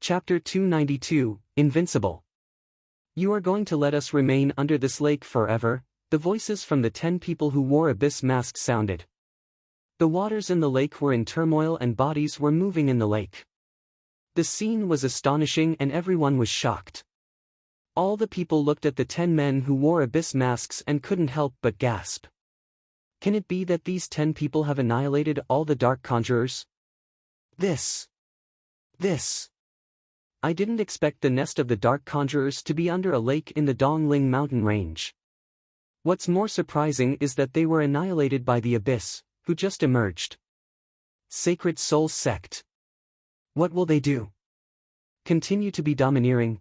Chapter 292, Invincible. You are going to let us remain under this lake forever, the voices from the 10 people who wore abyss masks sounded. The waters in the lake were in turmoil and bodies were moving in the lake. The scene was astonishing and everyone was shocked. All the people looked at the 10 men who wore abyss masks and couldn't help but gasp. Can it be that these 10 people have annihilated all the dark conjurers? This. I didn't expect the nest of the dark conjurers to be under a lake in the Dongling mountain range. What's more surprising is that they were annihilated by the abyss, who just emerged. Sacred Soul Sect. What will they do? Continue to be domineering?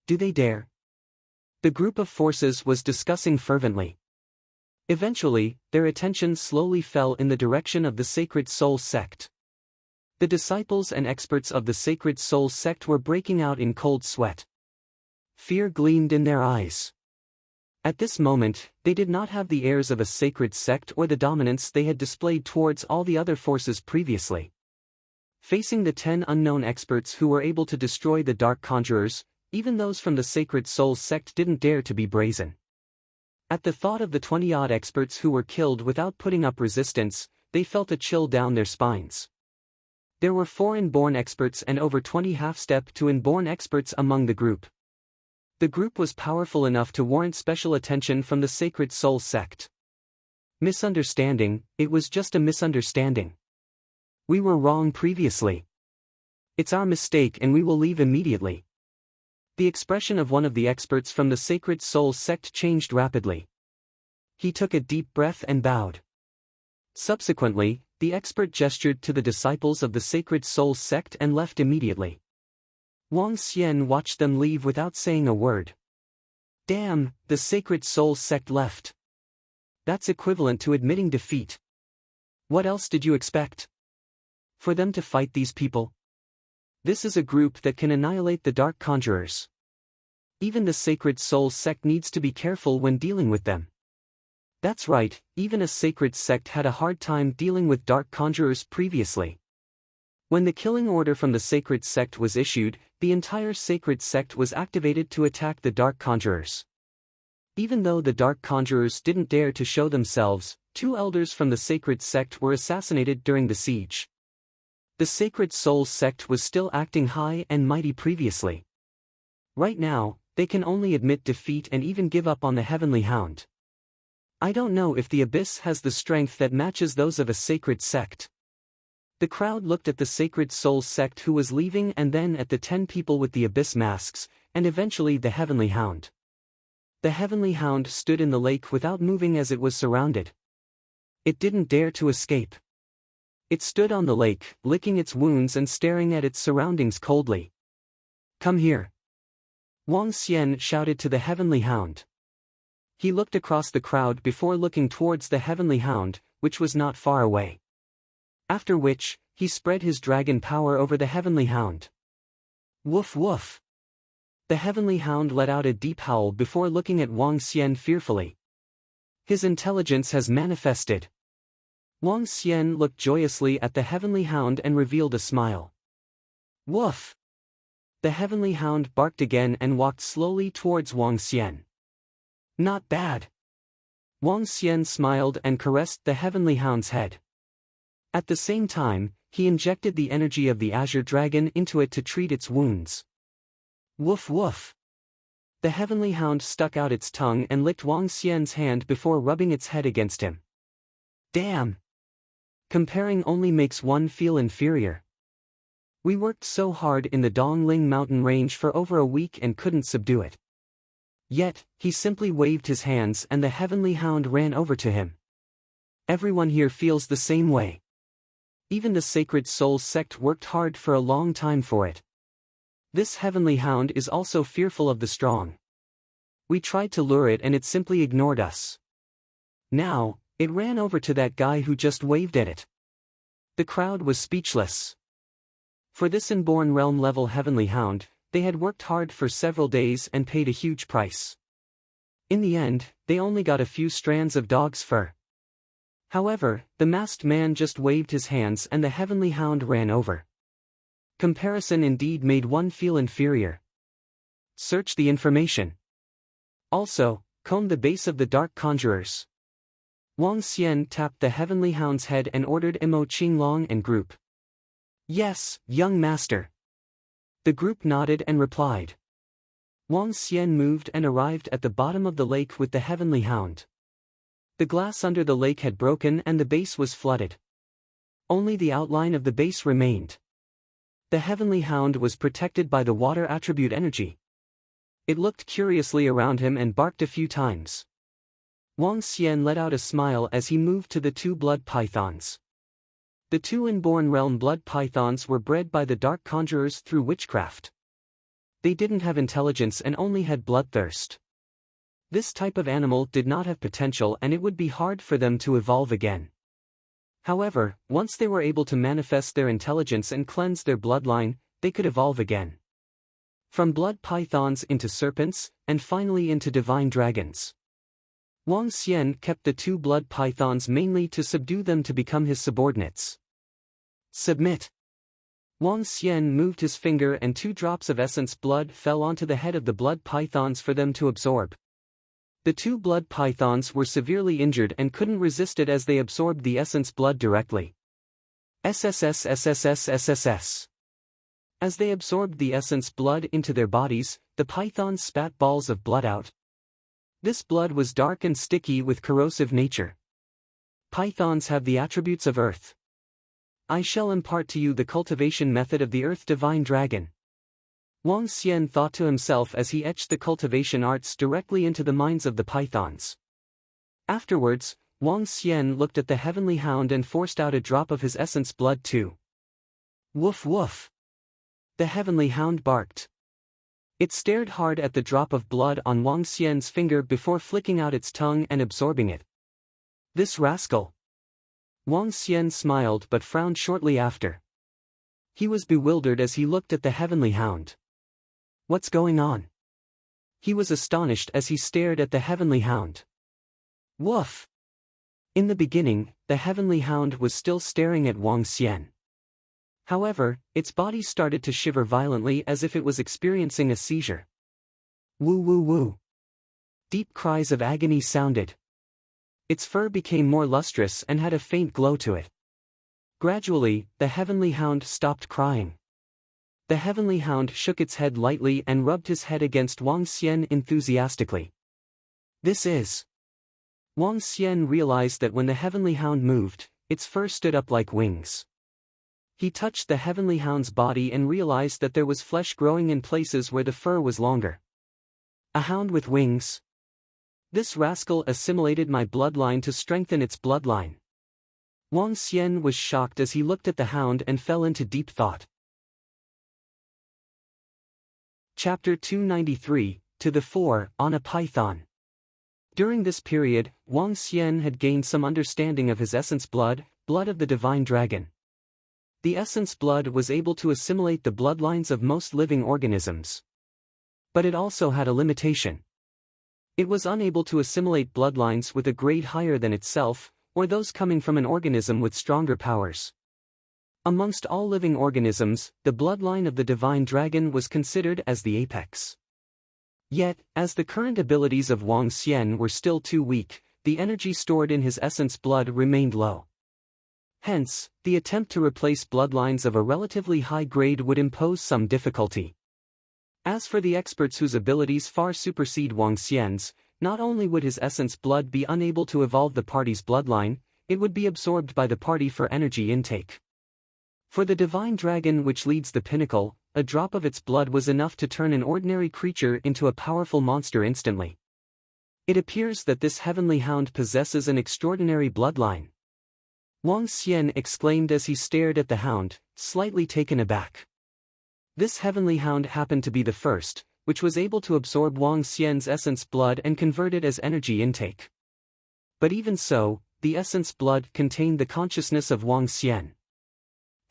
Do they dare? The group of forces was discussing fervently. Eventually, their attention slowly fell in the direction of the Sacred Soul Sect. The disciples and experts of the Sacred Soul Sect were breaking out in cold sweat. Fear gleamed in their eyes. At this moment, they did not have the airs of a sacred sect or the dominance they had displayed towards all the other forces previously. Facing the 10 unknown experts who were able to destroy the dark conjurers, even those from the Sacred Soul Sect didn't dare to be brazen. At the thought of the 20-odd experts who were killed without putting up resistance, they felt a chill down their spines. There were 4 inborn experts and over 20 half-step to inborn experts among the group. The group was powerful enough to warrant special attention from the Sacred Soul Sect. Misunderstanding, it was just a misunderstanding. We were wrong previously. It's our mistake and we will leave immediately. The expression of one of the experts from the Sacred Soul Sect changed rapidly. He took a deep breath and bowed. Subsequently, the expert gestured to the disciples of the Sacred Soul Sect and left immediately. Wang Xian watched them leave without saying a word. Damn, the Sacred Soul Sect left. That's equivalent to admitting defeat. What else did you expect? For them to fight these people? This is a group that can annihilate the dark conjurers. Even the Sacred Soul Sect needs to be careful when dealing with them. That's right, even a sacred sect had a hard time dealing with dark conjurers previously. When the killing order from the sacred sect was issued, the entire sacred sect was activated to attack the dark conjurers. Even though the dark conjurers didn't dare to show themselves, 2 elders from the sacred sect were assassinated during the siege. The Sacred Soul Sect was still acting high and mighty previously. Right now, they can only admit defeat and even give up on the Heavenly Hound. I don't know if the Abyss has the strength that matches those of a sacred sect. The crowd looked at the Sacred Soul Sect who was leaving and then at the 10 people with the Abyss masks, and eventually the Heavenly Hound. The Heavenly Hound stood in the lake without moving as it was surrounded. It didn't dare to escape. It stood on the lake, licking its wounds and staring at its surroundings coldly. Come here. Wang Xian shouted to the Heavenly Hound. He looked across the crowd before looking towards the Heavenly Hound, which was not far away. After which, he spread his dragon power over the Heavenly Hound. Woof woof. The Heavenly Hound let out a deep howl before looking at Wang Xian fearfully. His intelligence has manifested. Wang Xian looked joyously at the Heavenly Hound and revealed a smile. Woof. The Heavenly Hound barked again and walked slowly towards Wang Xian. Not bad. Wang Xian smiled and caressed the Heavenly Hound's head. At the same time, he injected the energy of the Azure Dragon into it to treat its wounds. Woof woof. The Heavenly Hound stuck out its tongue and licked Wang Xian's hand before rubbing its head against him. Damn. Comparing only makes one feel inferior. We worked so hard in the Dongling mountain range for over a week and couldn't subdue it. Yet, he simply waved his hands and the Heavenly Hound ran over to him. Everyone here feels the same way. Even the Sacred Soul Sect worked hard for a long time for it. This Heavenly Hound is also fearful of the strong. We tried to lure it and it simply ignored us. Now, it ran over to that guy who just waved at it. The crowd was speechless. For this inborn realm-level Heavenly Hound, they had worked hard for several days and paid a huge price. In the end, they only got a few strands of dog's fur. However, the masked man just waved his hands and the Heavenly Hound ran over. Comparison indeed made one feel inferior. Search the information. Also, comb the base of the dark conjurers. Wang Xian tapped the heavenly hound's head and ordered Imo Qinglong and group. Yes, young master. The group nodded and replied. Wang Xian moved and arrived at the bottom of the lake with the heavenly hound. The glass under the lake had broken and the base was flooded. Only the outline of the base remained. The heavenly hound was protected by the water attribute energy. It looked curiously around him and barked a few times. Wang Xian let out a smile as he moved to the two blood pythons. The two inborn realm blood pythons were bred by the dark conjurers through witchcraft. They didn't have intelligence and only had bloodthirst. This type of animal did not have potential and it would be hard for them to evolve again. However, once they were able to manifest their intelligence and cleanse their bloodline, they could evolve again. From blood pythons into serpents, and finally into divine dragons. Wang Xian kept the two blood pythons mainly to subdue them to become his subordinates. Submit. Wang Xian moved his finger and 2 drops of essence blood fell onto the head of the blood pythons for them to absorb. The 2 blood pythons were severely injured and couldn't resist it as they absorbed the essence blood directly. SSS. As they absorbed the essence blood into their bodies, the pythons spat balls of blood out. This blood was dark and sticky with corrosive nature. Pythons have the attributes of earth. I shall impart to you the cultivation method of the earth divine dragon. Wang Xian thought to himself as he etched the cultivation arts directly into the minds of the pythons. Afterwards, Wang Xian looked at the heavenly hound and forced out a drop of his essence blood too. Woof woof. The heavenly hound barked. It stared hard at the drop of blood on Wang Xian's finger before flicking out its tongue and absorbing it. This rascal. Wang Xian smiled but frowned shortly after. He was bewildered as he looked at the heavenly hound. What's going on? He was astonished as he stared at the heavenly hound. Woof! In the beginning, the heavenly hound was still staring at Wang Xian. However, its body started to shiver violently as if it was experiencing a seizure. Woo woo woo! Deep cries of agony sounded. Its fur became more lustrous and had a faint glow to it. Gradually, the heavenly hound stopped crying. The heavenly hound shook its head lightly and rubbed his head against Wang Xian enthusiastically. This is. Wang Xian realized that when the heavenly hound moved, its fur stood up like wings. He touched the heavenly hound's body and realized that there was flesh growing in places where the fur was longer. A hound with wings. This rascal assimilated my bloodline to strengthen its bloodline. Wang Xian was shocked as he looked at the hound and fell into deep thought. Chapter 293, To the Fore, on a Python. During this period, Wang Xian had gained some understanding of his essence blood of the divine dragon. The essence blood was able to assimilate the bloodlines of most living organisms. But it also had a limitation. It was unable to assimilate bloodlines with a grade higher than itself, or those coming from an organism with stronger powers. Amongst all living organisms, the bloodline of the divine dragon was considered as the apex. Yet, as the current abilities of Wang Xian were still too weak, the energy stored in his essence blood remained low. Hence, the attempt to replace bloodlines of a relatively high grade would impose some difficulty. As for the experts whose abilities far supersede Wang Xian's, not only would his essence blood be unable to evolve the party's bloodline, it would be absorbed by the party for energy intake. For the divine dragon which leads the pinnacle, a drop of its blood was enough to turn an ordinary creature into a powerful monster instantly. It appears that this heavenly hound possesses an extraordinary bloodline. Wang Xian exclaimed as he stared at the hound, slightly taken aback. This heavenly hound happened to be the first, which was able to absorb Wang Xian's essence blood and convert it as energy intake. But even so, the essence blood contained the consciousness of Wang Xian.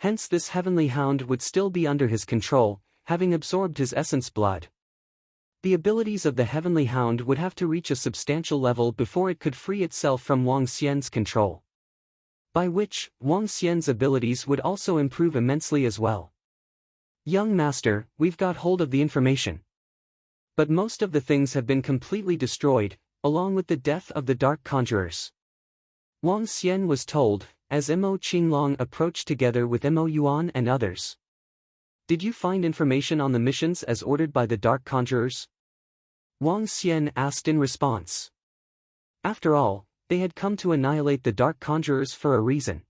Hence this heavenly hound would still be under his control, having absorbed his essence blood. The abilities of the heavenly hound would have to reach a substantial level before it could free itself from Wang Xian's control. By which, Wang Xian's abilities would also improve immensely as well. Young master, we've got hold of the information. But most of the things have been completely destroyed, along with the death of the dark conjurers. Wang Xian was told, as Mo Qinglong approached together with Mo Yuan and others. Did you find information on the missions as ordered by the dark conjurers? Wang Xian asked in response. After all, they had come to annihilate the dark conjurers for a reason.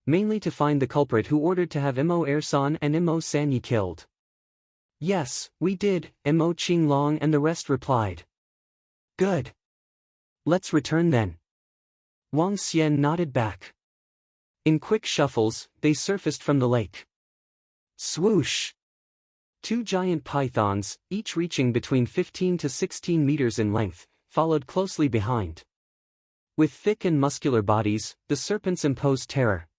Mainly to find the culprit who ordered to have Mo Ersan and Mo Sanyi killed. Yes, we did, Mo Qinglong and the rest replied. Good. Let's return then. Wang Xian nodded back. In quick shuffles, they surfaced from the lake. Swoosh! 2 giant pythons, each reaching between 15 to 16 meters in length, followed closely behind. With thick and muscular bodies, the serpents imposed terror.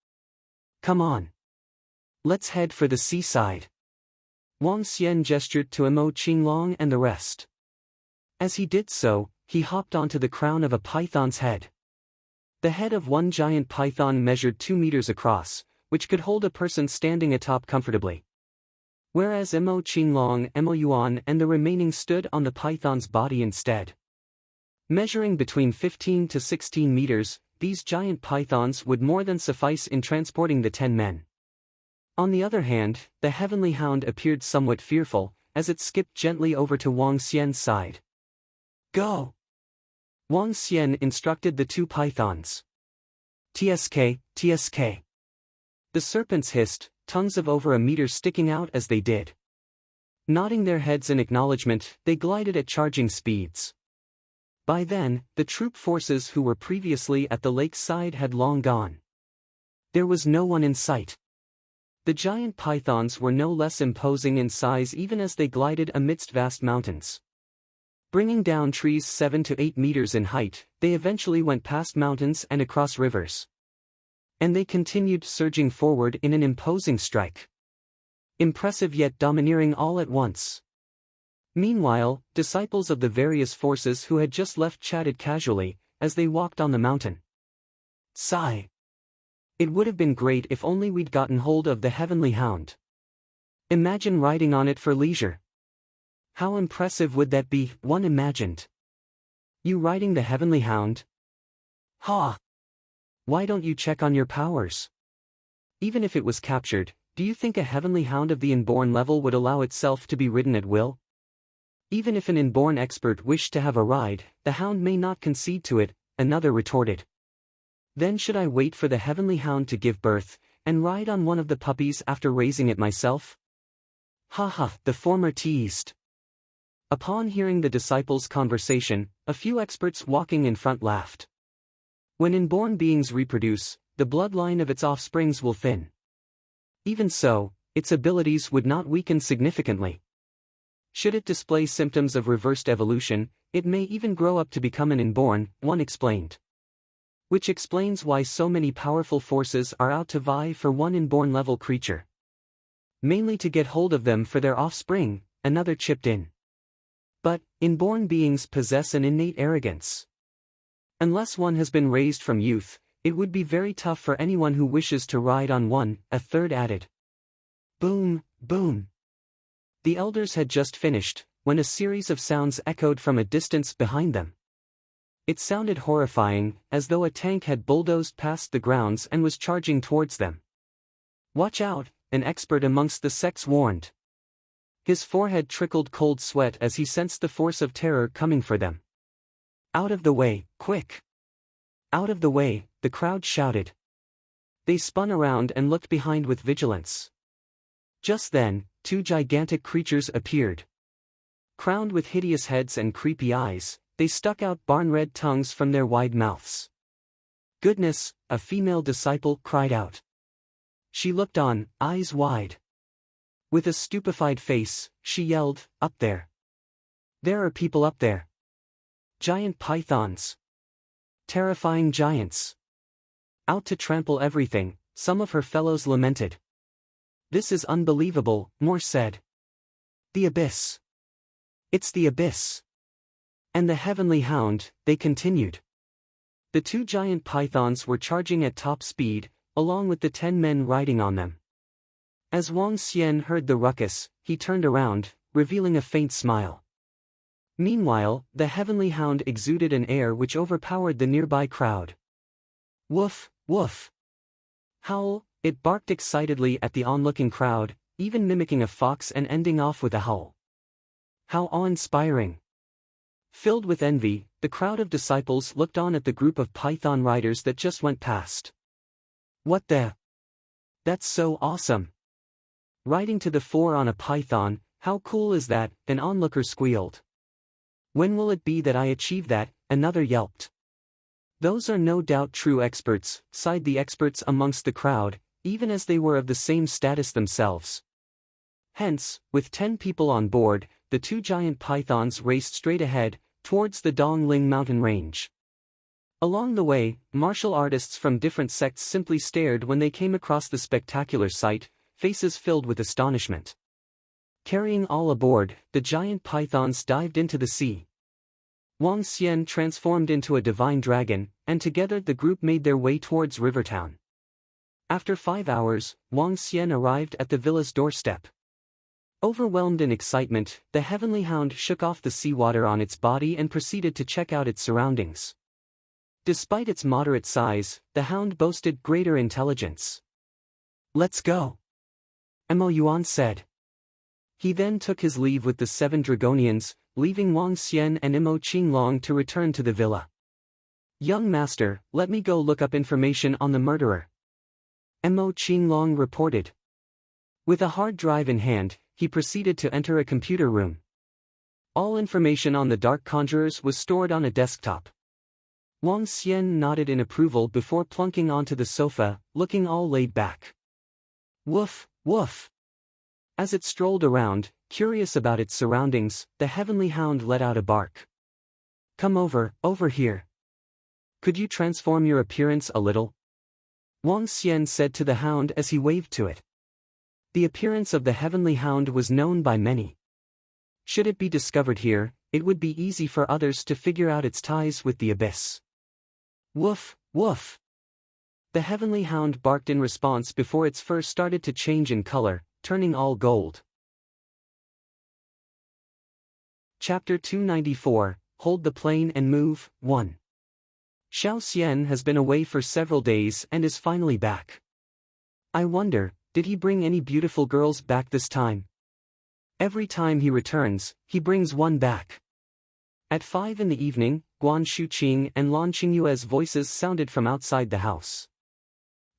Come on. Let's head for the seaside. Wang Xian gestured to Mo Qinglong and the rest. As he did so, he hopped onto the crown of a python's head. The head of one giant python measured 2 meters across, which could hold a person standing atop comfortably. Whereas Mo Qinglong, Mo Yuan and the remaining stood on the python's body instead. Measuring between 15 to 16 meters, these giant pythons would more than suffice in transporting the 10 men. On the other hand, the heavenly hound appeared somewhat fearful, as it skipped gently over to Wang Xian's side. Go! Wang Xian instructed the 2 pythons. TSK, TSK. The serpents hissed, tongues of over a meter sticking out as they did. Nodding their heads in acknowledgement, they glided at charging speeds. By then, the troop forces who were previously at the lake's side had long gone. There was no one in sight. The giant pythons were no less imposing in size even as they glided amidst vast mountains. Bringing down trees 7 to 8 meters in height, they eventually went past mountains and across rivers. And they continued surging forward in an imposing strike. Impressive yet domineering all at once. Meanwhile, disciples of the various forces who had just left chatted casually, as they walked on the mountain. Sigh. It would have been great if only we'd gotten hold of the heavenly hound. Imagine riding on it for leisure. How impressive would that be, one imagined. You riding the heavenly hound? Ha! Why don't you check on your powers? Even if it was captured, do you think a heavenly hound of the inborn level would allow itself to be ridden at will? Even if an inborn expert wished to have a ride, the hound may not concede to it, another retorted. Then should I wait for the heavenly hound to give birth, and ride on one of the puppies after raising it myself? Ha ha, the former teased. Upon hearing the disciples' conversation, a few experts walking in front laughed. When inborn beings reproduce, the bloodline of its offsprings will thin. Even so, its abilities would not weaken significantly. Should it display symptoms of reversed evolution, it may even grow up to become an inborn, one explained. Which explains why so many powerful forces are out to vie for one inborn-level creature. Mainly to get hold of them for their offspring, another chipped in. But, inborn beings possess an innate arrogance. Unless one has been raised from youth, it would be very tough for anyone who wishes to ride on one, a third added. Boom, boom. The elders had just finished, when a series of sounds echoed from a distance behind them. It sounded horrifying, as though a tank had bulldozed past the grounds and was charging towards them. Watch out, an expert amongst the sects warned. His forehead trickled cold sweat as he sensed the force of terror coming for them. Out of the way, quick! Out of the way, the crowd shouted. They spun around and looked behind with vigilance. Just then, 2 gigantic creatures appeared. Crowned with hideous heads and creepy eyes, they stuck out barn-red tongues from their wide mouths. Goodness, a female disciple cried out. She looked on, eyes wide. With a stupefied face, she yelled, "Up there! There are people up there! Giant pythons! Terrifying giants! Out to trample everything," some of her fellows lamented. "This is unbelievable," more said. "The abyss! It's the abyss! And the heavenly hound," they continued. The 2 giant pythons were charging at top speed, along with the 10 men riding on them. As Wang Xian heard the ruckus, he turned around, revealing a faint smile. Meanwhile, the heavenly hound exuded an air which overpowered the nearby crowd. Woof, woof. Howl, it barked excitedly at the onlooking crowd, even mimicking a fox and ending off with a howl. How awe-inspiring. Filled with envy, the crowd of disciples looked on at the group of python riders that just went past. What the? That's so awesome. Riding to the fore on a python, how cool is that? An onlooker squealed. When will it be that I achieve that? Another yelped. Those are no doubt true experts, sighed the experts amongst the crowd, even as they were of the same status themselves. Hence, with 10 people on board, the two giant pythons raced straight ahead, towards the Dongling mountain range. Along the way, martial artists from different sects simply stared when they came across the spectacular sight, faces filled with astonishment. Carrying all aboard, the giant pythons dived into the sea. Wang Xian transformed into a divine dragon, and together the group made their way towards Rivertown. After 5 hours, Wang Xian arrived at the villa's doorstep. Overwhelmed in excitement, the heavenly hound shook off the seawater on its body and proceeded to check out its surroundings. Despite its moderate size, the hound boasted greater intelligence. Let's go, Mo Yuan said. He then took his leave with the 7 Dragonians, leaving Wang Xian and Mo Qinglong to return to the villa. Young master, let me go look up information on the murderer, Mo Qinglong reported. With a hard drive in hand, he proceeded to enter a computer room. All information on the Dark Conjurers was stored on a desktop. Wang Xian nodded in approval before plunking onto the sofa, looking all laid back. Woof, woof. As it strolled around, curious about its surroundings, the heavenly hound let out a bark. Come over here. Could you transform your appearance a little? Wang Xian said to the hound as he waved to it. The appearance of the heavenly hound was known by many. Should it be discovered here, it would be easy for others to figure out its ties with the abyss. Woof, woof. The heavenly hound barked in response before its fur started to change in color, turning all gold. Chapter 294, Hold the Plane and Move, 1. Xiao Xian has been away for several days and is finally back. I wonder, did he bring any beautiful girls back this time? Every time he returns, he brings one back. At 5 in the evening, Guan Shuqing and Lan Qingyue's voices sounded from outside the house.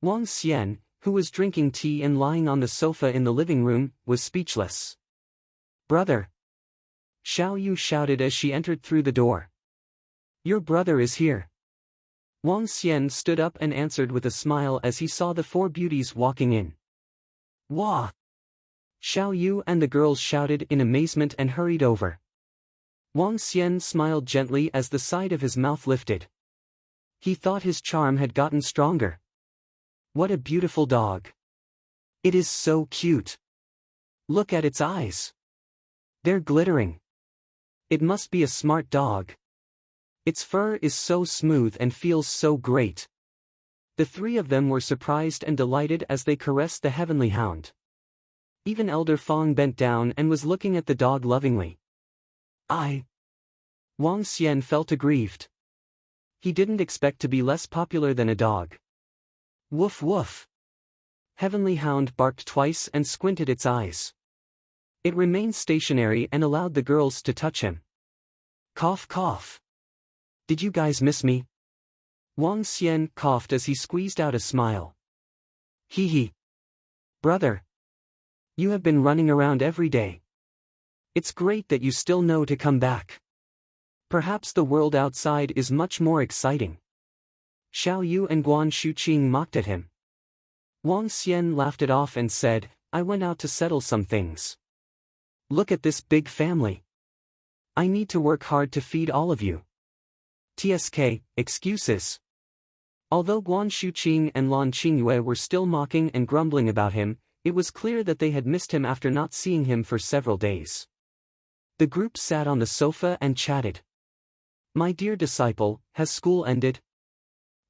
Wang Xian, who was drinking tea and lying on the sofa in the living room, was speechless. Brother! Xiao Yu shouted as she entered through the door. Your brother is here. Wang Xian stood up and answered with a smile as he saw the 4 beauties walking in. Wah! Xiao Yu and the girls shouted in amazement and hurried over. Wang Xian smiled gently as the side of his mouth lifted. He thought his charm had gotten stronger. What a beautiful dog. It is so cute. Look at its eyes. They're glittering. It must be a smart dog. Its fur is so smooth and feels so great. The 3 of them were surprised and delighted as they caressed the heavenly hound. Even Elder Fong bent down and was looking at the dog lovingly. Wang Xian felt aggrieved. He didn't expect to be less popular than a dog. Woof woof. Heavenly hound barked twice and squinted its eyes. It remained stationary and allowed the girls to touch him. Cough cough. Did you guys miss me? Wang Xian coughed as he squeezed out a smile. Hee hee. Brother. You have been running around every day. It's great that you still know to come back. Perhaps the world outside is much more exciting. Xiao Yu and Guan Shuqing mocked at him. Wang Xian laughed it off and said, I went out to settle some things. Look at this big family. I need to work hard to feed all of you. TSK, excuses. Although Guan Shuqing and Lan Qingyue were still mocking and grumbling about him, it was clear that they had missed him after not seeing him for several days. The group sat on the sofa and chatted. My dear disciple, has school ended?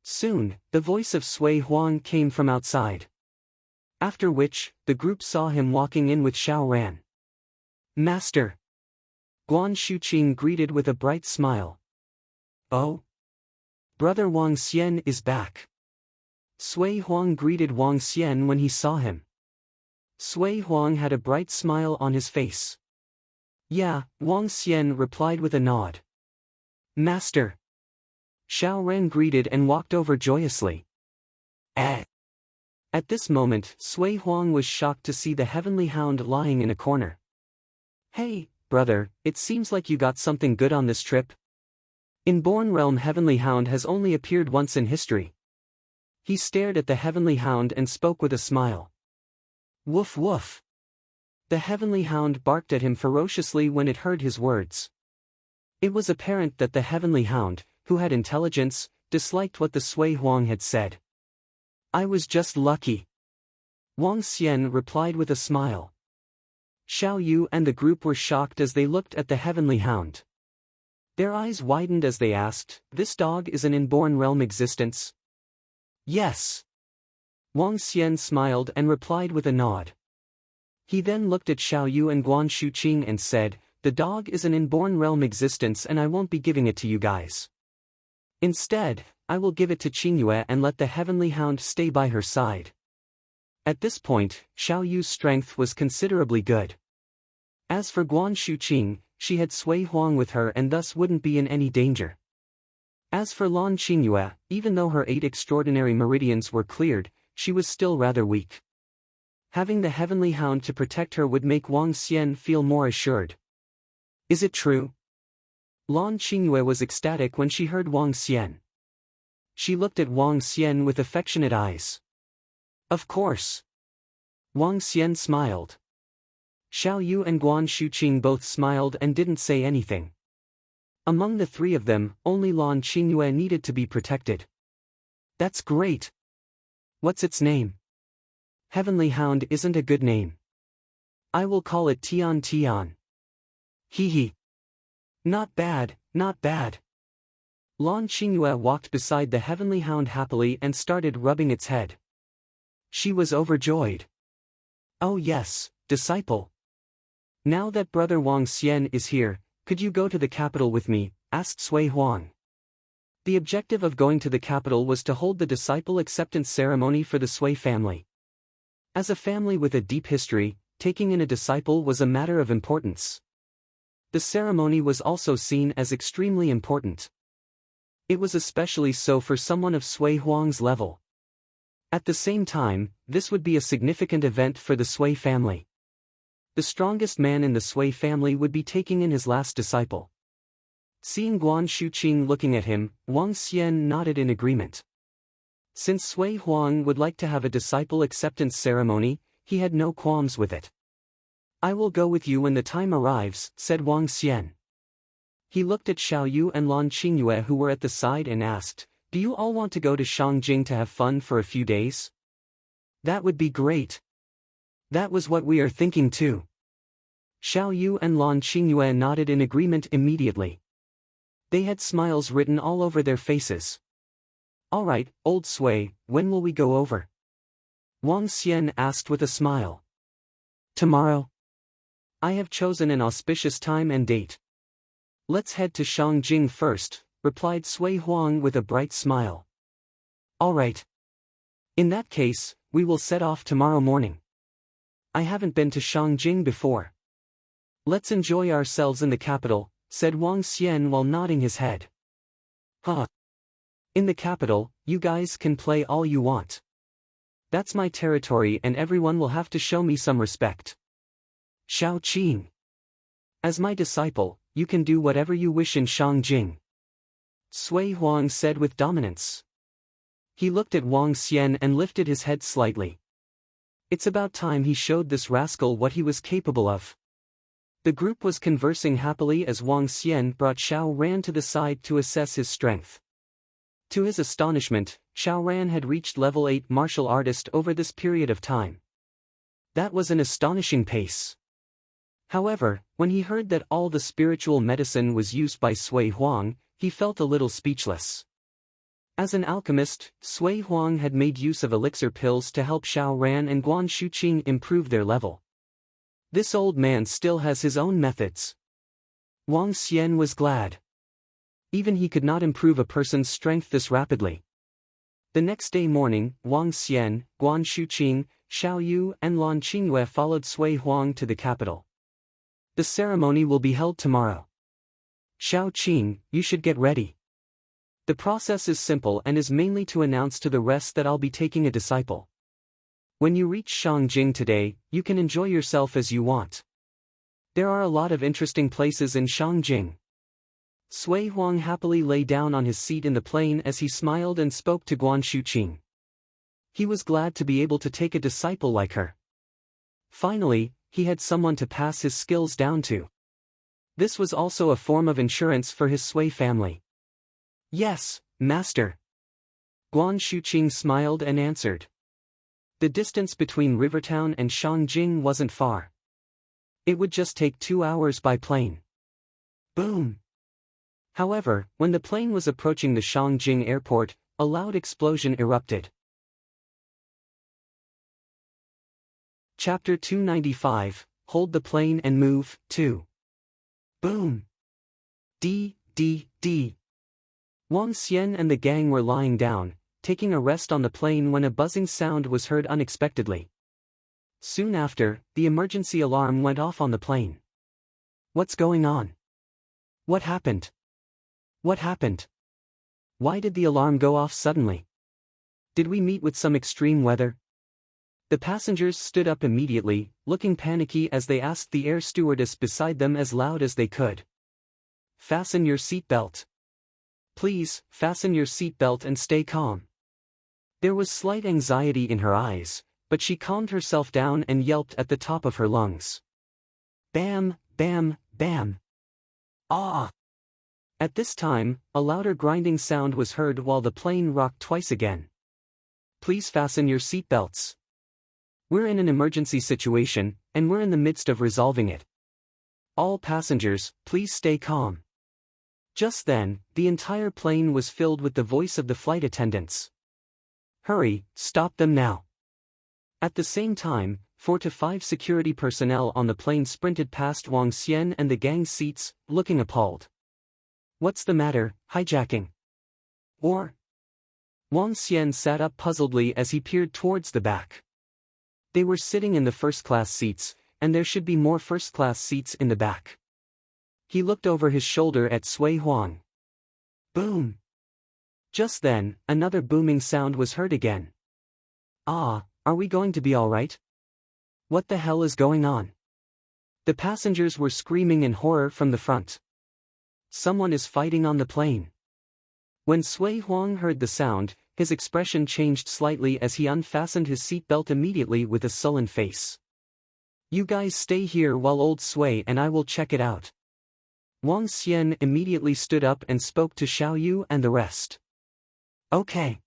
Soon, the voice of Sui Huang came from outside. After which, the group saw him walking in with Xiao Ran. "Master!" Guan Shuqing greeted with a bright smile. "Oh? Brother Wang Xian is back." Sui Huang greeted Wang Xian when he saw him. Sui Huang had a bright smile on his face. "Yeah," Wang Xian replied with a nod. "Master!" Xiao Ran greeted and walked over joyously. Eh. At this moment, Sui Huang was shocked to see the heavenly hound lying in a corner. "Hey, brother, it seems like you got something good on this trip." Inborn Realm Heavenly Hound has only appeared once in history. He stared at the Heavenly Hound and spoke with a smile. "Woof woof." The Heavenly Hound barked at him ferociously when it heard his words. It was apparent that the Heavenly Hound, who had intelligence, disliked what the Sui Huang had said. "I was just lucky." Wang Xian replied with a smile. Xiao Yu and the group were shocked as they looked at the Heavenly Hound. Their eyes widened as they asked, "This dog is an inborn realm existence?" "Yes." Wang Xian smiled and replied with a nod. He then looked at Xiao Yu and Guan Shuqing and said, "The dog is an inborn realm existence and I won't be giving it to you guys. Instead, I will give it to Qingyue and let the Heavenly Hound stay by her side." At this point, Xiao Yu's strength was considerably good. As for Guan Shuqing, she had Sui Huang with her and thus wouldn't be in any danger. As for Lan Qingyue, even though her 8 extraordinary meridians were cleared, she was still rather weak. Having the Heavenly Hound to protect her would make Wang Xian feel more assured. "Is it true?" Lan Qingyue was ecstatic when she heard Wang Xian. She looked at Wang Xian with affectionate eyes. "Of course." Wang Xian smiled. Xiao Yu and Guan Shuqing both smiled and didn't say anything. Among the 3 of them, only Lan Qingyue needed to be protected. "That's great. What's its name?" "Heavenly Hound isn't a good name. I will call it Tian Tian." "Hee hee. Not bad, not bad." Lan Qingyue walked beside the Heavenly Hound happily and started rubbing its head. She was overjoyed. "Oh yes, disciple. Now that brother Wang Xian is here, could you go to the capital with me?" asked Sui Huang. The objective of going to the capital was to hold the disciple acceptance ceremony for the Sui family. As a family with a deep history, taking in a disciple was a matter of importance. The ceremony was also seen as extremely important. It was especially so for someone of Sui Huang's level. At the same time, this would be a significant event for the Sui family. The strongest man in the Sui family would be taking in his last disciple. Seeing Guan Shuqing looking at him, Wang Xian nodded in agreement. Since Sui Huang would like to have a disciple acceptance ceremony, he had no qualms with it. "I will go with you when the time arrives," said Wang Xian. He looked at Xiao Yu and Lan Qingyue who were at the side and asked, "Do you all want to go to Shangjing to have fun for a few days?" "That would be great. That was what we are thinking too." Xiao Yu and Lan Qingyue nodded in agreement immediately. They had smiles written all over their faces. "All right, old Sui, when will we go over?" Wang Xian asked with a smile. "Tomorrow. I have chosen an auspicious time and date. Let's head to Shangjing first," replied Sui Huang with a bright smile. "All right. In that case, we will set off tomorrow morning. I haven't been to Shangjing before. Let's enjoy ourselves in the capital," said Wang Xian while nodding his head. "Huh. In the capital, you guys can play all you want. That's my territory and everyone will have to show me some respect. Xiao Qing. As my disciple, you can do whatever you wish in Shangjing," Sui Huang said with dominance. He looked at Wang Xian and lifted his head slightly. It's about time he showed this rascal what he was capable of. The group was conversing happily as Wang Xian brought Xiao Ran to the side to assess his strength. To his astonishment, Xiao Ran had reached level 8 martial artist over this period of time. That was an astonishing pace. However, when he heard that all the spiritual medicine was used by Sui Huang, he felt a little speechless. As an alchemist, Sui Huang had made use of elixir pills to help Xiao Ran and Guan Shuqing improve their level. This old man still has his own methods. Wang Xian was glad. Even he could not improve a person's strength this rapidly. The next day morning, Wang Xian, Guan Shuqing, Xiao Yu and Lan Qingyue followed Sui Huang to the capital. The ceremony will be held tomorrow. Xiao Qing, you should get ready. The process is simple and is mainly to announce to the rest that I'll be taking a disciple. When you reach Shangjing today, you can enjoy yourself as you want. There are a lot of interesting places in Shangjing. Sui Huang happily lay down on his seat in the plain as he smiled and spoke to Guan Shuqing. He was glad to be able to take a disciple like her. Finally, he had someone to pass his skills down to. This was also a form of insurance for his Sui family. Yes, master. Guan Shuqing smiled and answered. The distance between Rivertown and Shangjing wasn't far. It would just take 2 hours by plane. Boom! However, when the plane was approaching the Shangjing airport, a loud explosion erupted. Chapter 295, Hold the plane and move, 2. Boom! D. Wang Xian and the gang were lying down, taking a rest on the plane when a buzzing sound was heard unexpectedly. Soon after, the emergency alarm went off on the plane. What's going on? What happened? What happened? Why did the alarm go off suddenly? Did we meet with some extreme weather? The passengers stood up immediately, looking panicky as they asked the air stewardess beside them as loud as they could. Fasten your seatbelt. Please, fasten your seatbelt and stay calm. There was slight anxiety in her eyes, but she calmed herself down and yelped at the top of her lungs. Bam, bam, bam. Ah! At this time, a louder grinding sound was heard while the plane rocked twice again. Please fasten your seatbelts. We're in an emergency situation, and we're in the midst of resolving it. All passengers, please stay calm. Just then, the entire plane was filled with the voice of the flight attendants. Hurry, stop them now. At the same time, 4 to 5 security personnel on the plane sprinted past Wang Xian and the gang's seats, looking appalled. What's the matter, hijacking? Or? Wang Xian sat up puzzledly as he peered towards the back. They were sitting in the first-class seats, and there should be more first-class seats in the back. He looked over his shoulder at Sui Huang. Boom! Just then, another booming sound was heard again. Ah, are we going to be all right? What the hell is going on? The passengers were screaming in horror from the front. Someone is fighting on the plane. When Sui Huang heard the sound, his expression changed slightly as he unfastened his seatbelt immediately with a sullen face. You guys stay here while old Sui and I will check it out. Wang Xian immediately stood up and spoke to Xiao Yu and the rest. Okay.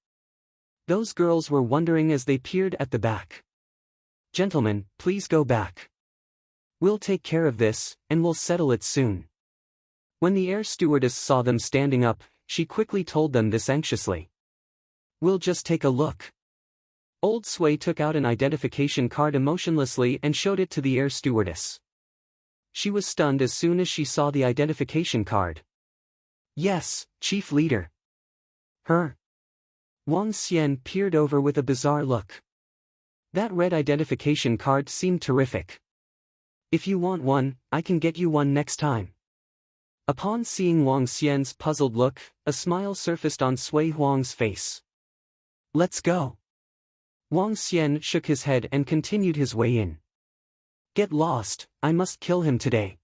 Those girls were wondering as they peered at the back. Gentlemen, please go back. We'll take care of this, and we'll settle it soon. When the air stewardess saw them standing up, she quickly told them this anxiously. We'll just take a look. Old Sui took out an identification card emotionlessly and showed it to the air stewardess. She was stunned as soon as she saw the identification card. Yes, Chief Leader. Her. Wang Xian peered over with a bizarre look. That red identification card seemed terrific. If you want one, I can get you one next time. Upon seeing Wang Xian's puzzled look, a smile surfaced on Sui Huang's face. Let's go. Wang Xian shook his head and continued his way in. Get lost, I must kill him today.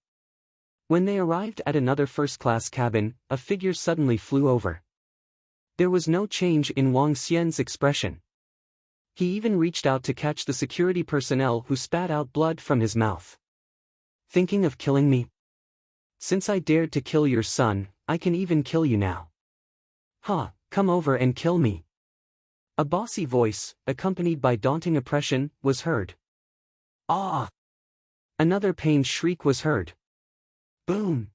When they arrived at another first-class cabin, a figure suddenly flew over. There was no change in Wang Xian's expression. He even reached out to catch the security personnel who spat out blood from his mouth. Thinking of killing me? Since I dared to kill your son, I can even kill you now. Come over and kill me. A bossy voice, accompanied by daunting oppression, was heard. Ah! Another pained shriek was heard. Boom!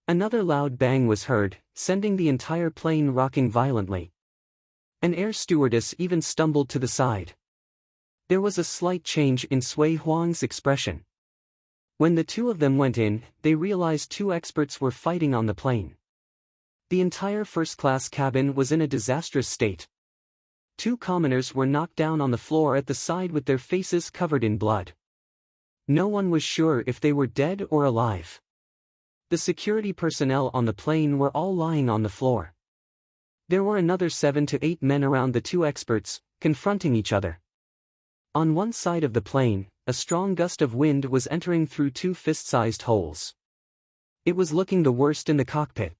Another loud bang was heard, sending the entire plane rocking violently. An air stewardess even stumbled to the side. There was a slight change in Sui Huang's expression. When the two of them went in, they realized two experts were fighting on the plane. The entire first-class cabin was in a disastrous state. Two commoners were knocked down on the floor at the side with their faces covered in blood. No one was sure if they were dead or alive. The security personnel on the plane were all lying on the floor. There were another 7 to 8 men around the two experts, confronting each other. On one side of the plane, a strong gust of wind was entering through two fist-sized holes. It was looking the worst in the cockpit.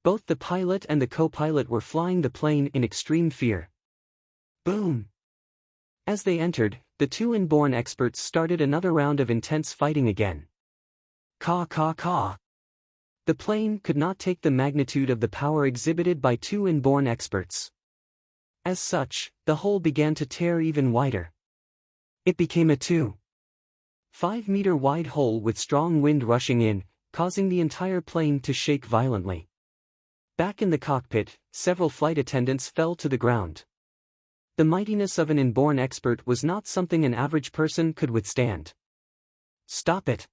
Both the pilot and the co-pilot were flying the plane in extreme fear. Boom! As they entered, the two inborn experts started another round of intense fighting again. Caw caw caw. The plane could not take the magnitude of the power exhibited by two inborn experts. As such, the hole began to tear even wider. It became a 2.5-meter wide hole with strong wind rushing in, causing the entire plane to shake violently. Back in the cockpit, several flight attendants fell to the ground. The mightiness of an inborn expert was not something an average person could withstand. Stop it!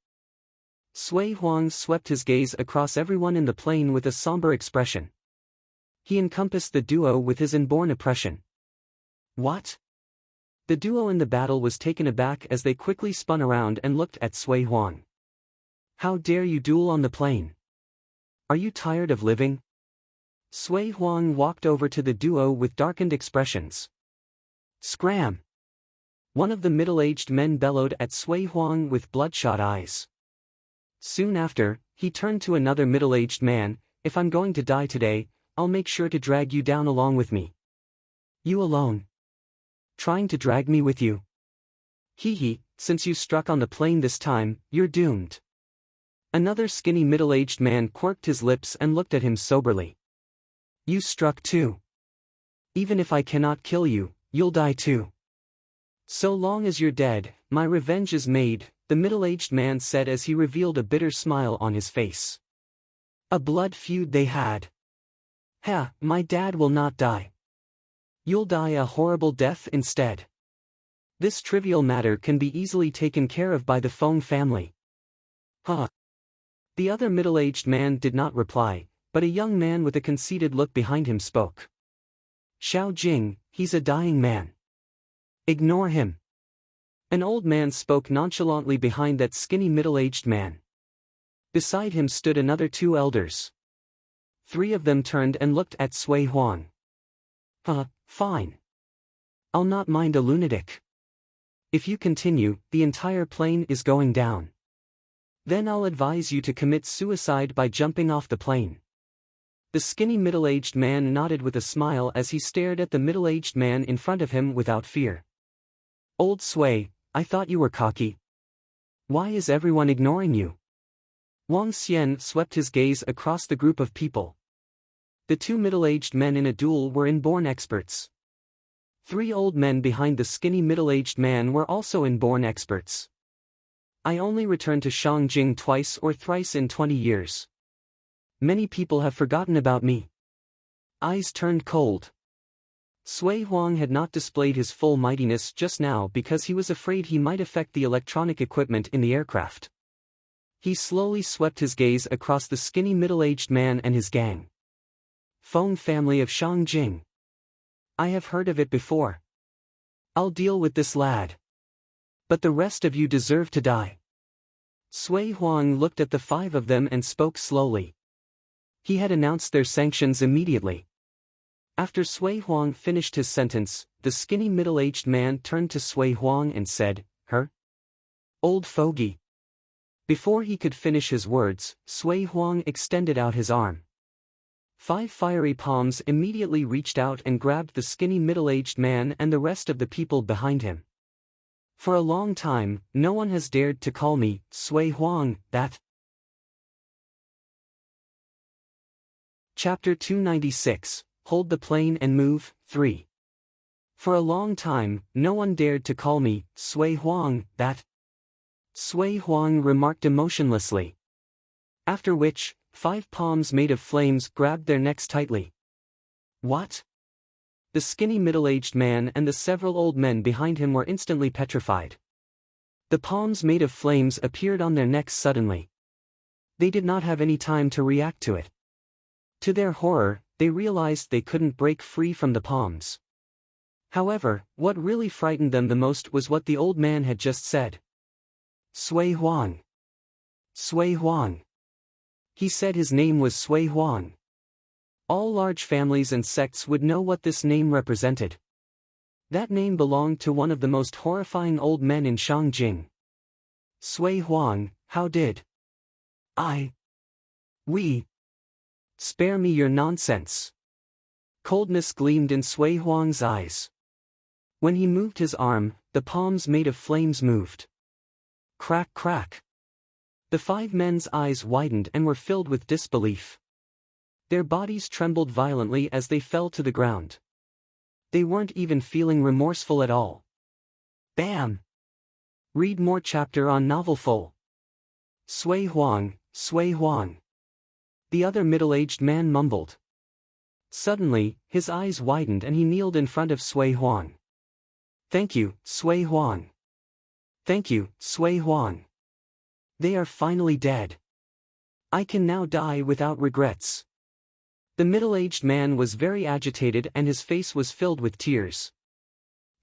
Sui Huang swept his gaze across everyone in the plane with a somber expression. He encompassed the duo with his inborn oppression. What? The duo in the battle was taken aback as they quickly spun around and looked at Sui Huang. How dare you duel on the plane? Are you tired of living? Sui Huang walked over to the duo with darkened expressions. Scram! One of the middle-aged men bellowed at Sui Huang with bloodshot eyes. Soon after, he turned to another middle-aged man. If I'm going to die today, I'll make sure to drag you down along with me. You alone? Trying to drag me with you? Hee hee, since you struck on the plane this time, you're doomed. Another skinny middle-aged man quirked his lips and looked at him soberly. You struck too. Even if I cannot kill you, you'll die too. So long as you're dead, my revenge is made, the middle-aged man said as he revealed a bitter smile on his face. A blood feud they had. Ha, my dad will not die. You'll die a horrible death instead. This trivial matter can be easily taken care of by the Feng family. Huh. The other middle-aged man did not reply, but a young man with a conceited look behind him spoke. Xiao Jing, he's a dying man. Ignore him. An old man spoke nonchalantly behind that skinny middle-aged man. Beside him stood another two elders. Three of them turned and looked at Sui Huang. Fine. I'll not mind a lunatic. If you continue, the entire plane is going down. Then I'll advise you to commit suicide by jumping off the plane. The skinny middle-aged man nodded with a smile as he stared at the middle-aged man in front of him without fear. Old Sui, I thought you were cocky. Why is everyone ignoring you? Wang Xian swept his gaze across the group of people. The two middle-aged men in a duel were inborn experts. Three old men behind the skinny middle-aged man were also inborn experts. I only returned to Shangjing twice or thrice in 20 years. Many people have forgotten about me. Eyes turned cold. Sui Huang had not displayed his full mightiness just now because he was afraid he might affect the electronic equipment in the aircraft. He slowly swept his gaze across the skinny middle-aged man and his gang. Feng family of Shangjing. I have heard of it before. I'll deal with this lad. But the rest of you deserve to die. Sui Huang looked at the five of them and spoke slowly. He had announced their sanctions immediately. After Sui Huang finished his sentence, the skinny middle-aged man turned to Sui Huang and said, Her? Old fogey. Before he could finish his words, Sui Huang extended out his arm. 5 fiery palms immediately reached out and grabbed the skinny middle-aged man and the rest of the people behind him. For a long time, no one has dared to call me, Sui Huang, that. Chapter 296, Hold the Plane and Move, 3. For a long time, no one dared to call me, Sui Huang, that. Sui Huang remarked emotionlessly. After which, 5 palms made of flames grabbed their necks tightly. What? The skinny middle-aged man and the several old men behind him were instantly petrified. The palms made of flames appeared on their necks suddenly. They did not have any time to react to it. To their horror, they realized they couldn't break free from the palms. However, what really frightened them the most was what the old man had just said. Sui Huang. Sui Huang. He said his name was Sui Huang. All large families and sects would know what this name represented. That name belonged to one of the most horrifying old men in Shangjing. Sui Huang, how did we? Spare me your nonsense. Coldness gleamed in Sui Huang's eyes. When he moved his arm, the palms made of flames moved. Crack crack. The 5 men's eyes widened and were filled with disbelief. Their bodies trembled violently as they fell to the ground. They weren't even feeling remorseful at all. Bam! Read more chapter on novel full. Sui Huang, Sui Huang. The other middle-aged man mumbled. Suddenly, his eyes widened and he kneeled in front of Sui Huang. Thank you, Sui Huang. Thank you, Sui Huang. They are finally dead. I can now die without regrets. The middle-aged man was very agitated and his face was filled with tears.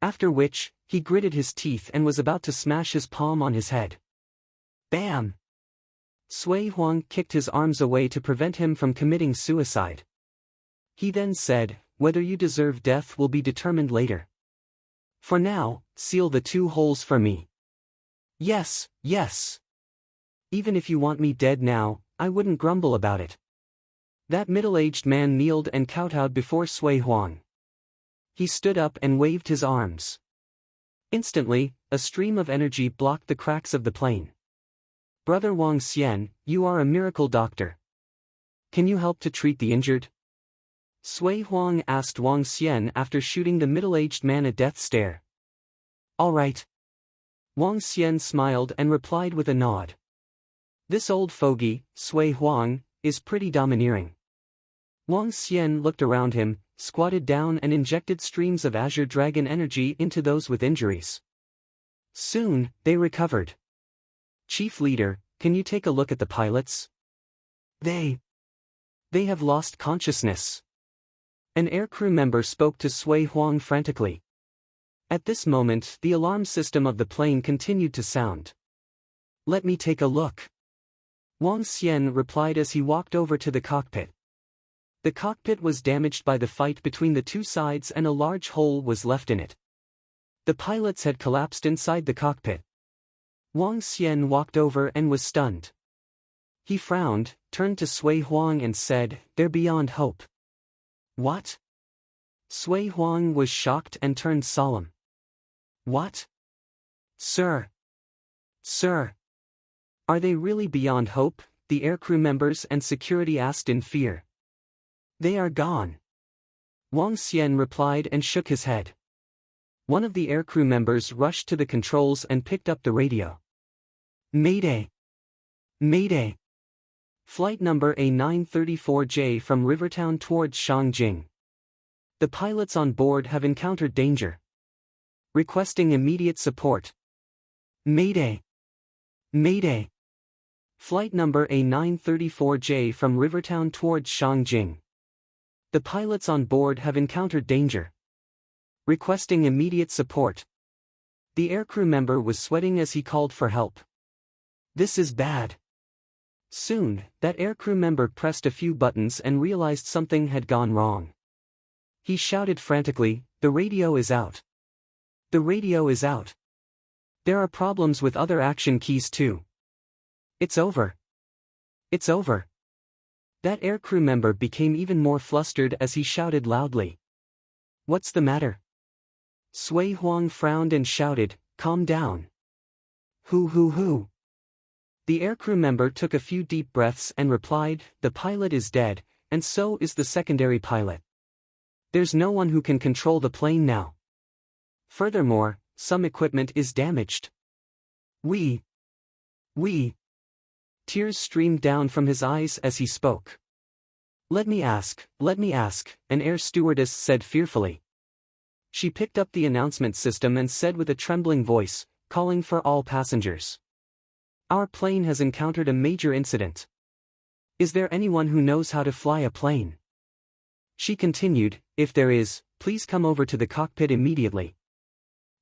After which, he gritted his teeth and was about to smash his palm on his head. Bam! Sui Huang kicked his arms away to prevent him from committing suicide. He then said, whether you deserve death will be determined later. For now, seal the 2 holes for me. Yes, yes. Even if you want me dead now, I wouldn't grumble about it. That middle-aged man kneeled and kowtowed before Sui Huang. He stood up and waved his arms. Instantly, a stream of energy blocked the cracks of the plane. Brother Wang Xian, you are a miracle doctor. Can you help to treat the injured? Sui Huang asked Wang Xian after shooting the middle-aged man a death stare. All right. Wang Xian smiled and replied with a nod. This old fogey, Sui Huang, is pretty domineering. Wang Xian looked around him, squatted down and injected streams of azure dragon energy into those with injuries. Soon, they recovered. Chief Leader, can you take a look at the pilots? They have lost consciousness. An aircrew member spoke to Sui Huang frantically. At this moment, the alarm system of the plane continued to sound. Let me take a look. Wang Xian replied as he walked over to the cockpit. The cockpit was damaged by the fight between the 2 sides and a large hole was left in it. The pilots had collapsed inside the cockpit. Wang Xian walked over and was stunned. He frowned, turned to Sui Huang and said, they're beyond hope. What? Sui Huang was shocked and turned solemn. What? Sir. Sir. Are they really beyond hope? The aircrew members and security asked in fear. They are gone. Wang Xian replied and shook his head. One of the aircrew members rushed to the controls and picked up the radio. Mayday! Mayday! Flight number A934J from Rivertown towards Shangjing. The pilots on board have encountered danger. Requesting immediate support. Mayday! Mayday! Flight number A934J from Rivertown towards Shangjing. The pilots on board have encountered danger. Requesting immediate support. The aircrew member was sweating as he called for help. This is bad. Soon, that aircrew member pressed a few buttons and realized something had gone wrong. He shouted frantically, the radio is out. The radio is out. There are problems with other action keys too. It's over. It's over. That aircrew member became even more flustered as he shouted loudly. What's the matter? Sui Huang frowned and shouted, calm down. Who? The aircrew member took a few deep breaths and replied, the pilot is dead, and so is the secondary pilot. There's no one who can control the plane now. Furthermore, some equipment is damaged. We. Tears streamed down from his eyes as he spoke. Let me ask, an air stewardess said fearfully. She picked up the announcement system and said with a trembling voice, calling for all passengers. Our plane has encountered a major incident. Is there anyone who knows how to fly a plane? She continued, if there is, please come over to the cockpit immediately.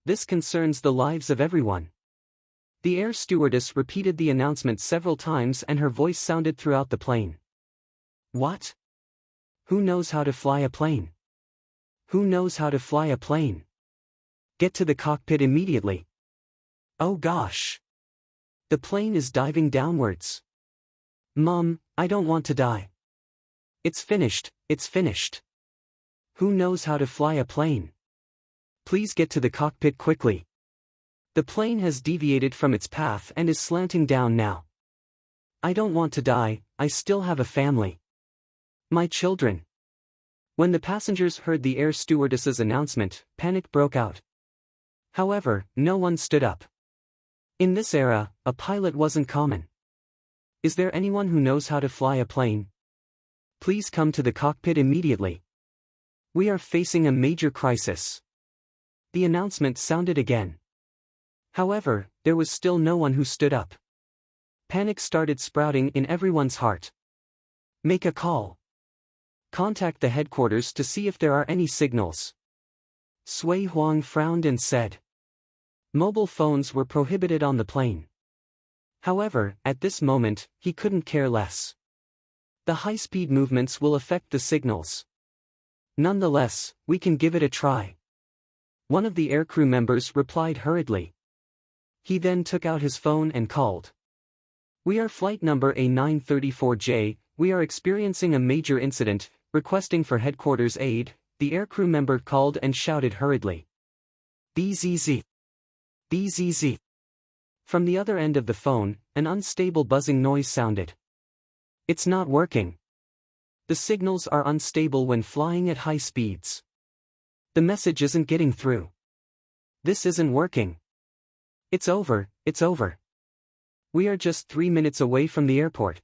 This concerns the lives of everyone. The air stewardess repeated the announcement several times and her voice sounded throughout the plane. What? Who knows how to fly a plane? Who knows how to fly a plane? Get to the cockpit immediately. Oh gosh. The plane is diving downwards. Mom, I don't want to die. It's finished, it's finished. Who knows how to fly a plane? Please get to the cockpit quickly. The plane has deviated from its path and is slanting down now. I don't want to die, I still have a family. My children. When the passengers heard the air stewardess's announcement, panic broke out. However, no one stood up. In this era, a pilot wasn't common. Is there anyone who knows how to fly a plane? Please come to the cockpit immediately. We are facing a major crisis. The announcement sounded again. However, there was still no one who stood up. Panic started sprouting in everyone's heart. Make a call. Contact the headquarters to see if there are any signals. Sui Huang frowned and said. Mobile phones were prohibited on the plane. However, at this moment, he couldn't care less. The high-speed movements will affect the signals. Nonetheless, we can give it a try. One of the aircrew members replied hurriedly. He then took out his phone and called. We are flight number A934J, we are experiencing a major incident, requesting for headquarters aid, the aircrew member called and shouted hurriedly. BZZ. BZZ. From the other end of the phone, an unstable buzzing noise sounded. It's not working. The signals are unstable when flying at high speeds. The message isn't getting through. This isn't working. It's over, it's over. We are just 3 minutes away from the airport.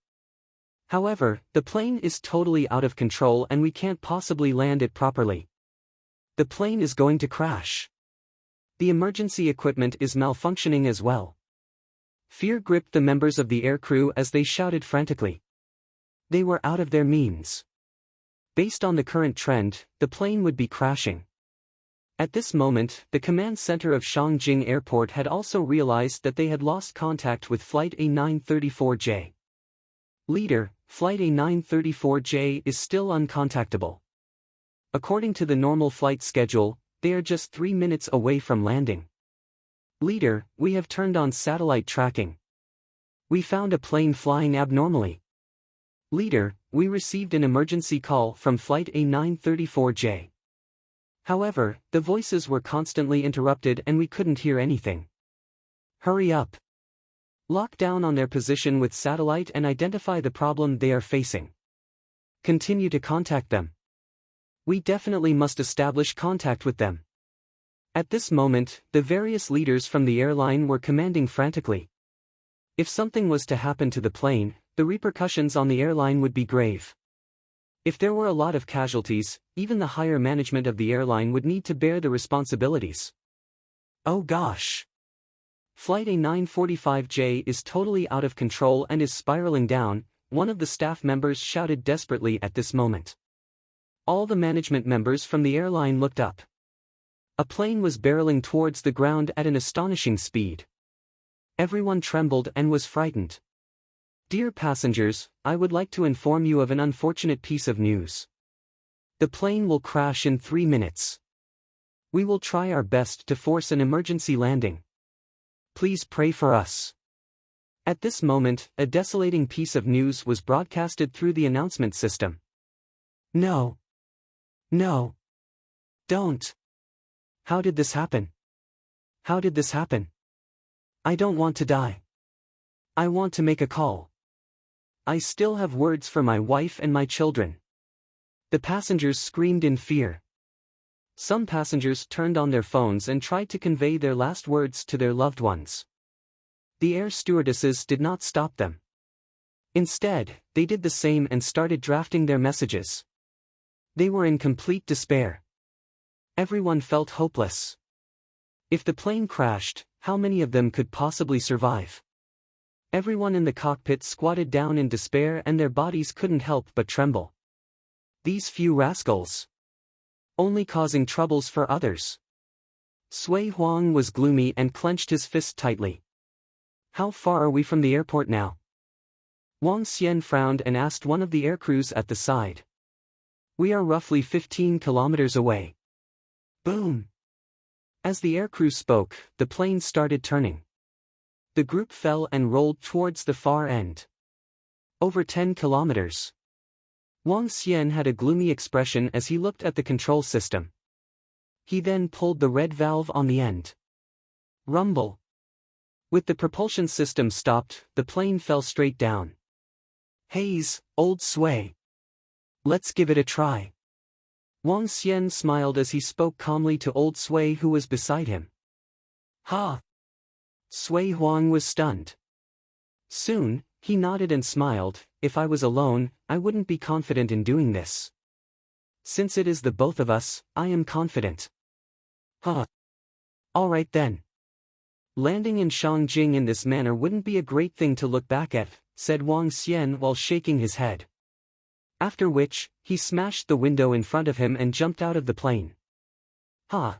However, the plane is totally out of control and we can't possibly land it properly. The plane is going to crash. The emergency equipment is malfunctioning as well. Fear gripped the members of the aircrew as they shouted frantically. They were out of their means. Based on the current trend, the plane would be crashing. At this moment, the command center of Shangjing Airport had also realized that they had lost contact with Flight A934J. Leader, Flight A934J is still uncontactable. According to the normal flight schedule, they are just 3 minutes away from landing. Leader, we have turned on satellite tracking. We found a plane flying abnormally. Leader, we received an emergency call from Flight A934J. However, the voices were constantly interrupted and we couldn't hear anything. Hurry up. Lock down on their position with satellite and identify the problem they are facing. Continue to contact them. We definitely must establish contact with them. At this moment, the various leaders from the airline were commanding frantically. If something was to happen to the plane, the repercussions on the airline would be grave. If there were a lot of casualties, even the higher management of the airline would need to bear the responsibilities. Oh gosh! Flight A945J is totally out of control and is spiraling down, one of the staff members shouted desperately at this moment. All the management members from the airline looked up. A plane was barreling towards the ground at an astonishing speed. Everyone trembled and was frightened. Dear passengers, I would like to inform you of an unfortunate piece of news. The plane will crash in 3 minutes. We will try our best to force an emergency landing. Please pray for us. At this moment, a desolating piece of news was broadcasted through the announcement system. No. No. Don't. How did this happen? How did this happen? I don't want to die. I want to make a call. I still have words for my wife and my children. The passengers screamed in fear. Some passengers turned on their phones and tried to convey their last words to their loved ones. The air stewardesses did not stop them. Instead, they did the same and started drafting their messages. They were in complete despair. Everyone felt hopeless. If the plane crashed, how many of them could possibly survive? Everyone in the cockpit squatted down in despair and their bodies couldn't help but tremble. These few rascals. Only causing troubles for others. Sui Huang was gloomy and clenched his fist tightly. How far are we from the airport now? Wang Xian frowned and asked one of the aircrews at the side. We are roughly 15 kilometers away. Boom! As the aircrew spoke, the plane started turning. The group fell and rolled towards the far end. Over 10 kilometers. Wang Xian had a gloomy expression as he looked at the control system. He then pulled the red valve on the end. Rumble. With the propulsion system stopped, the plane fell straight down. Haze, old Sui. Let's give it a try. Wang Xian smiled as he spoke calmly to old Sui who was beside him. Ha! Sui Huang was stunned. Soon, he nodded and smiled. If I was alone, I wouldn't be confident in doing this. Since it is the both of us, I am confident. Huh. Alright then. Landing in Shangjing in this manner wouldn't be a great thing to look back at, said Wang Xian while shaking his head. After which, he smashed the window in front of him and jumped out of the plane.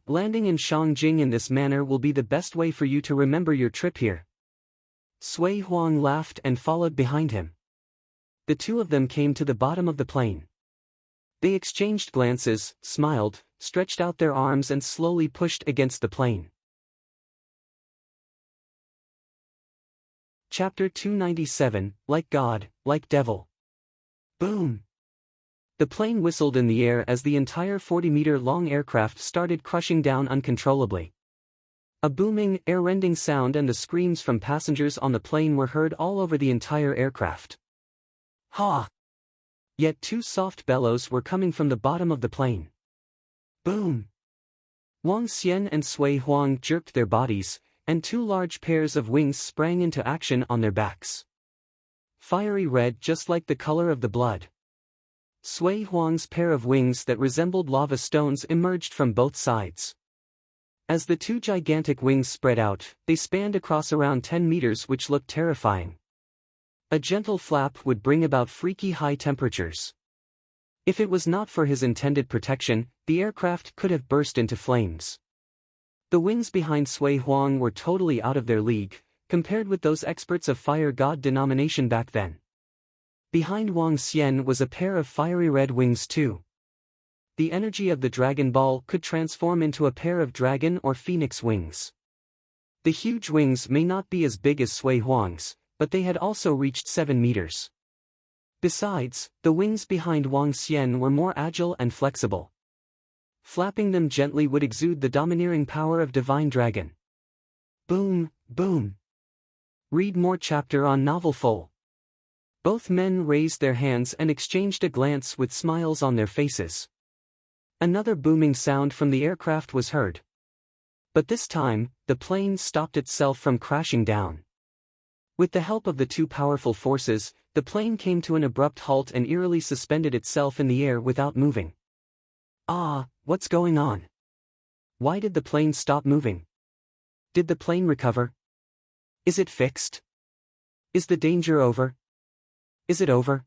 Landing in Shangjing in this manner will be the best way for you to remember your trip here. Sui Huang laughed and followed behind him. The two of them came to the bottom of the plane. They exchanged glances, smiled, stretched out their arms and slowly pushed against the plane. Chapter 297, Like God, Like Devil. Boom! The plane whistled in the air as the entire 40-meter-long aircraft started crushing down uncontrollably. A booming, air-rending sound and the screams from passengers on the plane were heard all over the entire aircraft. Ha! Yet two soft bellows were coming from the bottom of the plane. Boom! Wang Xian and Sui Huang jerked their bodies, and two large pairs of wings sprang into action on their backs. Fiery red just like the color of the blood. Sui Huang's pair of wings that resembled lava stones emerged from both sides. As the two gigantic wings spread out, they spanned across around 10 meters which looked terrifying. A gentle flap would bring about freaky high temperatures. If it was not for his intended protection, the aircraft could have burst into flames. The wings behind Sui Huang were totally out of their league, compared with those experts of fire god denomination back then. Behind Wang Xian was a pair of fiery red wings too. The energy of the Dragon Ball could transform into a pair of dragon or phoenix wings. The huge wings may not be as big as Sui Huang's, but they had also reached 7 meters. Besides, the wings behind Wang Xian were more agile and flexible. Flapping them gently would exude the domineering power of Divine Dragon. Boom, boom. Read more chapter on novel full. Both men raised their hands and exchanged a glance with smiles on their faces. Another booming sound from the aircraft was heard. But this time, the plane stopped itself from crashing down. With the help of the two powerful forces, the plane came to an abrupt halt and eerily suspended itself in the air without moving. What's going on? Why did the plane stop moving? Did the plane recover? Is it fixed? Is the danger over? Is it over?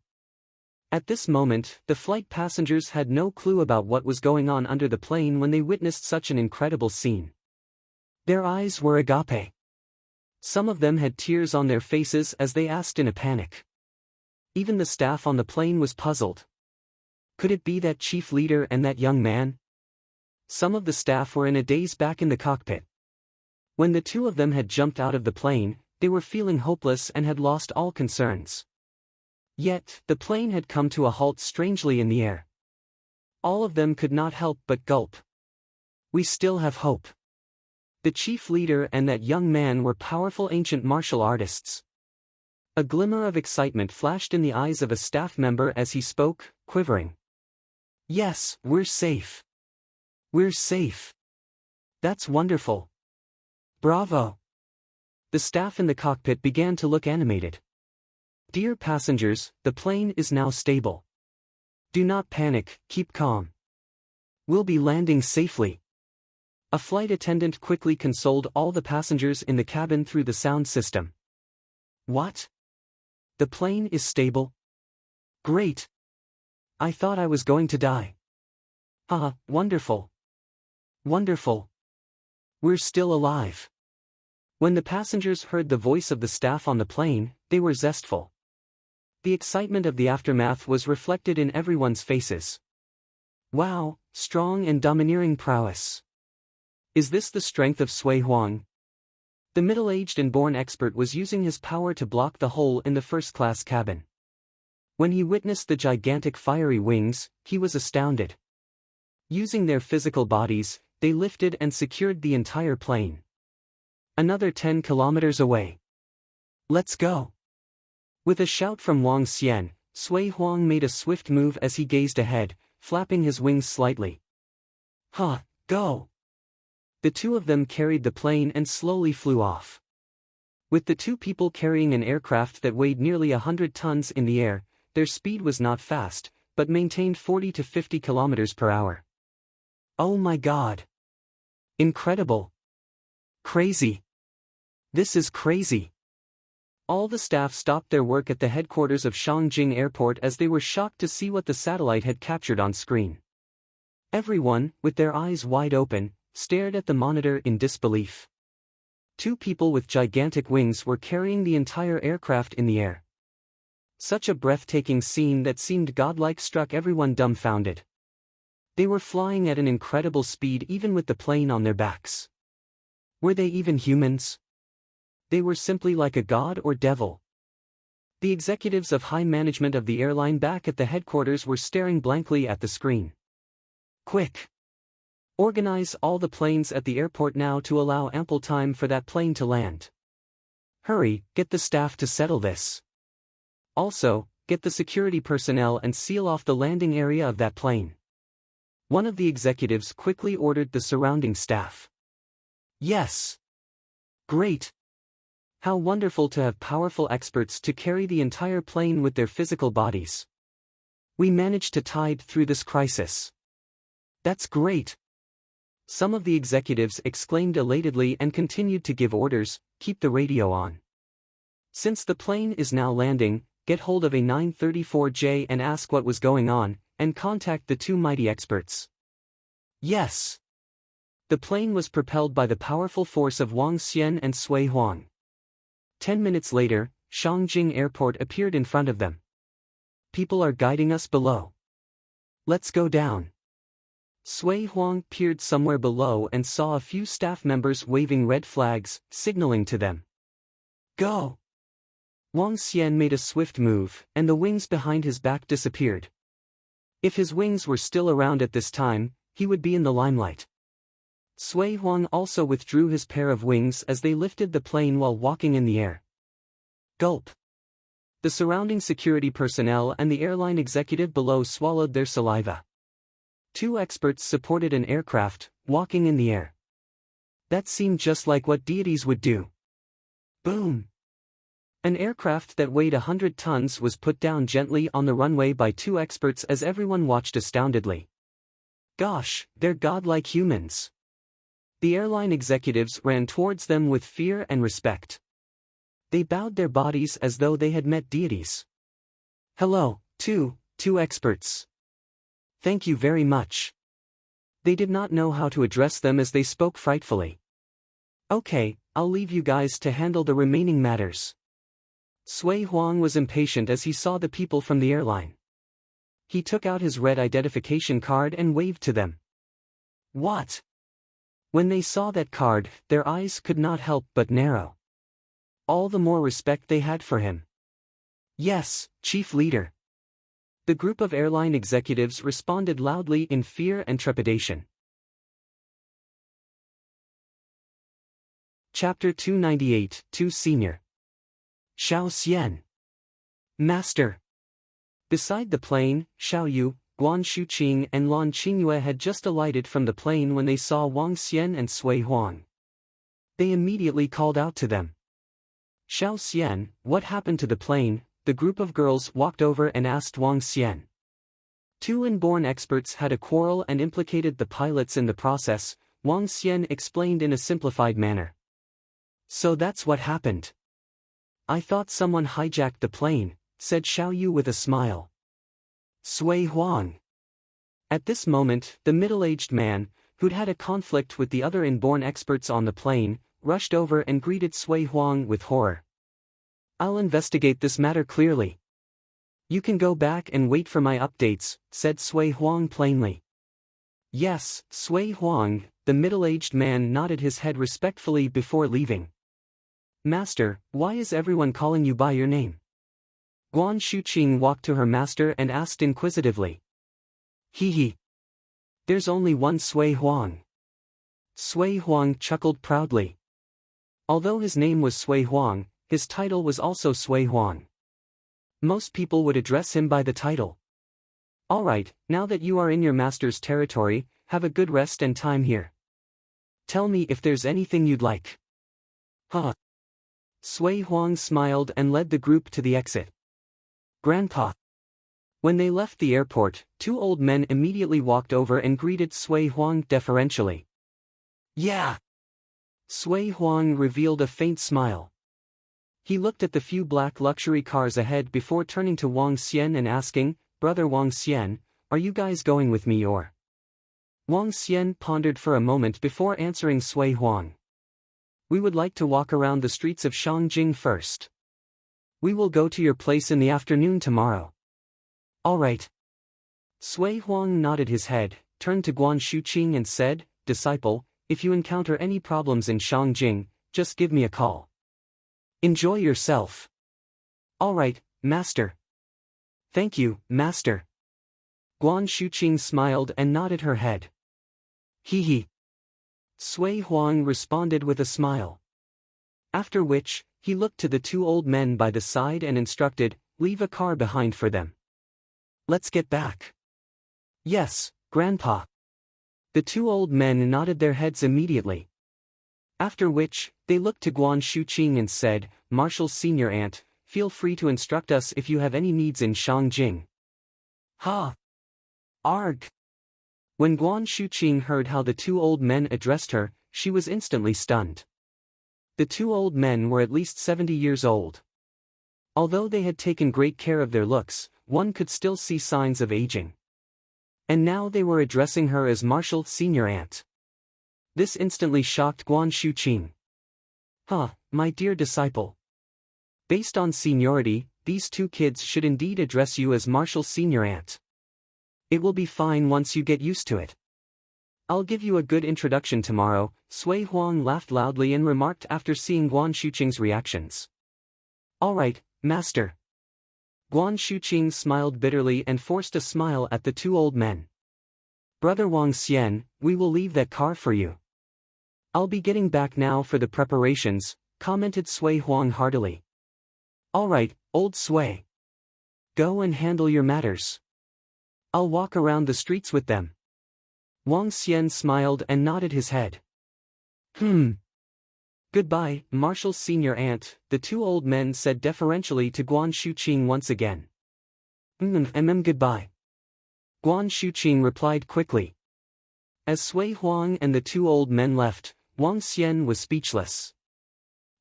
At this moment, the flight passengers had no clue about what was going on under the plane when they witnessed such an incredible scene. Their eyes were agape. Some of them had tears on their faces as they asked in a panic. Even the staff on the plane was puzzled. Could it be that chief leader and that young man? Some of the staff were in a daze back in the cockpit. When the two of them had jumped out of the plane, they were feeling hopeless and had lost all concerns. Yet, the plane had come to a halt strangely in the air. All of them could not help but gulp. We still have hope. The chief leader and that young man were powerful ancient martial artists. A glimmer of excitement flashed in the eyes of a staff member as he spoke, quivering. Yes, we're safe. We're safe. That's wonderful. Bravo. The staff in the cockpit began to look animated. Dear passengers, the plane is now stable. Do not panic, keep calm. We'll be landing safely. A flight attendant quickly consoled all the passengers in the cabin through the sound system. What? The plane is stable? Great! I thought I was going to die. Haha, wonderful. Wonderful. We're still alive. When the passengers heard the voice of the staff on the plane, they were zestful. The excitement of the aftermath was reflected in everyone's faces. Wow, strong and domineering prowess. Is this the strength of Sui Huang? The middle-aged and born expert was using his power to block the hole in the first-class cabin. When he witnessed the gigantic fiery wings, he was astounded. Using their physical bodies, they lifted and secured the entire plane. Another 10 kilometers away. Let's go! With a shout from Wang Xian, Sui Huang made a swift move as he gazed ahead, flapping his wings slightly. Go! The two of them carried the plane and slowly flew off. With the two people carrying an aircraft that weighed nearly 100 tons in the air, their speed was not fast, but maintained 40 to 50 kilometers per hour. Oh my God! Incredible! Crazy! This is crazy! All the staff stopped their work at the headquarters of Shangjing Airport as they were shocked to see what the satellite had captured on screen. Everyone, with their eyes wide open, stared at the monitor in disbelief. Two people with gigantic wings were carrying the entire aircraft in the air. Such a breathtaking scene that seemed godlike struck everyone dumbfounded. They were flying at an incredible speed even with the plane on their backs. Were they even humans? They were simply like a god or devil. The executives of high management of the airline back at the headquarters were staring blankly at the screen. Quick! Organize all the planes at the airport now to allow ample time for that plane to land. Hurry, get the staff to settle this. Also, get the security personnel and seal off the landing area of that plane. One of the executives quickly ordered the surrounding staff. Yes! Great! How wonderful to have powerful experts to carry the entire plane with their physical bodies. We managed to tide through this crisis. That's great! Some of the executives exclaimed elatedly and continued to give orders, keep the radio on. Since the plane is now landing, get hold of a 934J and ask what was going on, and contact the two mighty experts. Yes! The plane was propelled by the powerful force of Wang Xian and Sui Huang. 10 minutes later, Shangjing Airport appeared in front of them. People are guiding us below. Let's go down. Sui Huang peered somewhere below and saw a few staff members waving red flags, signaling to them. Go! Wang Xian made a swift move, and the wings behind his back disappeared. If his wings were still around at this time, he would be in the limelight. Sui Huang also withdrew his pair of wings as they lifted the plane while walking in the air. Gulp! The surrounding security personnel and the airline executive below swallowed their saliva. Two experts supported an aircraft, walking in the air. That seemed just like what deities would do. Boom! An aircraft that weighed 100 tons was put down gently on the runway by two experts as everyone watched astoundedly. Gosh, they're godlike humans. The airline executives ran towards them with fear and respect. They bowed their bodies as though they had met deities. Hello, two experts. Thank you very much. They did not know how to address them as they spoke frightfully. Okay, I'll leave you guys to handle the remaining matters. Sui Huang was impatient as he saw the people from the airline. He took out his red identification card and waved to them. What? When they saw that card, their eyes could not help but narrow. All the more respect they had for him. Yes, Chief Leader. The group of airline executives responded loudly in fear and trepidation. Chapter 298, 2 Senior. Xiao Xian. Master. Beside the plane, Xiao Yu, Guan Shuqing and Lan Qingyue had just alighted from the plane when they saw Wang Xian and Sui Huang. They immediately called out to them. Xiao Xian, what happened to the plane? The group of girls walked over and asked Wang Xian. Two inborn experts had a quarrel and implicated the pilots in the process, Wang Xian explained in a simplified manner. So that's what happened. I thought someone hijacked the plane, said Xiao Yu with a smile. Sui Huang. At this moment, the middle-aged man, who'd had a conflict with the other inborn experts on the plane, rushed over and greeted Sui Huang with horror. I'll investigate this matter clearly. You can go back and wait for my updates, said Sui Huang plainly. Yes, Sui Huang, the middle-aged man nodded his head respectfully before leaving. Master, why is everyone calling you by your name? Guan Shuqing walked to her master and asked inquisitively. Hee. There's only one Sui Huang. Sui Huang chuckled proudly. Although his name was Sui Huang, his title was also Sui Huang. Most people would address him by the title. Alright, now that you are in your master's territory, have a good rest and time here. Tell me if there's anything you'd like. Huh. Sui Huang smiled and led the group to the exit. Grandpa. When they left the airport, two old men immediately walked over and greeted Sui Huang deferentially. Yeah. Sui Huang revealed a faint smile. He looked at the few black luxury cars ahead before turning to Wang Xian and asking, Brother Wang Xian, are you guys going with me or? Wang Xian pondered for a moment before answering Sui Huang. We would like to walk around the streets of Shangjing first. We will go to your place in the afternoon tomorrow. Alright. Sui Huang nodded his head, turned to Guan Shuqing and said, Disciple, if you encounter any problems in Shangjing, just give me a call. Enjoy yourself. Alright, Master. Thank you, Master. Guan Shuqing smiled and nodded her head. Hee. Sui Huang responded with a smile. After which, he looked to the two old men by the side and instructed, leave a car behind for them. Let's get back. Yes, Grandpa. The two old men nodded their heads immediately. After which, they looked to Guan Shuqing and said, Marshal Senior Aunt, feel free to instruct us if you have any needs in Shangjing. Ha! Arg! When Guan Shuqing heard how the two old men addressed her, she was instantly stunned. The two old men were at least 70 years old. Although they had taken great care of their looks, one could still see signs of aging. And now they were addressing her as Marshal Senior Aunt. This instantly shocked Guan Shuqing. Huh, my dear disciple. Based on seniority, these two kids should indeed address you as Marshal Senior Aunt. It will be fine once you get used to it. I'll give you a good introduction tomorrow, Sui Huang laughed loudly and remarked after seeing Guan Shuqing's reactions. Alright, Master. Guan Shuqing smiled bitterly and forced a smile at the two old men. Brother Wang Xian, we will leave that car for you. I'll be getting back now for the preparations, commented Sui Huang heartily. Alright, old Sui. Go and handle your matters. I'll walk around the streets with them. Wang Xian smiled and nodded his head. Goodbye, Marshal Senior Aunt, the two old men said deferentially to Guan Shuqing once again. Goodbye. Guan Shuqing replied quickly. As Sui Huang and the two old men left, Wang Xian was speechless.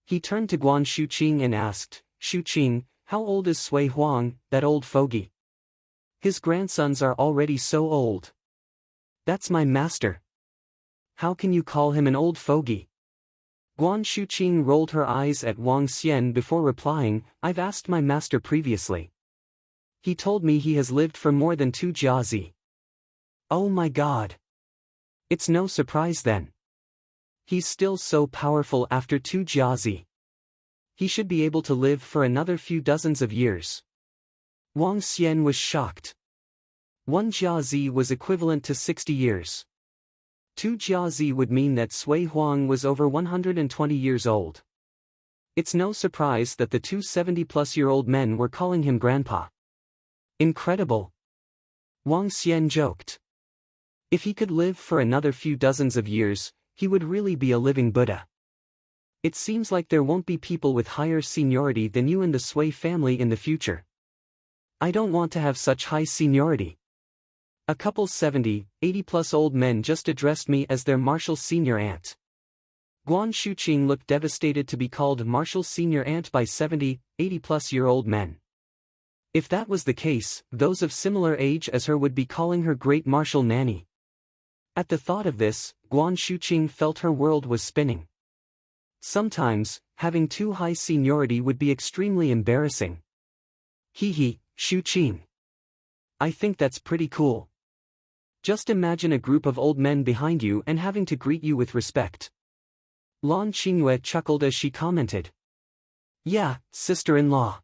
He turned to Guan Shuqing and asked, Shuqing, how old is Sui Huang, that old fogey? His grandsons are already so old. That's my master. How can you call him an old fogey? Guan Shuqing rolled her eyes at Wang Xian before replying, I've asked my master previously. He told me he has lived for more than 2 jiazi. Oh my god. It's no surprise then. He's still so powerful after 2 jiazi. He should be able to live for another few dozens of years. Wang Xian was shocked. 1 jiazi was equivalent to 60 years. 2 jiazi would mean that Sui Huang was over 120 years old. It's no surprise that the two 70-plus-year-old men were calling him grandpa. Incredible. Wang Xian joked. If he could live for another few dozens of years, he would really be a living Buddha. It seems like there won't be people with higher seniority than you in the Sui family in the future. I don't want to have such high seniority. A couple 70, 80-plus old men just addressed me as their Marshall Senior Aunt. Guan Shuqing looked devastated to be called Marshall Senior Aunt by 70, 80-plus-year-old men. If that was the case, those of similar age as her would be calling her Great Marshall Nanny. At the thought of this, Guan Shuqing felt her world was spinning. Sometimes, having too high seniority would be extremely embarrassing. Hee, Shuqing. I think that's pretty cool. Just imagine a group of old men behind you and having to greet you with respect. Lan Qingyue chuckled as she commented. Yeah, sister-in-law.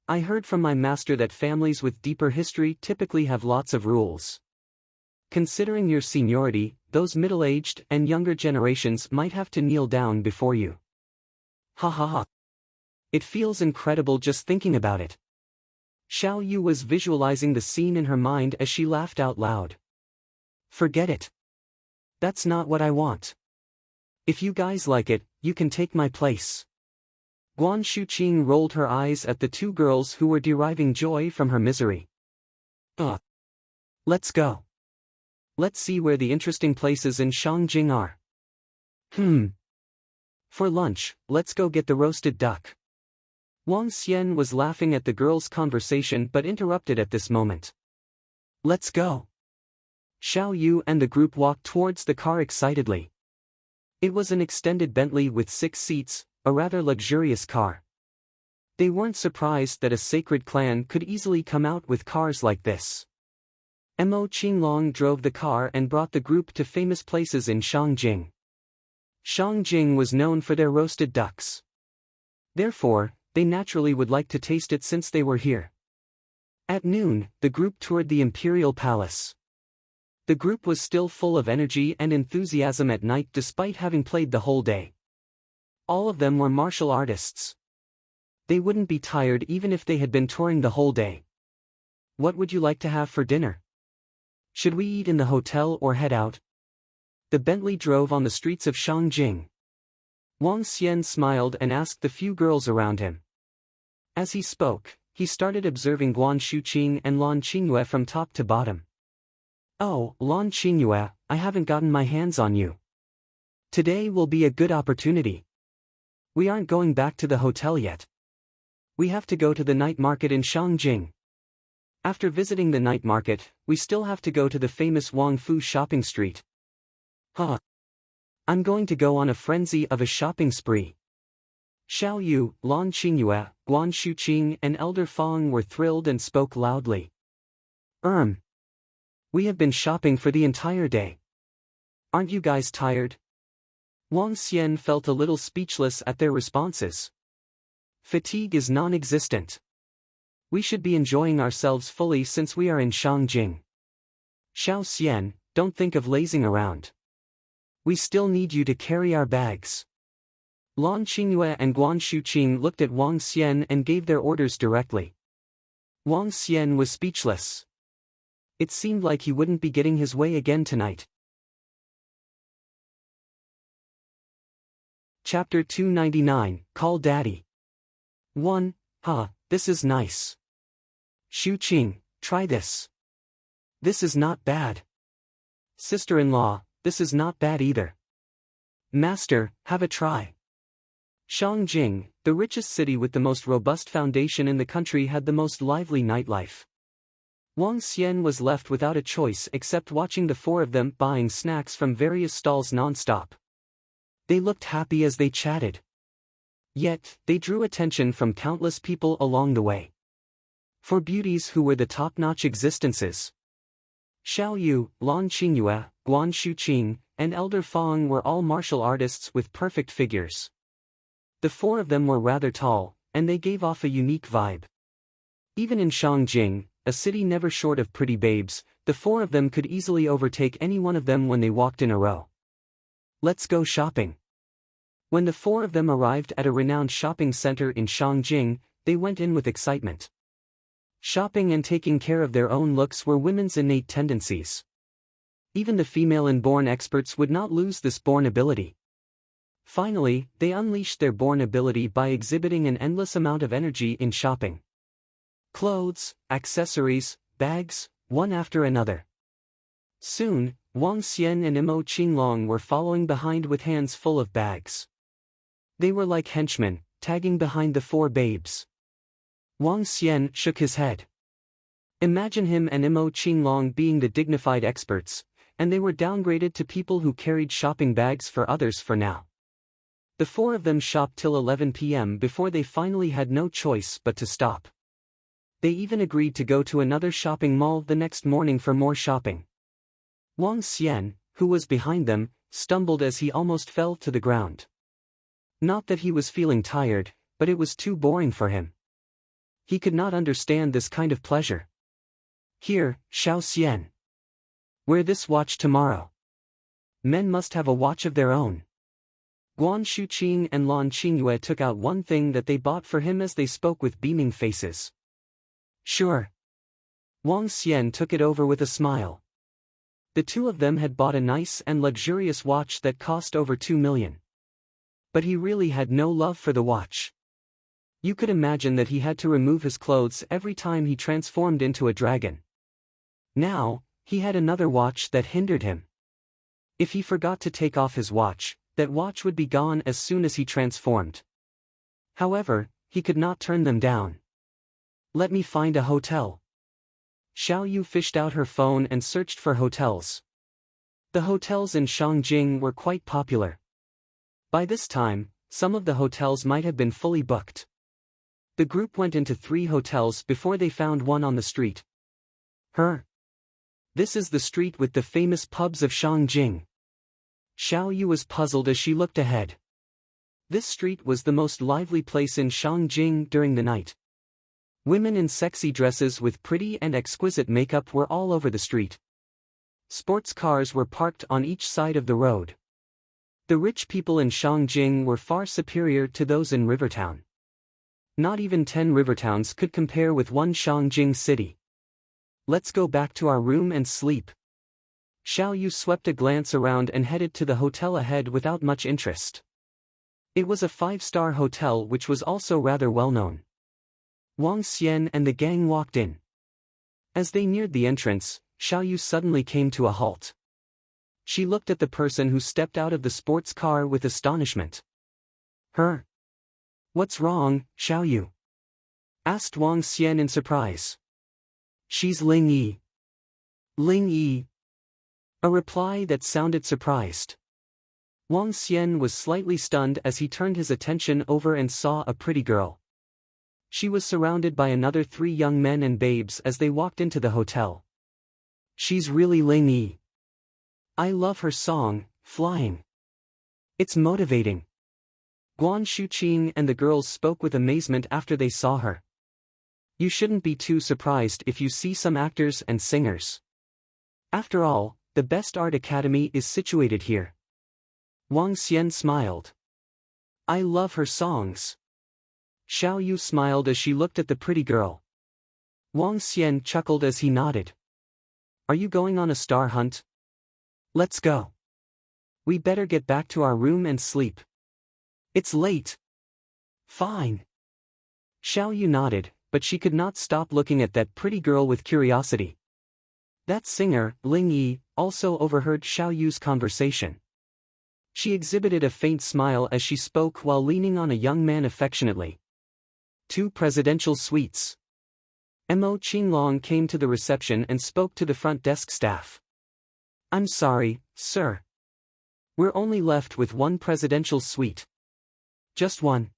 I heard from my master that families with deeper history typically have lots of rules. Considering your seniority, those middle-aged and younger generations might have to kneel down before you. Ha ha ha. It feels incredible just thinking about it. Xiao Yu was visualizing the scene in her mind as she laughed out loud. Forget it. That's not what I want. If you guys like it, you can take my place. Guan Shuqing rolled her eyes at the two girls who were deriving joy from her misery. Let's go. Let's see where the interesting places in Shangjing are. For lunch, let's go get the roasted duck. Wang Xian was laughing at the girls' conversation but interrupted at this moment. Let's go. Xiao Yu and the group walked towards the car excitedly. It was an extended Bentley with 6 seats, a rather luxurious car. They weren't surprised that a sacred clan could easily come out with cars like this. Mo Qinglong drove the car and brought the group to famous places in Shangjing. Shangjing was known for their roasted ducks. Therefore, they naturally would like to taste it since they were here. At noon, the group toured the Imperial Palace. The group was still full of energy and enthusiasm at night despite having played the whole day. All of them were martial artists. They wouldn't be tired even if they had been touring the whole day. What would you like to have for dinner? Should we eat in the hotel or head out? The Bentley drove on the streets of Shangjing. Wang Xian smiled and asked the few girls around him. As he spoke, he started observing Guan Shuqing and Lan Qingyue from top to bottom. Oh, Lan Qingyue, I haven't gotten my hands on you. Today will be a good opportunity. We aren't going back to the hotel yet. We have to go to the night market in Shangjing. After visiting the night market, we still have to go to the famous Wangfu shopping street. I'm going to go on a frenzy of a shopping spree. Xiao Yu, Lan Qingyue, Guan Shuqing and Elder Fang were thrilled and spoke loudly. We have been shopping for the entire day. Aren't you guys tired? Wang Xian felt a little speechless at their responses. Fatigue is non-existent. We should be enjoying ourselves fully since we are in Shangjing. Xiao Xian, don't think of lazing around. We still need you to carry our bags. Lan Qingyue and Guan Shuqing looked at Wang Xian and gave their orders directly. Wang Xian was speechless. It seemed like he wouldn't be getting his way again tonight. Chapter 299, Call Daddy. 1. This is nice. Shuqing, try this. This is not bad. Sister-in-law, this is not bad either. Master, have a try. Shangjing, the richest city with the most robust foundation in the country, had the most lively nightlife. Wang Xian was left without a choice except watching the four of them buying snacks from various stalls non-stop. They looked happy as they chatted. Yet, they drew attention from countless people along the way. For beauties who were the top-notch existences. Xiao Yu, Lan Qingyue, Guan Shuqing, and Elder Fang were all martial artists with perfect figures. The four of them were rather tall, and they gave off a unique vibe. Even in Shangjing, a city never short of pretty babes, the four of them could easily overtake any one of them when they walked in a row. Let's go shopping. When the four of them arrived at a renowned shopping center in Shangjing, they went in with excitement. Shopping and taking care of their own looks were women's innate tendencies. Even the female inborn experts would not lose this born ability. Finally, they unleashed their born ability by exhibiting an endless amount of energy in shopping. Clothes, accessories, bags, one after another. Soon, Wang Xian and Mo Qinglong were following behind with hands full of bags. They were like henchmen, tagging behind the four babes. Wang Xian shook his head. Imagine him and Mo Qinglong being the dignified experts, and they were downgraded to people who carried shopping bags for others for now. The four of them shopped till 11 p.m. before they finally had no choice but to stop. They even agreed to go to another shopping mall the next morning for more shopping. Wang Xian, who was behind them, stumbled as he almost fell to the ground. Not that he was feeling tired, but it was too boring for him. He could not understand this kind of pleasure. Here, Xiao Xian. Wear this watch tomorrow. Men must have a watch of their own. Guan Shuqing and Lan Qingyue took out one thing that they bought for him as they spoke with beaming faces. Sure. Wang Xian took it over with a smile. The two of them had bought a nice and luxurious watch that cost over 2 million. But he really had no love for the watch. You could imagine that he had to remove his clothes every time he transformed into a dragon. Now, he had another watch that hindered him. If he forgot to take off his watch, that watch would be gone as soon as he transformed. However, he could not turn them down. Let me find a hotel. Xiao Yu fished out her phone and searched for hotels. The hotels in Shangjing were quite popular. By this time, some of the hotels might have been fully booked. The group went into 3 hotels before they found one on the street. This is the street with the famous pubs of Shangjing. Xiao Yu was puzzled as she looked ahead. This street was the most lively place in Shangjing during the night. Women in sexy dresses with pretty and exquisite makeup were all over the street. Sports cars were parked on each side of the road. The rich people in Shangjing were far superior to those in Rivertown. Not even 10 Rivertowns could compare with one Shangjing city. Let's go back to our room and sleep. Xiao Yu swept a glance around and headed to the hotel ahead without much interest. It was a 5-star hotel which was also rather well known. Wang Xian and the gang walked in. As they neared the entrance, Xiao Yu suddenly came to a halt. She looked at the person who stepped out of the sports car with astonishment. What's wrong, Xiao Yu? Asked Wang Xian in surprise. She's Ling Yi. Ling Yi. A reply that sounded surprised. Wang Xian was slightly stunned as he turned his attention over and saw a pretty girl. She was surrounded by another 3 young men and babes as they walked into the hotel. She's really Ling Yi. I love her song, Flying. It's motivating. Guan Shuqing and the girls spoke with amazement after they saw her. You shouldn't be too surprised if you see some actors and singers. After all, the best art academy is situated here. Wang Xian smiled. I love her songs. Xiao Yu smiled as she looked at the pretty girl. Wang Xian chuckled as he nodded. Are you going on a star hunt? Let's go. We better get back to our room and sleep. It's late. Fine. Xiao Yu nodded, but she could not stop looking at that pretty girl with curiosity. That singer, Ling Yi, also overheard Xiao Yu's conversation. She exhibited a faint smile as she spoke while leaning on a young man affectionately. 2 presidential suites. Mo Qinglong came to the reception and spoke to the front desk staff. I'm sorry, sir. We're only left with 1 presidential suite. Just one.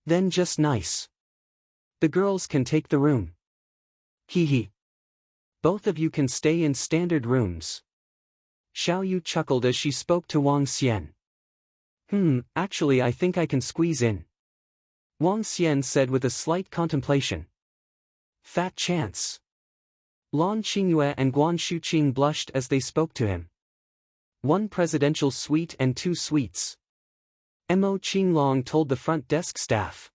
Then just nice. The girls can take the room. Hee. Both of you can stay in standard rooms. Xiao Yu chuckled as she spoke to Wang Xian. Actually I think I can squeeze in. Wang Xian said with a slight contemplation. Fat chance. Lan Qingyue and Guan Shuqing blushed as they spoke to him. 1 presidential suite and 2 suites. Mo Qinglong told the front desk staff.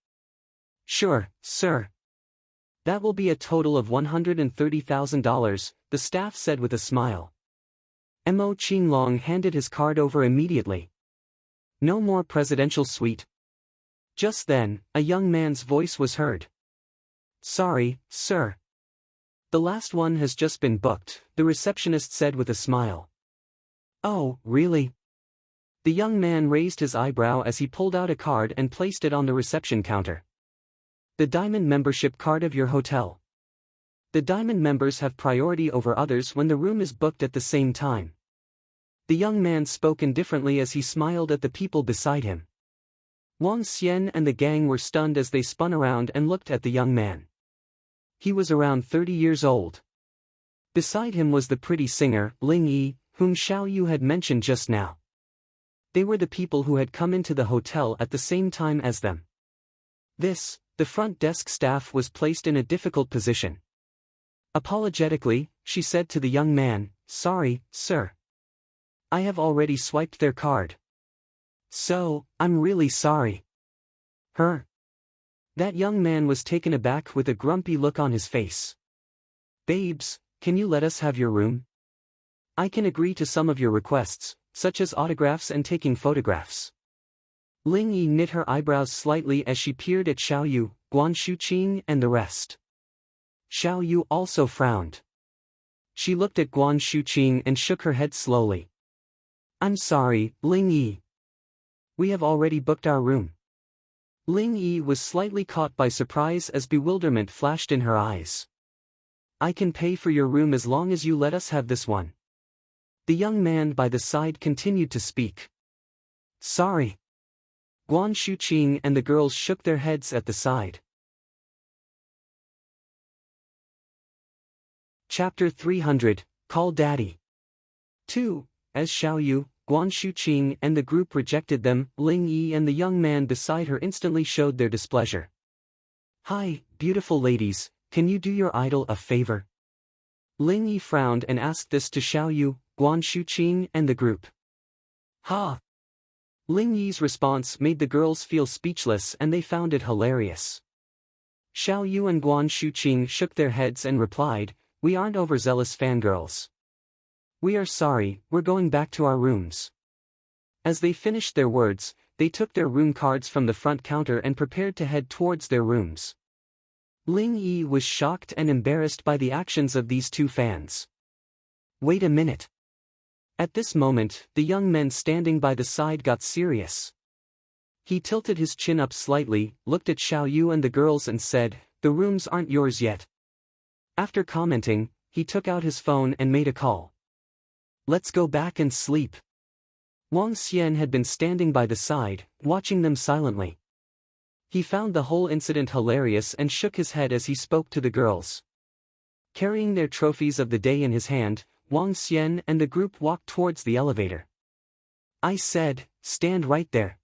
Sure, sir. That will be a total of $130,000, the staff said with a smile. Mo Qinglong handed his card over immediately. No more presidential suite. Just then, a young man's voice was heard. Sorry, sir. The last one has just been booked, the receptionist said with a smile. Oh, really? The young man raised his eyebrow as he pulled out a card and placed it on the reception counter. The Diamond membership card of your hotel. The Diamond members have priority over others when the room is booked at the same time. The young man spoke indifferently as he smiled at the people beside him. Wang Xian and the gang were stunned as they spun around and looked at the young man. He was around 30 years old. Beside him was the pretty singer, Ling Yi, whom Xiao Yu had mentioned just now. They were the people who had come into the hotel at the same time as them. The front desk staff was placed in a difficult position. Apologetically, she said to the young man, "Sorry, sir. I have already swiped their card. So, I'm really sorry." That young man was taken aback with a grumpy look on his face. "Babes, can you let us have your room? I can agree to some of your requests, such as autographs and taking photographs." Ling Yi knit her eyebrows slightly as she peered at Xiao Yu, Guan Shuqing and the rest. Xiao Yu also frowned. She looked at Guan Shuqing and shook her head slowly. "I'm sorry, Ling Yi. We have already booked our room." Ling Yi was slightly caught by surprise as bewilderment flashed in her eyes. "I can pay for your room as long as you let us have this one." The young man by the side continued to speak. "Sorry." Guan Shuqing and the girls shook their heads at the side. Chapter 300, Call Daddy. 2. As Xiao Yu, Guan Shuqing and the group rejected them, Ling Yi and the young man beside her instantly showed their displeasure. "Hi, beautiful ladies, can you do your idol a favor?" Ling Yi frowned and asked this to Xiao Yu, Guan Shuqing and the group. "Ha!" Ling Yi's response made the girls feel speechless and they found it hilarious. Xiao Yu and Guan Shuqing shook their heads and replied, "We aren't overzealous fangirls. We are sorry, we're going back to our rooms." As they finished their words, they took their room cards from the front counter and prepared to head towards their rooms. Ling Yi was shocked and embarrassed by the actions of these two fans. "Wait a minute." At this moment, the young man standing by the side got serious. He tilted his chin up slightly, looked at Xiao Yu and the girls and said, "The rooms aren't yours yet." After commenting, he took out his phone and made a call. "Let's go back and sleep." Wang Xian had been standing by the side, watching them silently. He found the whole incident hilarious and shook his head as he spoke to the girls. Carrying their trophies of the day in his hand, Wang Xian and the group walked towards the elevator. "I said, stand right there."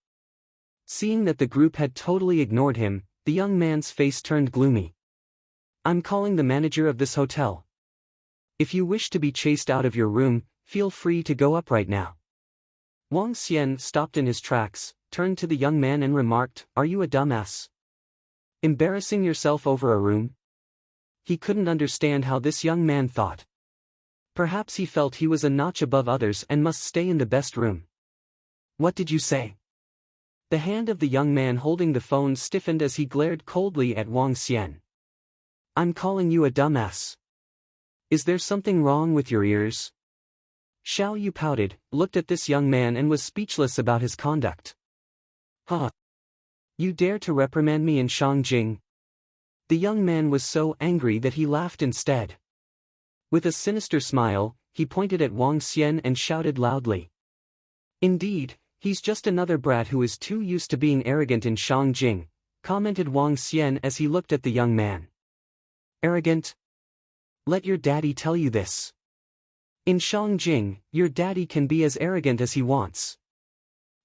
Seeing that the group had totally ignored him, the young man's face turned gloomy. "I'm calling the manager of this hotel. If you wish to be chased out of your room, feel free to go up right now." Wang Xian stopped in his tracks, turned to the young man and remarked, "Are you a dumbass? Embarrassing yourself over a room?" He couldn't understand how this young man thought. Perhaps he felt he was a notch above others and must stay in the best room. "What did you say?" The hand of the young man holding the phone stiffened as he glared coldly at Wang Xian. "I'm calling you a dumbass. Is there something wrong with your ears?" Xiao Yu pouted, looked at this young man and was speechless about his conduct. "Huh? You dare to reprimand me in Shangjing?" The young man was so angry that he laughed instead. With a sinister smile, he pointed at Wang Xian and shouted loudly. "Indeed, he's just another brat who is too used to being arrogant in Shangjing," commented Wang Xian as he looked at the young man. "Arrogant? Let your daddy tell you this. In Shangjing, your daddy can be as arrogant as he wants."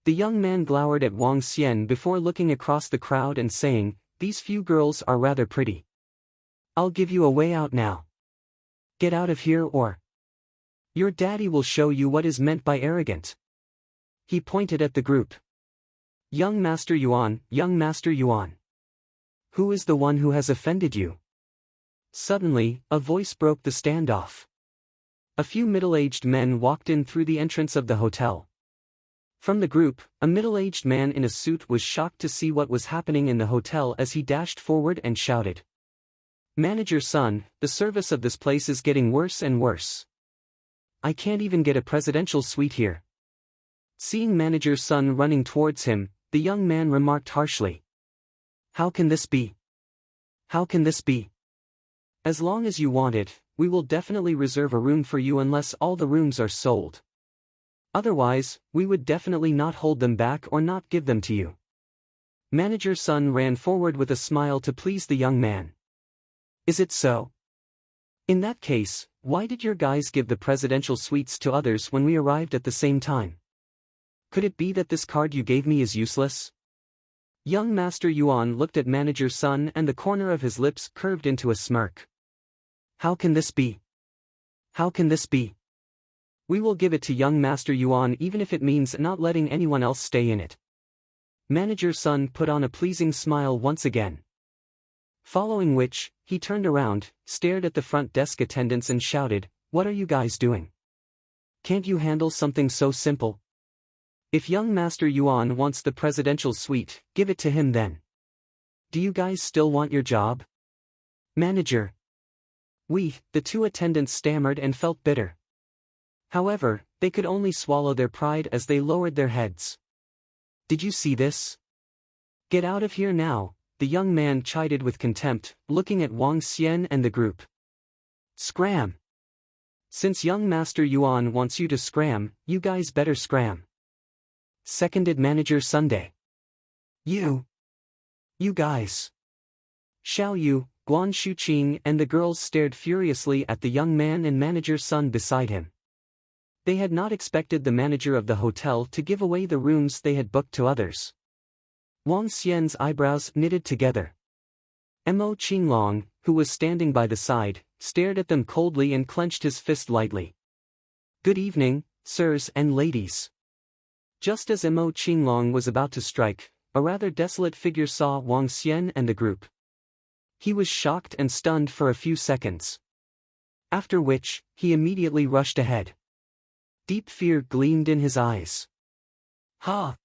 The young man glowered at Wang Xian before looking across the crowd and saying, "These few girls are rather pretty. I'll give you a way out now. Get out of here or your daddy will show you what is meant by arrogant." He pointed at the group. "Young Master Yuan, young Master Yuan. Who is the one who has offended you?" Suddenly, a voice broke the standoff. A few middle-aged men walked in through the entrance of the hotel. From the group, a middle-aged man in a suit was shocked to see what was happening in the hotel as he dashed forward and shouted, Manager's son, the service of this place is getting worse and worse. I can't even get a presidential suite here. Seeing manager's son running towards him, the young man remarked harshly. How can this be? How can this be? As long as you want it, we will definitely reserve a room for you unless all the rooms are sold. Otherwise, we would definitely not hold them back or not give them to you. Manager's son ran forward with a smile to please the young man. Is it so? In that case, why did your guys give the presidential suites to others when we arrived at the same time? Could it be that this card you gave me is useless? Young Master Yuan looked at manager's son and the corner of his lips curved into a smirk. How can this be? How can this be? We will give it to young Master Yuan even if it means not letting anyone else stay in it. Manager's son put on a pleasing smile once again. Following which, he turned around, stared at the front desk attendants and shouted, What are you guys doing? Can't you handle something so simple? If young Master Yuan wants the presidential suite, give it to him then. Do you guys still want your job? Manager. The two attendants stammered and felt bitter. However, they could only swallow their pride as they lowered their heads. Did you see this? Get out of here now, the young man chided with contempt, looking at Wang Xian and the group. Scram! Since young Master Yuan wants you to scram, you guys better scram. Seconded Manager Sunday. You guys. Xiao Yu, Guan Shuqing and the girls stared furiously at the young man and manager's son beside him. They had not expected the manager of the hotel to give away the rooms they had booked to others. Wang Xian's eyebrows knitted together. Mo Qinglong, who was standing by the side, stared at them coldly and clenched his fist lightly. Good evening, sirs and ladies. Just as Mo Qinglong was about to strike, a rather desolate figure saw Wang Xian and the group. He was shocked and stunned for a few seconds. After which, he immediately rushed ahead. Deep fear gleamed in his eyes. Ha!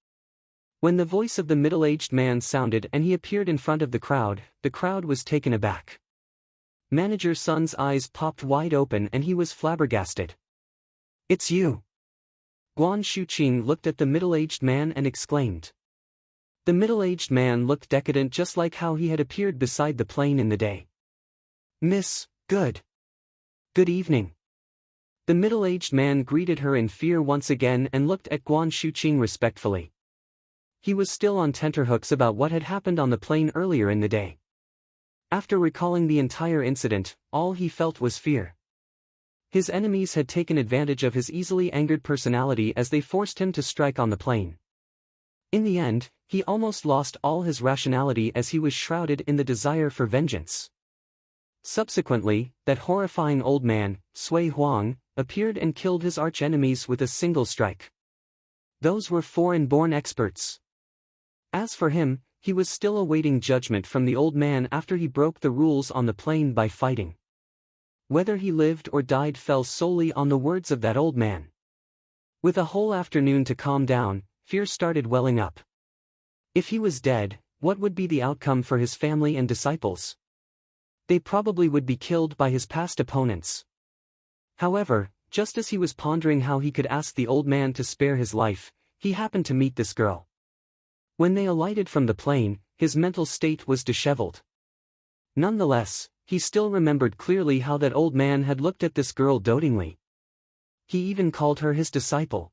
When the voice of the middle-aged man sounded and he appeared in front of the crowd was taken aback. Manager's son's eyes popped wide open and he was flabbergasted. It's you! Guan Shuqing looked at the middle-aged man and exclaimed. The middle-aged man looked decadent just like how he had appeared beside the plane in the day. Miss, good evening. The middle-aged man greeted her in fear once again and looked at Guan Shuqing respectfully. He was still on tenterhooks about what had happened on the plane earlier in the day. After recalling the entire incident, all he felt was fear. His enemies had taken advantage of his easily angered personality as they forced him to strike on the plane. In the end, he almost lost all his rationality as he was shrouded in the desire for vengeance. Subsequently, that horrifying old man, Sui Huang, appeared and killed his arch-enemies with a single strike. Those were foreign-born experts. As for him, he was still awaiting judgment from the old man after he broke the rules on the plane by fighting. Whether he lived or died fell solely on the words of that old man. With a whole afternoon to calm down, fear started welling up. If he was dead, what would be the outcome for his family and disciples? They probably would be killed by his past opponents. However, just as he was pondering how he could ask the old man to spare his life, he happened to meet this girl. When they alighted from the plane, his mental state was disheveled. Nonetheless, he still remembered clearly how that old man had looked at this girl dotingly. He even called her his disciple.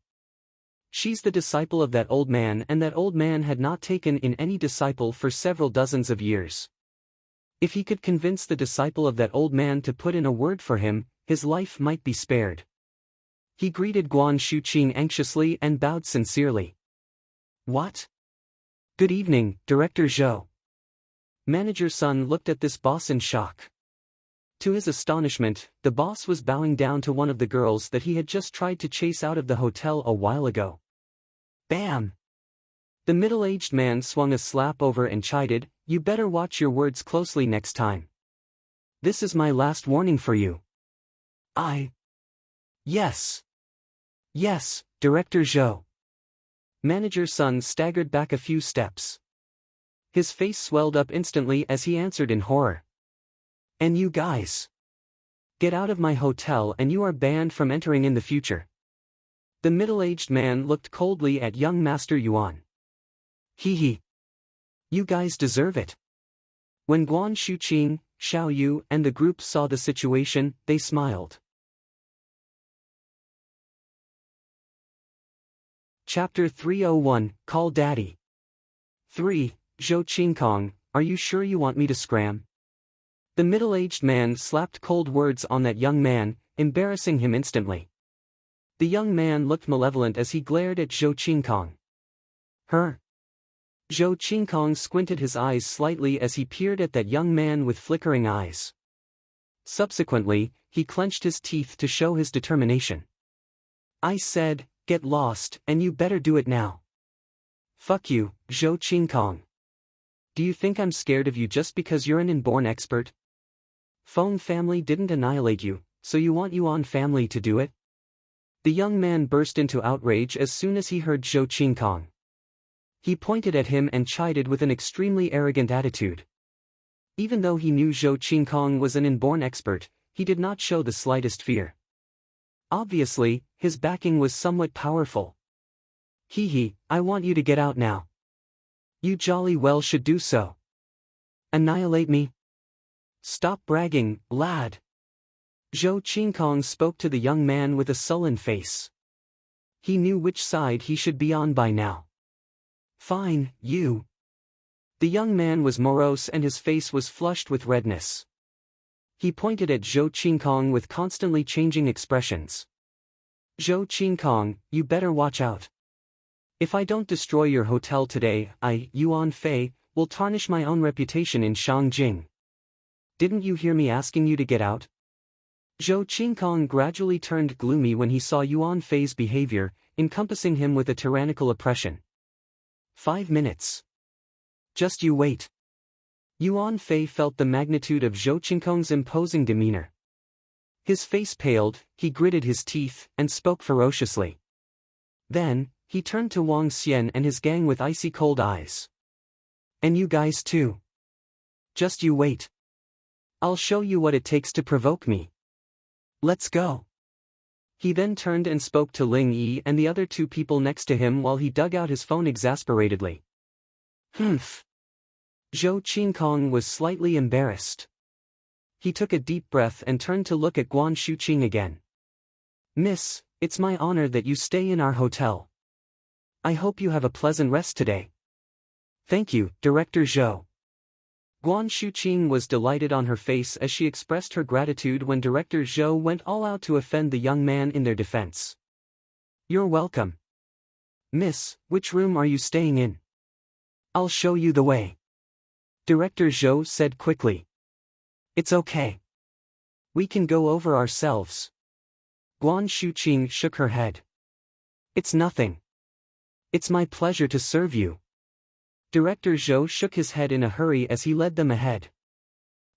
She's the disciple of that old man, and that old man had not taken in any disciple for several dozens of years. If he could convince the disciple of that old man to put in a word for him, his life might be spared. He greeted Guan Shuqing anxiously and bowed sincerely. What? Good evening, Director Zhou. Manager's son looked at this boss in shock. To his astonishment, the boss was bowing down to one of the girls that he had just tried to chase out of the hotel a while ago. Bam! The middle-aged man swung a slap over and chided, "You better watch your words closely next time. This is my last warning for you." Yes, Director Zhou. Manager's son staggered back a few steps. His face swelled up instantly as he answered in horror. And you guys, get out of my hotel and you are banned from entering in the future. The middle-aged man looked coldly at young Master Yuan. Hee hee. You guys deserve it. When Guan Shuqing, Xiao Yu and the group saw the situation, they smiled. Chapter 301, Call Daddy. 3. Zhou Qingkong, are you sure you want me to scram? The middle-aged man slapped cold words on that young man, embarrassing him instantly. The young man looked malevolent as he glared at Zhou Qingkong. Her. Zhou Qingkong squinted his eyes slightly as he peered at that young man with flickering eyes. Subsequently, he clenched his teeth to show his determination. I said, get lost, and you better do it now. Fuck you, Zhou Qingkong. Do you think I'm scared of you just because you're an inborn expert? Feng family didn't annihilate you, so you want Yuan family to do it? The young man burst into outrage as soon as he heard Zhou Qingkong. He pointed at him and chided with an extremely arrogant attitude. Even though he knew Zhou Qingkong was an inborn expert, he did not show the slightest fear. Obviously, his backing was somewhat powerful. Hee hee, I want you to get out now. You jolly well should do so. Annihilate me? Stop bragging, lad. Zhou Qingkong spoke to the young man with a sullen face. He knew which side he should be on by now. Fine, you. The young man was morose and his face was flushed with redness. He pointed at Zhou Qingkong with constantly changing expressions. Zhou Qingkong, you better watch out. If I don't destroy your hotel today, I, Yuan Fei, will tarnish my own reputation in Shangjing. Didn't you hear me asking you to get out? Zhou Qingkong gradually turned gloomy when he saw Yuan Fei's behavior, encompassing him with a tyrannical oppression. 5 minutes. Just you wait. Yuan Fei felt the magnitude of Zhou Qingkong's imposing demeanor. His face paled, he gritted his teeth, and spoke ferociously. Then, he turned to Wang Xian and his gang with icy cold eyes. And you guys too. Just you wait. I'll show you what it takes to provoke me. Let's go. He then turned and spoke to Ling Yi and the other 2 people next to him while he dug out his phone exasperatedly. Humph. Zhou Qingkong was slightly embarrassed. He took a deep breath and turned to look at Guan Shuqing again. Miss, it's my honor that you stay in our hotel. I hope you have a pleasant rest today. Thank you, Director Zhou. Guan Shuqing was delighted on her face as she expressed her gratitude when Director Zhou went all out to offend the young man in their defense. You're welcome. Miss, which room are you staying in? I'll show you the way. Director Zhou said quickly. It's okay. We can go over ourselves. Guan Shuqing shook her head. It's nothing. It's my pleasure to serve you. Director Zhou shook his head in a hurry as he led them ahead.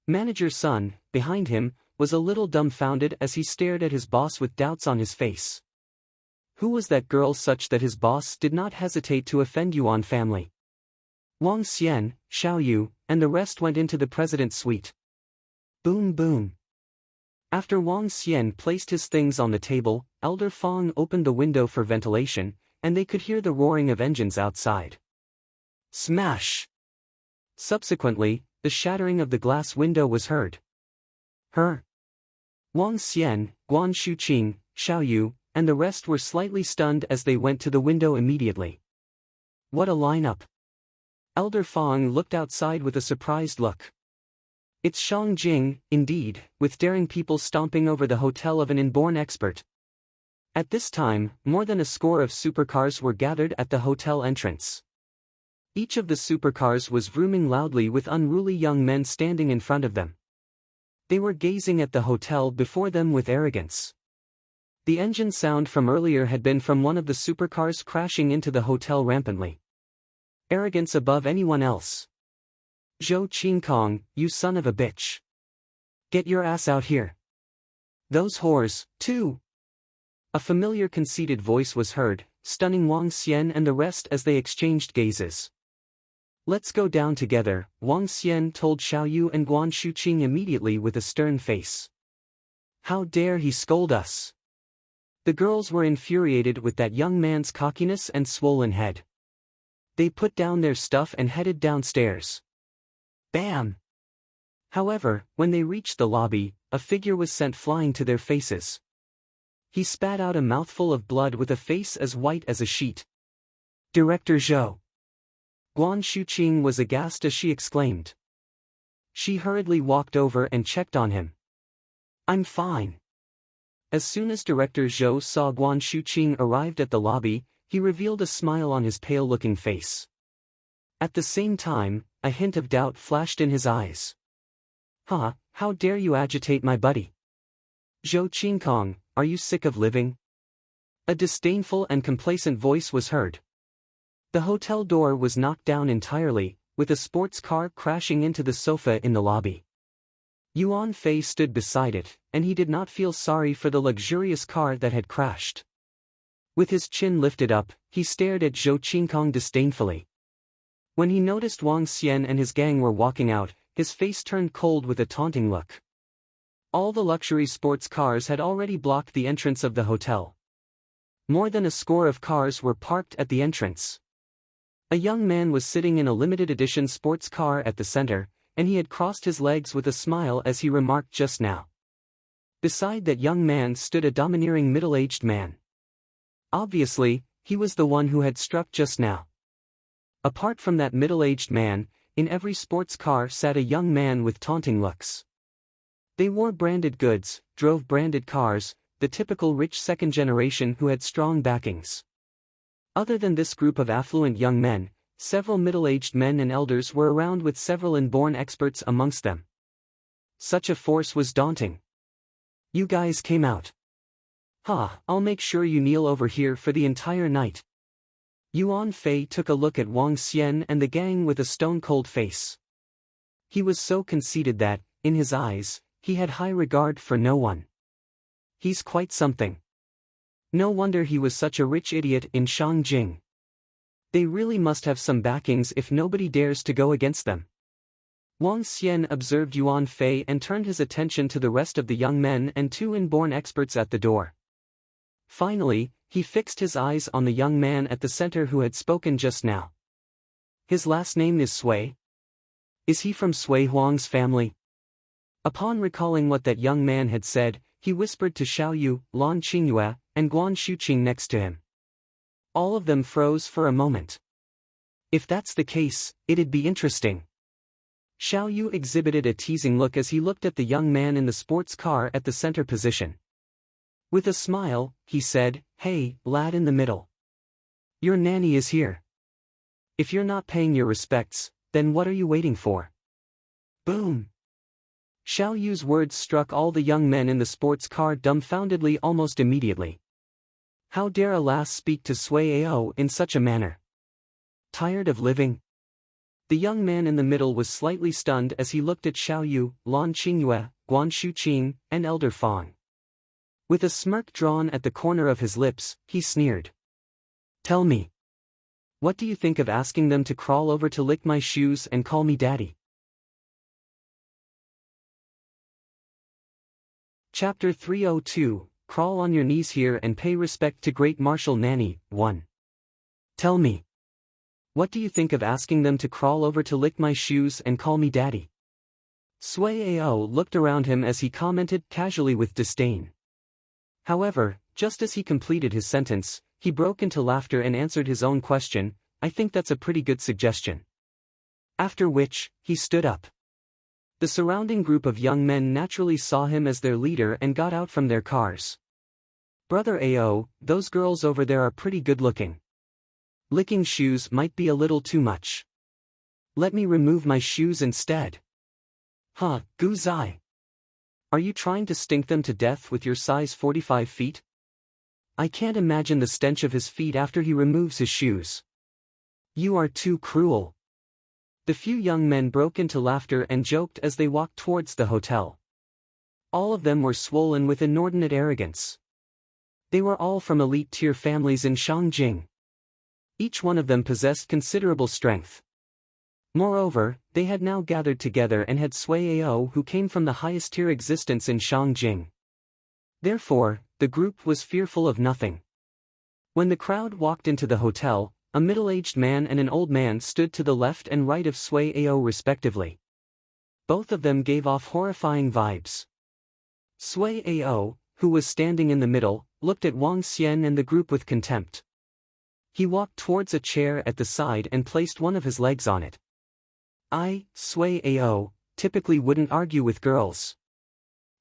Manager Sun, behind him, was a little dumbfounded as he stared at his boss with doubts on his face. Who was that girl such that his boss did not hesitate to offend Yuan family? Wang Xian, Xiao Yu, and the rest went into the president's suite. Boom boom. After Wang Xian placed his things on the table, Elder Fong opened the window for ventilation, and they could hear the roaring of engines outside. Smash! Subsequently, the shattering of the glass window was heard. Wang Xian, Guan Shuqing, Xiao Yu, and the rest were slightly stunned as they went to the window immediately. What a lineup! Elder Fong looked outside with a surprised look. It's Shangjing, indeed, with daring people stomping over the hotel of an inborn expert. At this time, more than a score of supercars were gathered at the hotel entrance. Each of the supercars was vrooming loudly with unruly young men standing in front of them. They were gazing at the hotel before them with arrogance. The engine sound from earlier had been from one of the supercars crashing into the hotel rampantly. Arrogance above anyone else. Zhou Qingkong, you son of a bitch. Get your ass out here. Those whores, too. A familiar conceited voice was heard, stunning Wang Xian and the rest as they exchanged gazes. Let's go down together, Wang Xian told Xiaoyu and Guan Shuqing immediately with a stern face. How dare he scold us? The girls were infuriated with that young man's cockiness and swollen head. They put down their stuff and headed downstairs. Bam! However, when they reached the lobby, a figure was sent flying to their faces. He spat out a mouthful of blood with a face as white as a sheet. Director Zhou. Guan Shuqing was aghast as she exclaimed. She hurriedly walked over and checked on him. I'm fine. As soon as Director Zhou saw Guan Shuqing arrived at the lobby, he revealed a smile on his pale-looking face. At the same time, a hint of doubt flashed in his eyes. Huh, how dare you agitate my buddy? Zhou Qingkong, are you sick of living? A disdainful and complacent voice was heard. The hotel door was knocked down entirely, with a sports car crashing into the sofa in the lobby. Yuan Fei stood beside it, and he did not feel sorry for the luxurious car that had crashed. With his chin lifted up, he stared at Zhou Qingkong disdainfully. When he noticed Wang Xian and his gang were walking out, his face turned cold with a taunting look. All the luxury sports cars had already blocked the entrance of the hotel. More than a score of cars were parked at the entrance. A young man was sitting in a limited edition sports car at the center, and he had crossed his legs with a smile as he remarked just now. Beside that young man stood a domineering middle-aged man. Obviously, he was the one who had struck just now. Apart from that middle-aged man, in every sports car sat a young man with taunting looks. They wore branded goods, drove branded cars, the typical rich second generation who had strong backings. Other than this group of affluent young men, several middle-aged men and elders were around with several inborn experts amongst them. Such a force was daunting. You guys came out. I'll make sure you kneel over here for the entire night. Yuan Fei took a look at Wang Xian and the gang with a stone-cold face. He was so conceited that, in his eyes, he had high regard for no one. He's quite something. No wonder he was such a rich idiot in Shangjing. They really must have some backings if nobody dares to go against them. Wang Xian observed Yuan Fei and turned his attention to the rest of the young men and two inborn experts at the door. Finally, he fixed his eyes on the young man at the center who had spoken just now. His last name is Sui. Is he from Sui Huang's family? Upon recalling what that young man had said, he whispered to Xiaoyu, Lan Qingyue, and Guan Shuqing next to him. All of them froze for a moment. If that's the case, it'd be interesting. Xiaoyu exhibited a teasing look as he looked at the young man in the sports car at the center position. With a smile, he said, Hey, lad in the middle. Your nanny is here. If you're not paying your respects, then what are you waiting for? Boom! Xiaoyu's words struck all the young men in the sports car dumbfoundedly almost immediately. How dare a lass speak to Sui Ao in such a manner? Tired of living? The young man in the middle was slightly stunned as he looked at Xiaoyu, Lan Qingyue, Guan Shuqing, and Elder Fang. With a smirk drawn at the corner of his lips, he sneered. Tell me. What do you think of asking them to crawl over to lick my shoes and call me daddy? Chapter 302, Crawl on your knees here and pay respect to Great Marshal Nanny, 1. Tell me. What do you think of asking them to crawl over to lick my shoes and call me daddy? Sui Ao looked around him as he commented casually with disdain. However, just as he completed his sentence, he broke into laughter and answered his own question, I think that's a pretty good suggestion. After which, he stood up. The surrounding group of young men naturally saw him as their leader and got out from their cars. Brother Ao, those girls over there are pretty good-looking. Licking shoes might be a little too much. Let me remove my shoes instead. Gu Zai. Are you trying to stink them to death with your size 45 feet? I can't imagine the stench of his feet after he removes his shoes. You are too cruel. The few young men broke into laughter and joked as they walked towards the hotel. All of them were swollen with inordinate arrogance. They were all from elite-tier families in Shangjing. Each one of them possessed considerable strength. Moreover, they had now gathered together and had Sui Ao who came from the highest tier existence in Shangjing. Therefore, the group was fearful of nothing. When the crowd walked into the hotel, a middle-aged man and an old man stood to the left and right of Sui Ao respectively. Both of them gave off horrifying vibes. Sui Ao, who was standing in the middle, looked at Wang Xian and the group with contempt. He walked towards a chair at the side and placed one of his legs on it. I, Sui Ao, typically wouldn't argue with girls.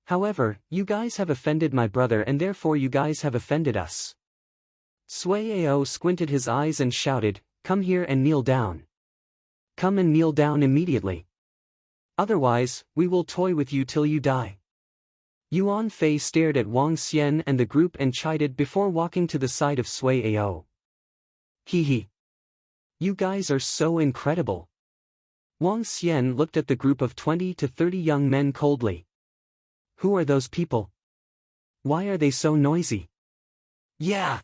However, you guys have offended my brother and therefore you guys have offended us. Sui Ao squinted his eyes and shouted, "Come here and kneel down. Come and kneel down immediately. Otherwise, we will toy with you till you die." Yuan Fei stared at Wang Xian and the group and chided before walking to the side of Sui Ao. Hee hee. You guys are so incredible. Wang Xian looked at the group of 20 to 30 young men coldly. Who are those people? Why are they so noisy? Yeah.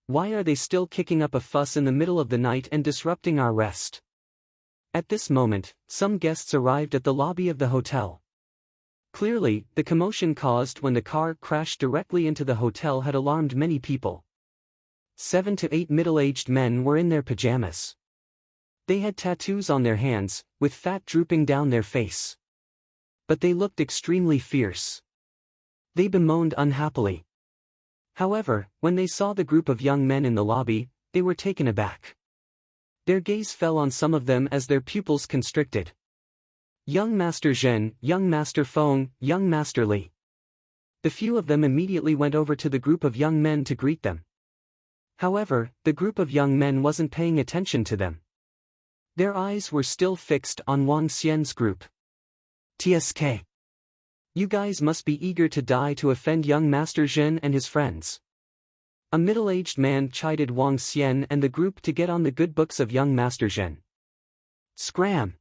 Why are they still kicking up a fuss in the middle of the night and disrupting our rest? At this moment, some guests arrived at the lobby of the hotel. Clearly, the commotion caused when the car crashed directly into the hotel had alarmed many people. 7 to 8 middle-aged men were in their pajamas. They had tattoos on their hands, with fat drooping down their face. But they looked extremely fierce. They bemoaned unhappily. However, when they saw the group of young men in the lobby, they were taken aback. Their gaze fell on some of them as their pupils constricted. Young Master Zhen, Young Master Feng, Young Master Li. The few of them immediately went over to the group of young men to greet them. However, the group of young men wasn't paying attention to them. Their eyes were still fixed on Wang Xian's group. TSK. You guys must be eager to die to offend young Master Zhen and his friends. A middle-aged man chided Wang Xian and the group to get on the good books of young Master Zhen. Scram!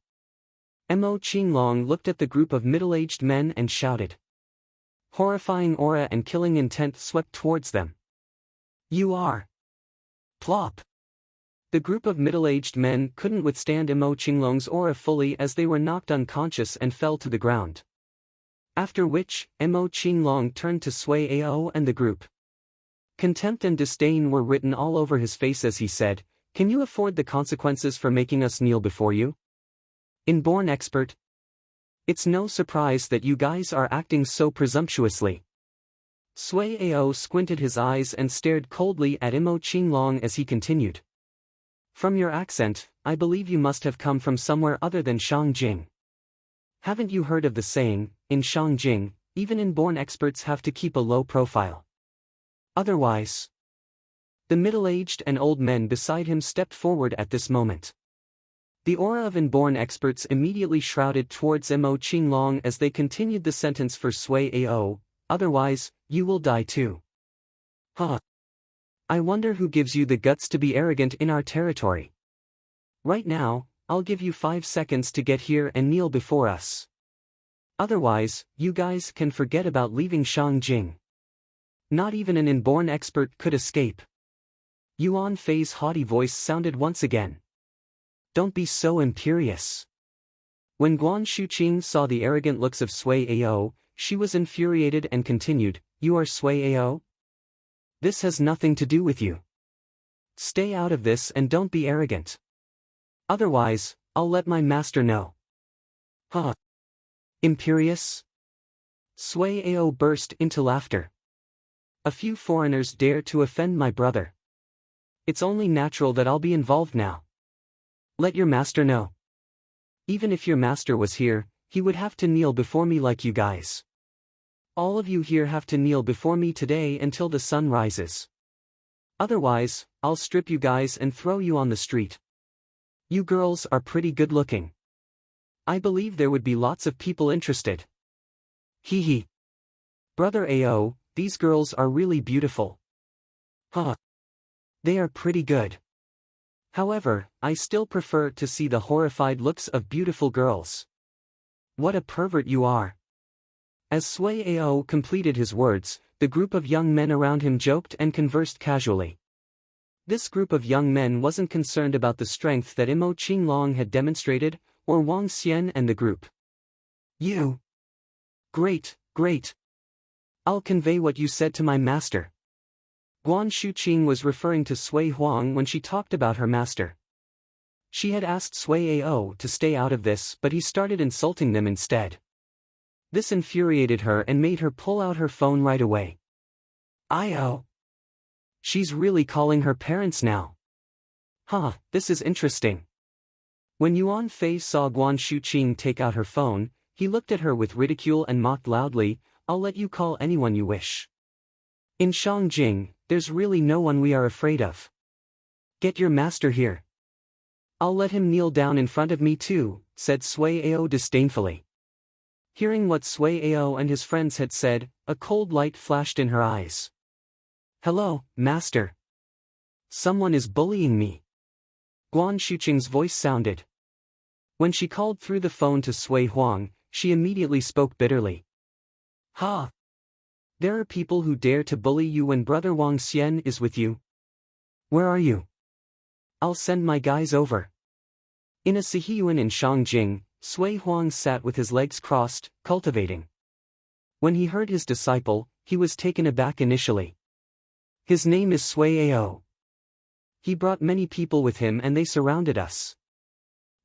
Mo Qinglong looked at the group of middle-aged men and shouted. Horrifying aura and killing intent swept towards them. You are. Plop. The group of middle-aged men couldn't withstand Mo Qinglong's aura fully as they were knocked unconscious and fell to the ground. After which, Mo Qinglong turned to Sui Ao and the group. Contempt and disdain were written all over his face as he said, "Can you afford the consequences for making us kneel before you? Inborn expert. It's no surprise that you guys are acting so presumptuously." Sui Ao squinted his eyes and stared coldly at Mo Qinglong as he continued. From your accent, I believe you must have come from somewhere other than Shangjing. Haven't you heard of the saying, in Shangjing, even inborn experts have to keep a low profile? Otherwise. The middle-aged and old men beside him stepped forward at this moment. The aura of inborn experts immediately shrouded towards Mo Qinglong as they continued the sentence for Sui Ao, otherwise, you will die too. Huh. I wonder who gives you the guts to be arrogant in our territory. Right now, I'll give you 5 seconds to get here and kneel before us. Otherwise, you guys can forget about leaving Shangjing. Not even an inborn expert could escape. Yuan Fei's haughty voice sounded once again. Don't be so imperious. When Guan Shuqing saw the arrogant looks of Sui Ao, she was infuriated and continued, You are Sui Ao? This has nothing to do with you. Stay out of this and don't be arrogant. Otherwise, I'll let my master know. Huh? Imperious? Sui Ao burst into laughter. A few foreigners dare to offend my brother. It's only natural that I'll be involved now. Let your master know. Even if your master was here, he would have to kneel before me like you guys. All of you here have to kneel before me today until the sun rises. Otherwise, I'll strip you guys and throw you on the street. You girls are pretty good looking. I believe there would be lots of people interested. Hee hee. Brother Ao, these girls are really beautiful. Huh. They are pretty good. However, I still prefer to see the horrified looks of beautiful girls. What a pervert you are. As Sui Ao completed his words, the group of young men around him joked and conversed casually. This group of young men wasn't concerned about the strength that Imo Qinglong had demonstrated, or Wang Xian and the group. You. Great, great. I'll convey what you said to my master. Guan Shuqing was referring to Sui Huang when she talked about her master. She had asked Sui Ao to stay out of this, but he started insulting them instead. This infuriated her and made her pull out her phone right away. Io. She's really calling her parents now. Huh, this is interesting. When Yuan Fei saw Guan Shuqing take out her phone, he looked at her with ridicule and mocked loudly, I'll let you call anyone you wish. In Shangjing, there's really no one we are afraid of. Get your master here. I'll let him kneel down in front of me too, said Sui Ao disdainfully. Hearing what Sui Ao and his friends had said, a cold light flashed in her eyes. Hello, master. Someone is bullying me. Guan Shuqing's voice sounded. When she called through the phone to Sui Huang, she immediately spoke bitterly. Ha! There are people who dare to bully you when brother Wang Xian is with you. Where are you? I'll send my guys over. In a Sihiyuan in Shangjing, Sui Huang sat with his legs crossed, cultivating. When he heard his disciple, he was taken aback initially. His name is Sui Ao. He brought many people with him and they surrounded us.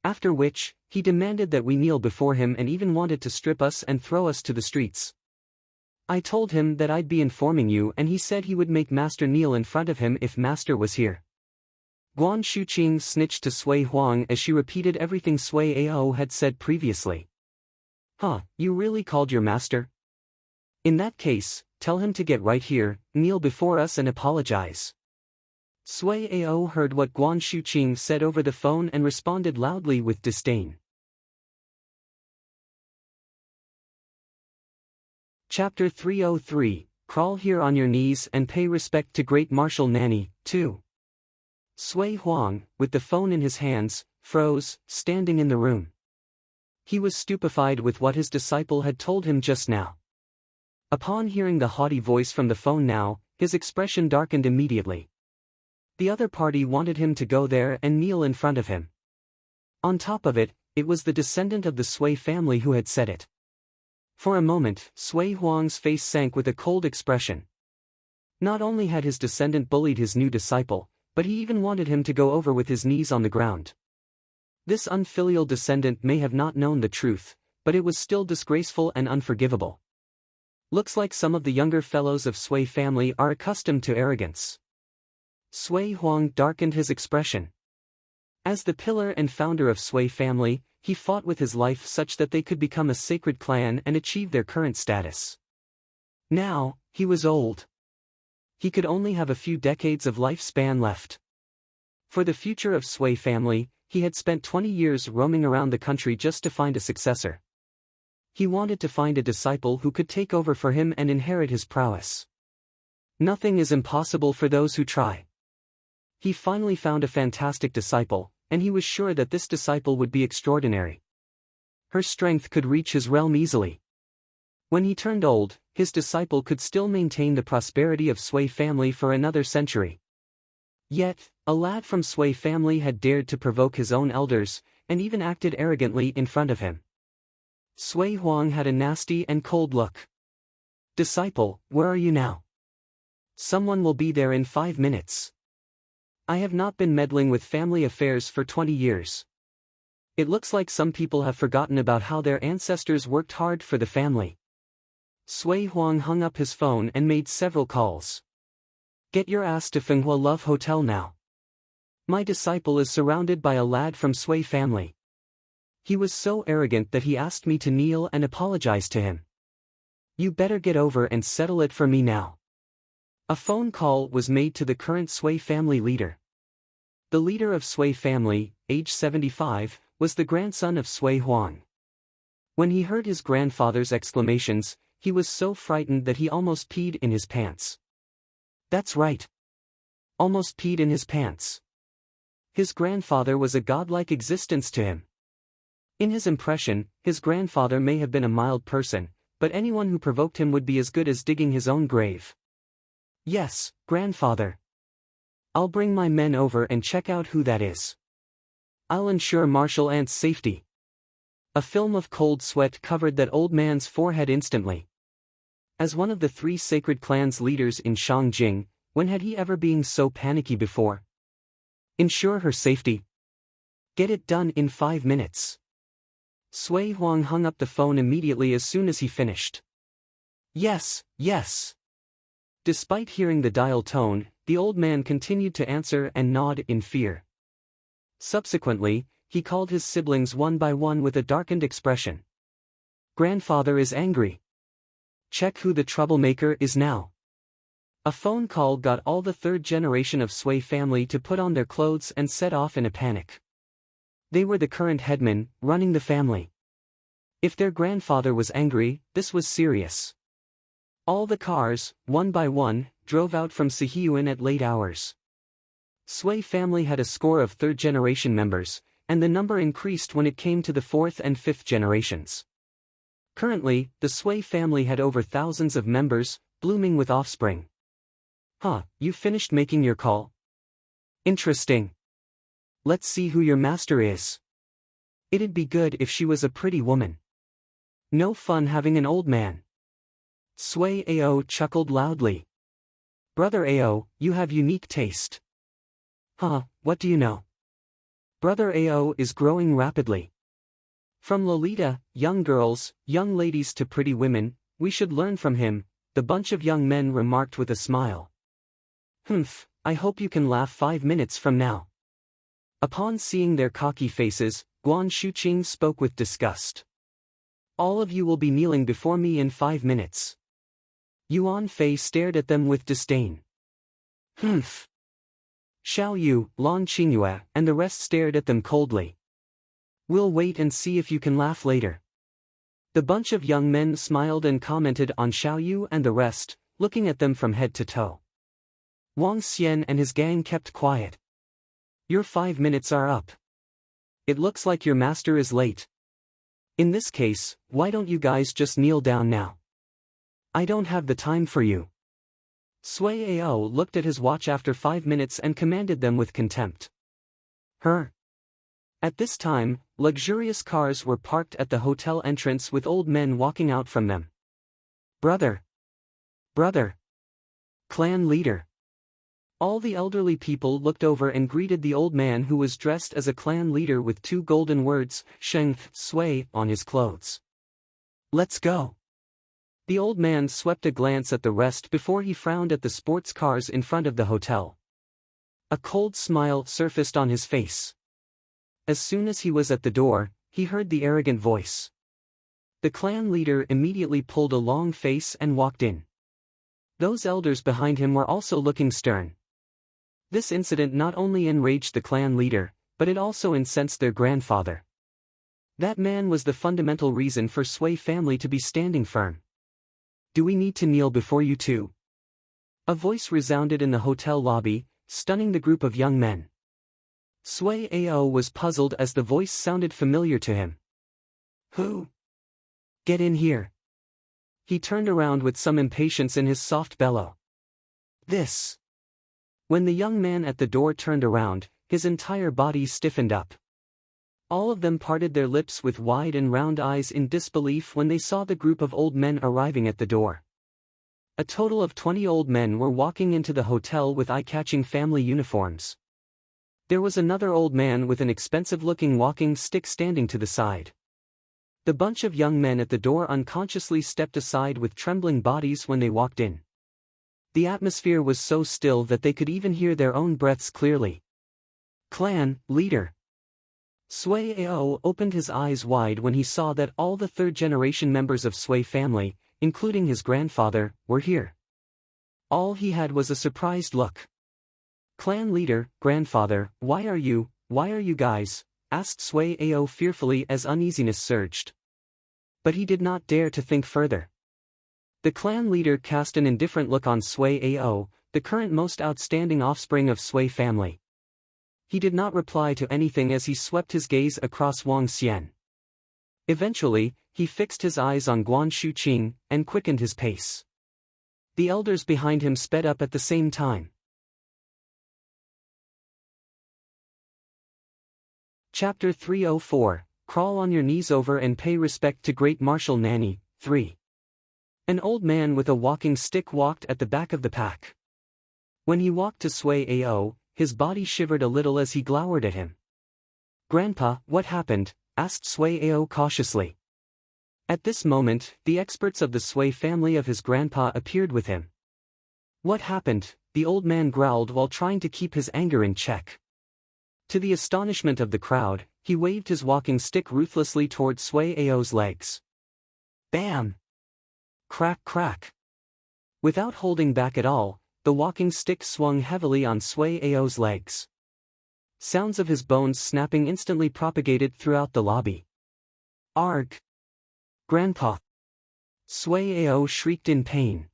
After which, he demanded that we kneel before him and even wanted to strip us and throw us to the streets. I told him that I'd be informing you and he said he would make Master kneel in front of him if Master was here. Guan Shuqing snitched to Sui Huang as she repeated everything Sui Ao had said previously. Huh, you really called your master? In that case, tell him to get right here, kneel before us and apologize. Sui Ao heard what Guan Shuqing said over the phone and responded loudly with disdain. Chapter 303, Crawl here on your knees and pay respect to Great Martial Nanny, 2. Sui Huang, with the phone in his hands, froze, standing in the room. He was stupefied with what his disciple had told him just now. Upon hearing the haughty voice from the phone now, his expression darkened immediately. The other party wanted him to go there and kneel in front of him. On top of it, it was the descendant of the Sui family who had said it. For a moment, Sui Huang's face sank with a cold expression. Not only had his descendant bullied his new disciple, but he even wanted him to go over with his knees on the ground. This unfilial descendant may have not known the truth, but it was still disgraceful and unforgivable. Looks like some of the younger fellows of Sui family are accustomed to arrogance. Sui Huang darkened his expression. As the pillar and founder of Sui family, he fought with his life such that they could become a sacred clan and achieve their current status. Now, he was old. He could only have a few decades of lifespan left. For the future of Sui family, he had spent 20 years roaming around the country just to find a successor. He wanted to find a disciple who could take over for him and inherit his prowess. Nothing is impossible for those who try. He finally found a fantastic disciple, and he was sure that this disciple would be extraordinary. Her strength could reach his realm easily. When he turned old, his disciple could still maintain the prosperity of Sui family for another century. Yet, a lad from Sui family had dared to provoke his own elders, and even acted arrogantly in front of him. Sui Huang had a nasty and cold look. Disciple, where are you now? Someone will be there in 5 minutes. I have not been meddling with family affairs for 20 years. It looks like some people have forgotten about how their ancestors worked hard for the family. Sui Huang hung up his phone and made several calls. Get your ass to Fenghua Love Hotel now. My disciple is surrounded by a lad from Sui family. He was so arrogant that he asked me to kneel and apologize to him. You better get over and settle it for me now. A phone call was made to the current Sui family leader. The leader of Sui family, age 75, was the grandson of Sui Huang. When he heard his grandfather's exclamations, he was so frightened that he almost peed in his pants. That's right. Almost peed in his pants. His grandfather was a godlike existence to him. In his impression, his grandfather may have been a mild person, but anyone who provoked him would be as good as digging his own grave. Yes, grandfather. I'll bring my men over and check out who that is. I'll ensure Marshal Ant's safety. A film of cold sweat covered that old man's forehead instantly. As one of the 3 sacred clans leaders in Shangjing, when had he ever been so panicky before? Ensure her safety. Get it done in 5 minutes. Sui Huang hung up the phone immediately as soon as he finished. Yes, yes. Despite hearing the dial tone, the old man continued to answer and nod in fear. Subsequently, he called his siblings one by one with a darkened expression. Grandfather is angry. Check who the troublemaker is now. A phone call got all the 3rd generation of Sui family to put on their clothes and set off in a panic. They were the current headmen, running the family. If their grandfather was angry, this was serious. All the cars, one by one, drove out from Sihyuan at late hours. Sui family had a score of 3rd generation members, and the number increased when it came to the 4th and 5th generations. Currently, the Sui family had over thousands of members, blooming with offspring. You finished making your call? Interesting. Let's see who your master is. It'd be good if she was a pretty woman. No fun having an old man. Sui Ao chuckled loudly. Brother Ao, you have unique taste. What do you know? Brother Ao is growing rapidly. From Lolita, young girls, young ladies to pretty women, we should learn from him, the bunch of young men remarked with a smile. I hope you can laugh 5 minutes from now. Upon seeing their cocky faces, Guan Shuqing spoke with disgust. All of you will be kneeling before me in 5 minutes. Yuan Fei stared at them with disdain. Xiao Yu, Lan Qingyue, and the rest stared at them coldly. We'll wait and see if you can laugh later. The bunch of young men smiled and commented on Xiao Yu and the rest, looking at them from head to toe. Wang Xian and his gang kept quiet. Your 5 minutes are up. It looks like your master is late. In this case, why don't you guys just kneel down now? I don't have the time for you. Sui Ao looked at his watch after 5 minutes and commanded them with contempt. At this time, luxurious cars were parked at the hotel entrance with old men walking out from them. Brother! Clan leader! All the elderly people looked over and greeted the old man who was dressed as a clan leader with 2 golden words, Sheng Sui, on his clothes. Let's go! The old man swept a glance at the rest before he frowned at the sports cars in front of the hotel. A cold smile surfaced on his face. As soon as he was at the door, he heard the arrogant voice. The clan leader immediately pulled a long face and walked in. Those elders behind him were also looking stern. This incident not only enraged the clan leader, but it also incensed their grandfather. That man was the fundamental reason for Sui family to be standing firm. Do we need to kneel before you too? A voice resounded in the hotel lobby, stunning the group of young men. Sui Ao was puzzled as the voice sounded familiar to him. Who? Get in here. He turned around with some impatience in his soft bellow. This. When the young man at the door turned around, his entire body stiffened up. All of them parted their lips with wide and round eyes in disbelief when they saw the group of old men arriving at the door. A total of 20 old men were walking into the hotel with eye-catching family uniforms. There was another old man with an expensive-looking walking stick standing to the side. The bunch of young men at the door unconsciously stepped aside with trembling bodies when they walked in. The atmosphere was so still that they could even hear their own breaths clearly. Clan leader. Sui Ao opened his eyes wide when he saw that all the 3rd-generation members of Sui family, including his grandfather, were here. All he had was a surprised look. Clan leader, grandfather, why are you guys? Asked Sui Ao fearfully as uneasiness surged. But he did not dare to think further. The clan leader cast an indifferent look on Sui Ao, the current most outstanding offspring of Sui family. He did not reply to anything as he swept his gaze across Wang Xian. Eventually, he fixed his eyes on Guan Shuqing and quickened his pace. The elders behind him sped up at the same time. Chapter 304, Crawl on your knees over and pay respect to Great Martial Nanny, 3. An old man with a walking stick walked at the back of the pack. When he walked to Sway Ao, his body shivered a little as he glowered at him. "Grandpa, what happened?" asked Sway Ao cautiously. At this moment, the experts of the Sway family of his grandpa appeared with him. "What happened?" the old man growled while trying to keep his anger in check. To the astonishment of the crowd, he waved his walking stick ruthlessly toward Sway Ao's legs. Bam! Crack crack! Without holding back at all, the walking stick swung heavily on Sway Ao's legs. Sounds of his bones snapping instantly propagated throughout the lobby. "Arg! Grandpa!" Sway Ao shrieked in pain.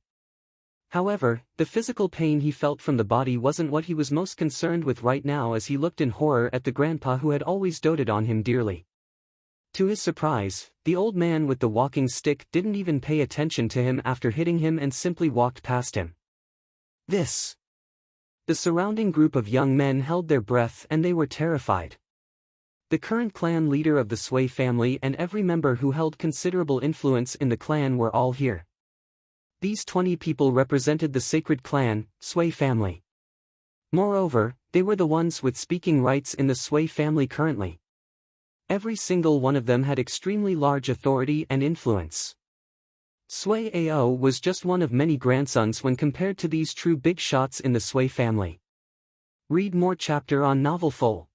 However, the physical pain he felt from the body wasn't what he was most concerned with right now as he looked in horror at the grandpa who had always doted on him dearly. To his surprise, the old man with the walking stick didn't even pay attention to him after hitting him and simply walked past him. The surrounding group of young men held their breath and they were terrified. The current clan leader of the Sway family and every member who held considerable influence in the clan were all here. These 20 people represented the sacred clan, Sway family. Moreover, they were the ones with speaking rights in the Sway family currently. Every single one of them had extremely large authority and influence. Sway Ao was just one of many grandsons when compared to these true big shots in the Sway family. Read more chapter on novel full.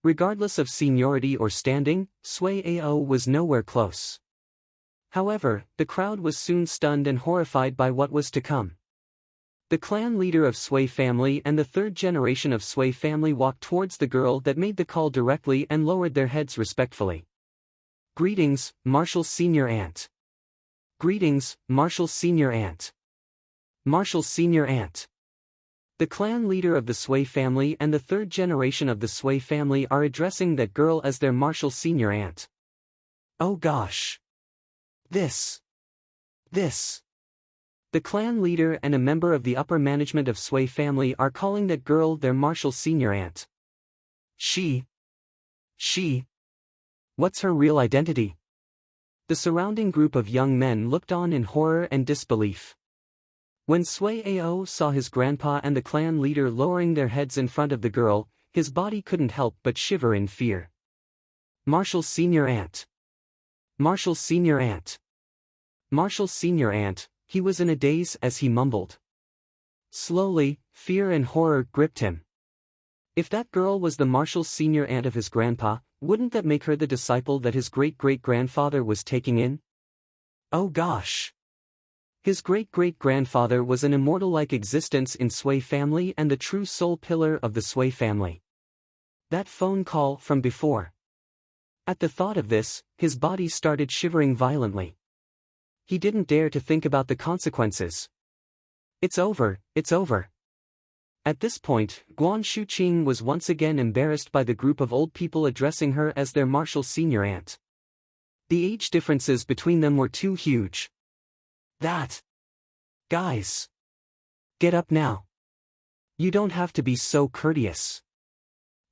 Regardless of seniority or standing, Sway Ao was nowhere close. However, the crowd was soon stunned and horrified by what was to come. The clan leader of Sway family and the third generation of Sway family walked towards the girl that made the call directly and lowered their heads respectfully. "Greetings, Marshall's senior aunt." "Greetings, Marshall's senior aunt." "Marshall's senior aunt." The clan leader of the Sway family and the third generation of the Sway family are addressing that girl as their Marshall senior aunt. Oh gosh. This. The clan leader and a member of the upper management of Sway family are calling that girl their Marshall senior aunt. She. What's her real identity? The surrounding group of young men looked on in horror and disbelief. When Sway Ao saw his grandpa and the clan leader lowering their heads in front of the girl, his body couldn't help but shiver in fear. Marshall's senior aunt. Marshall's senior aunt. Marshall's senior aunt, he was in a daze as he mumbled. Slowly, fear and horror gripped him. If that girl was the Marshall's senior aunt of his grandpa, wouldn't that make her the disciple that his great-great-grandfather was taking in? Oh gosh! His great-great-grandfather was an immortal-like existence in Sway family and the true soul pillar of the Sway family. That phone call from before. At the thought of this, his body started shivering violently. He didn't dare to think about the consequences. It's over. At this point, Guan Shuqing was once again embarrassed by the group of old people addressing her as their Marshall senior aunt. The age differences between them were too huge. Guys! Get up now. You don't have to be so courteous.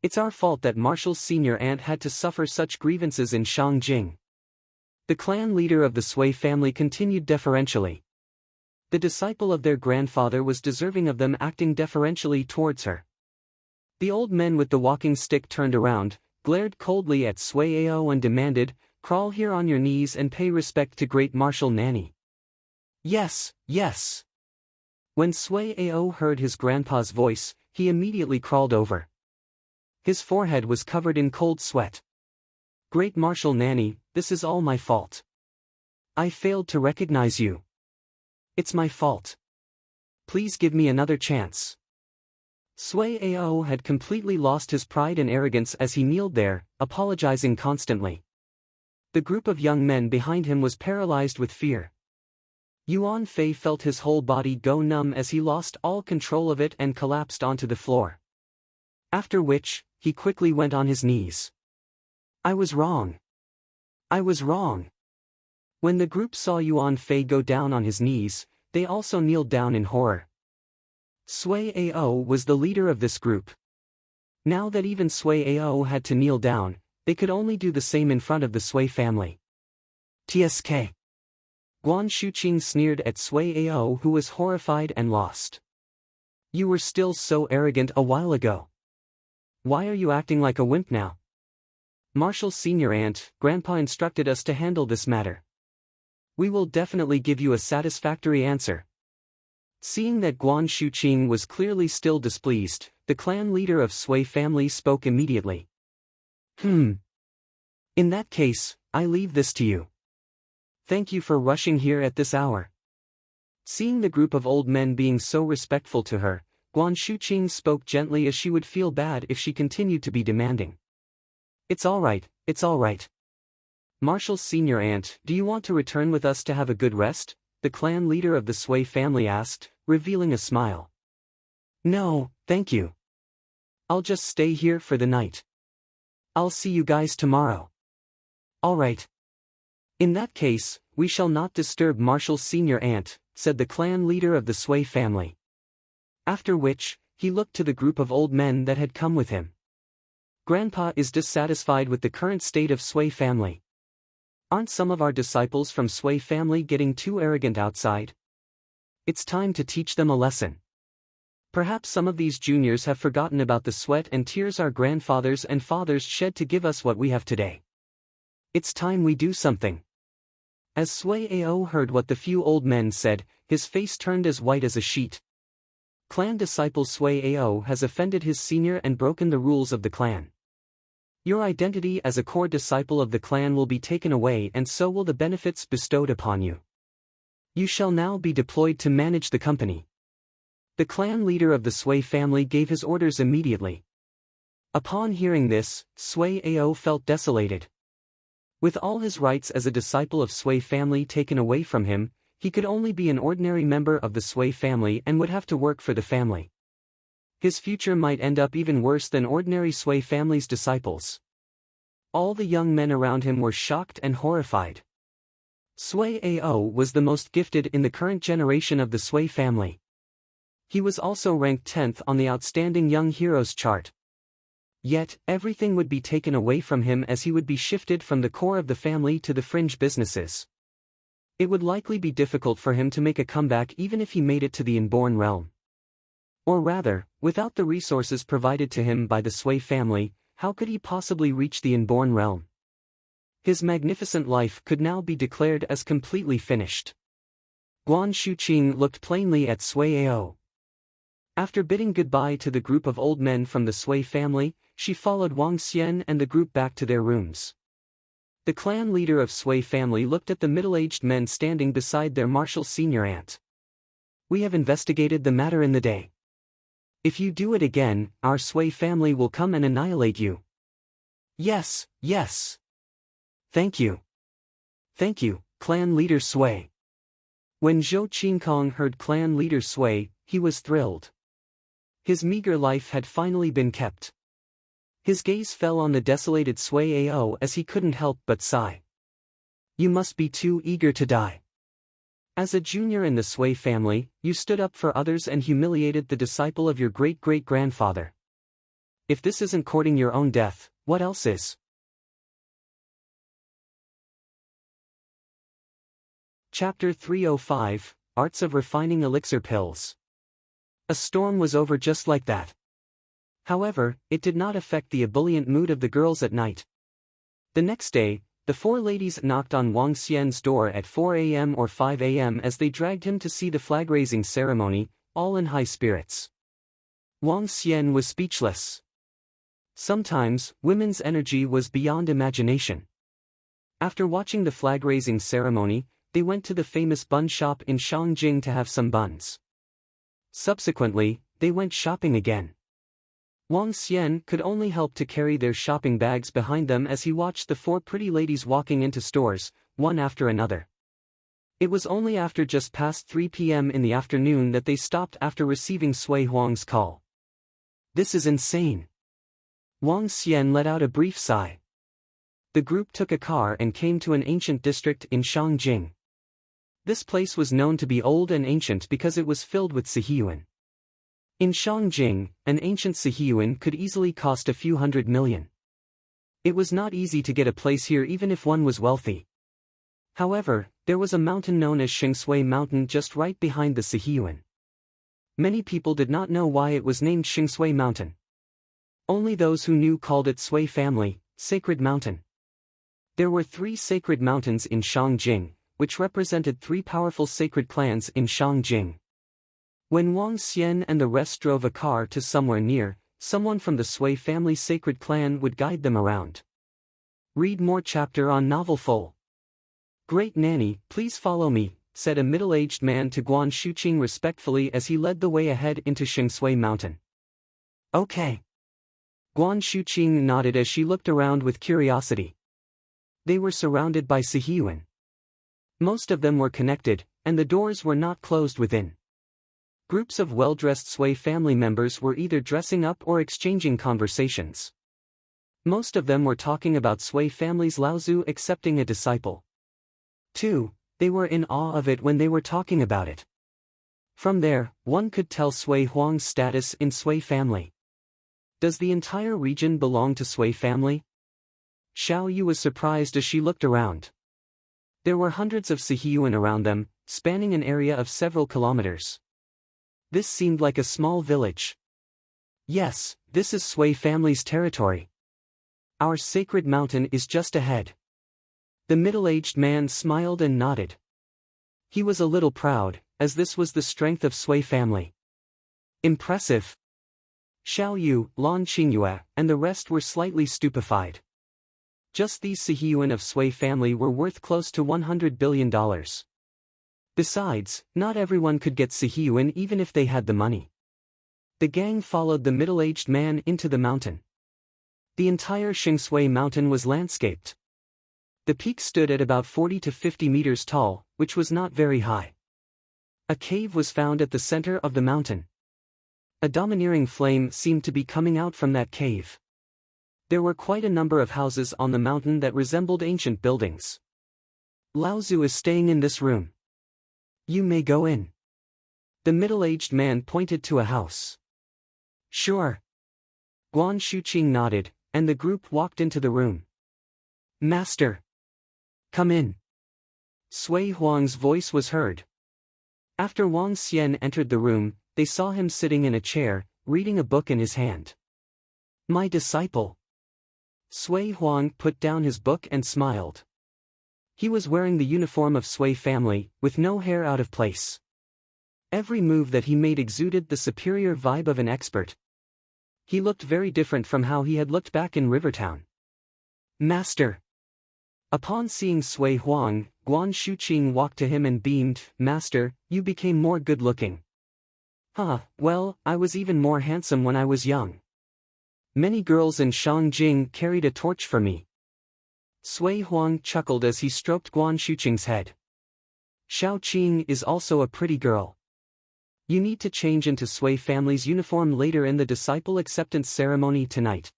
It's our fault that Marshall's senior aunt had to suffer such grievances in Shangjing. The clan leader of the Sway family continued deferentially. The disciple of their grandfather was deserving of them acting deferentially towards her. The old men with the walking stick turned around, glared coldly at Sway Ao and demanded, "Crawl here on your knees and pay respect to Great Marshal Nanny." Yes. When Sway Ao heard his grandpa's voice, he immediately crawled over. His forehead was covered in cold sweat. "Great Marshal Nanny, this is all my fault. I failed to recognize you. It's my fault. Please give me another chance." Sway Ao had completely lost his pride and arrogance as he kneeled there, apologizing constantly. The group of young men behind him was paralyzed with fear. Yuan Fei felt his whole body go numb as he lost all control of it and collapsed onto the floor. After which, he quickly went on his knees. I was wrong. When the group saw Yuan Fei go down on his knees, they also kneeled down in horror. Sway Ao was the leader of this group. Now that even Sui Ao had to kneel down, they could only do the same in front of the Sui family. TSK. Guan Shuqing sneered at Sui Ao, who was horrified and lost. You were still so arrogant a while ago. Why are you acting like a wimp now? Marshall's senior aunt, Grandpa instructed us to handle this matter. We will definitely give you a satisfactory answer. Seeing that Guan Shuqing was clearly still displeased, the clan leader of Sui family spoke immediately. In that case, I leave this to you. Thank you for rushing here at this hour. Seeing the group of old men being so respectful to her, Guan Shuqing spoke gently, as she would feel bad if she continued to be demanding. It's all right, it's all right. Marshall's senior aunt, do you want to return with us to have a good rest? The clan leader of the Sui family asked, revealing a smile. No, thank you. I'll just stay here for the night. I'll see you guys tomorrow. All right. In that case, we shall not disturb Marshall's senior aunt, said the clan leader of the Sui family. After which, he looked to the group of old men that had come with him. Grandpa is dissatisfied with the current state of Sui family. Aren't some of our disciples from Sui family getting too arrogant outside? It's time to teach them a lesson. Perhaps some of these juniors have forgotten about the sweat and tears our grandfathers and fathers shed to give us what we have today. It's time we do something. As Sui Ao heard what the few old men said, his face turned as white as a sheet. Clan disciple Sui Ao has offended his senior and broken the rules of the clan. Your identity as a core disciple of the clan will be taken away, and so will the benefits bestowed upon you. You shall now be deployed to manage the company. The clan leader of the Sui family gave his orders immediately. Upon hearing this, Sui Ao felt desolated. With all his rights as a disciple of Sui family taken away from him, he could only be an ordinary member of the Sui family and would have to work for the family. His future might end up even worse than ordinary Sui family's disciples. All the young men around him were shocked and horrified. Sui Ao was the most gifted in the current generation of the Sui family. He was also ranked 10th on the Outstanding Young Heroes chart. Yet, everything would be taken away from him, as he would be shifted from the core of the family to the fringe businesses. It would likely be difficult for him to make a comeback even if he made it to the inborn realm. Or rather, without the resources provided to him by the Sui family, how could he possibly reach the inborn realm? His magnificent life could now be declared as completely finished. Guan Shuqing looked plainly at Sui Ao. After bidding goodbye to the group of old men from the Sui family, she followed Wang Xian and the group back to their rooms. The clan leader of Sui family looked at the middle-aged men standing beside their martial senior aunt. We have investigated the matter in the day. If you do it again, our Sui family will come and annihilate you. Yes, yes. Thank you. Thank you, clan leader Sui. When Zhou Qingkong heard clan leader Sui, he was thrilled. His meager life had finally been kept. His gaze fell on the desolated Sui Ao as he couldn't help but sigh. You must be too eager to die. As a junior in the Sui family, you stood up for others and humiliated the disciple of your great-great-grandfather. If this isn't courting your own death, what else is? Chapter 305, Arts of Refining Elixir Pills. A storm was over just like that. However, it did not affect the ebullient mood of the girls at night. The next day, the four ladies knocked on Wang Xian's door at 4 a.m. or 5 a.m. as they dragged him to see the flag-raising ceremony, all in high spirits. Wang Xian was speechless. Sometimes, women's energy was beyond imagination. After watching the flag-raising ceremony, they went to the famous bun shop in Shangjing to have some buns. Subsequently, they went shopping again. Wang Xian could only help to carry their shopping bags behind them as he watched the four pretty ladies walking into stores, one after another. It was only after just past 3 p.m. in the afternoon that they stopped after receiving Sui Huang's call. This is insane. Wang Xian let out a brief sigh. The group took a car and came to an ancient district in Shangjing. This place was known to be old and ancient because it was filled with Sihiyuan. In Shangjing, an ancient Sihiyuan could easily cost a few hundred million. It was not easy to get a place here even if one was wealthy. However, there was a mountain known as Xingshui Mountain just right behind the Sihiyuan. Many people did not know why it was named Xingshui Mountain. Only those who knew called it Sui Family, Sacred Mountain. There were 3 sacred mountains in Shangjing, which represented 3 powerful sacred clans in Shangjing. When Wang Xian and the rest drove a car to somewhere near, someone from the Sui family sacred clan would guide them around. Read more chapter on novel full. Great Nanny, please follow me, said a middle-aged man to Guan Shuqing respectfully as he led the way ahead into Xingshui Mountain. Okay. Guan Shuqing nodded as she looked around with curiosity. They were surrounded by Sihiyuan. Most of them were connected, and the doors were not closed within. Groups of well-dressed Sui family members were either dressing up or exchanging conversations. Most of them were talking about Sui family's Laozu accepting a disciple. 2. They were in awe of it when they were talking about it. From there, one could tell Sui Huang's status in Sui family. Does the entire region belong to Sui family? Xiao Yu was surprised as she looked around. There were hundreds of Sihiyuan around them, spanning an area of several kilometers. This seemed like a small village. Yes, this is Sui family's territory. Our sacred mountain is just ahead. The middle-aged man smiled and nodded. He was a little proud, as this was the strength of Sui family. Impressive. Xiao Yu, Lan Qingyue, and the rest were slightly stupefied. Just these Sihiyuan of Sui family were worth close to $100 billion. Besides, not everyone could get Sihiyuan even if they had the money. The gang followed the middle-aged man into the mountain. The entire Xingshui Mountain was landscaped. The peak stood at about 40 to 50 meters tall, which was not very high. A cave was found at the center of the mountain. A domineering flame seemed to be coming out from that cave. There were quite a number of houses on the mountain that resembled ancient buildings. Laozu is staying in this room. You may go in. The middle-aged man pointed to a house. Sure. Guan Shuqing nodded, and the group walked into the room. Master. Come in. Sui Huang's voice was heard. After Wang Xian entered the room, they saw him sitting in a chair, reading a book in his hand. My disciple. Sui Huang put down his book and smiled. He was wearing the uniform of Sui family, with no hair out of place. Every move that he made exuded the superior vibe of an expert. He looked very different from how he had looked back in Rivertown. Master. Upon seeing Sui Huang, Guan Shuqing walked to him and beamed, Master, you became more good-looking. Well, I was even more handsome when I was young. Many girls in Shangjing carried a torch for me. Sui Huang chuckled as he stroked Guan Shuqing's head. Xiao Qing is also a pretty girl. You need to change into Sui family's uniform later in the disciple acceptance ceremony tonight.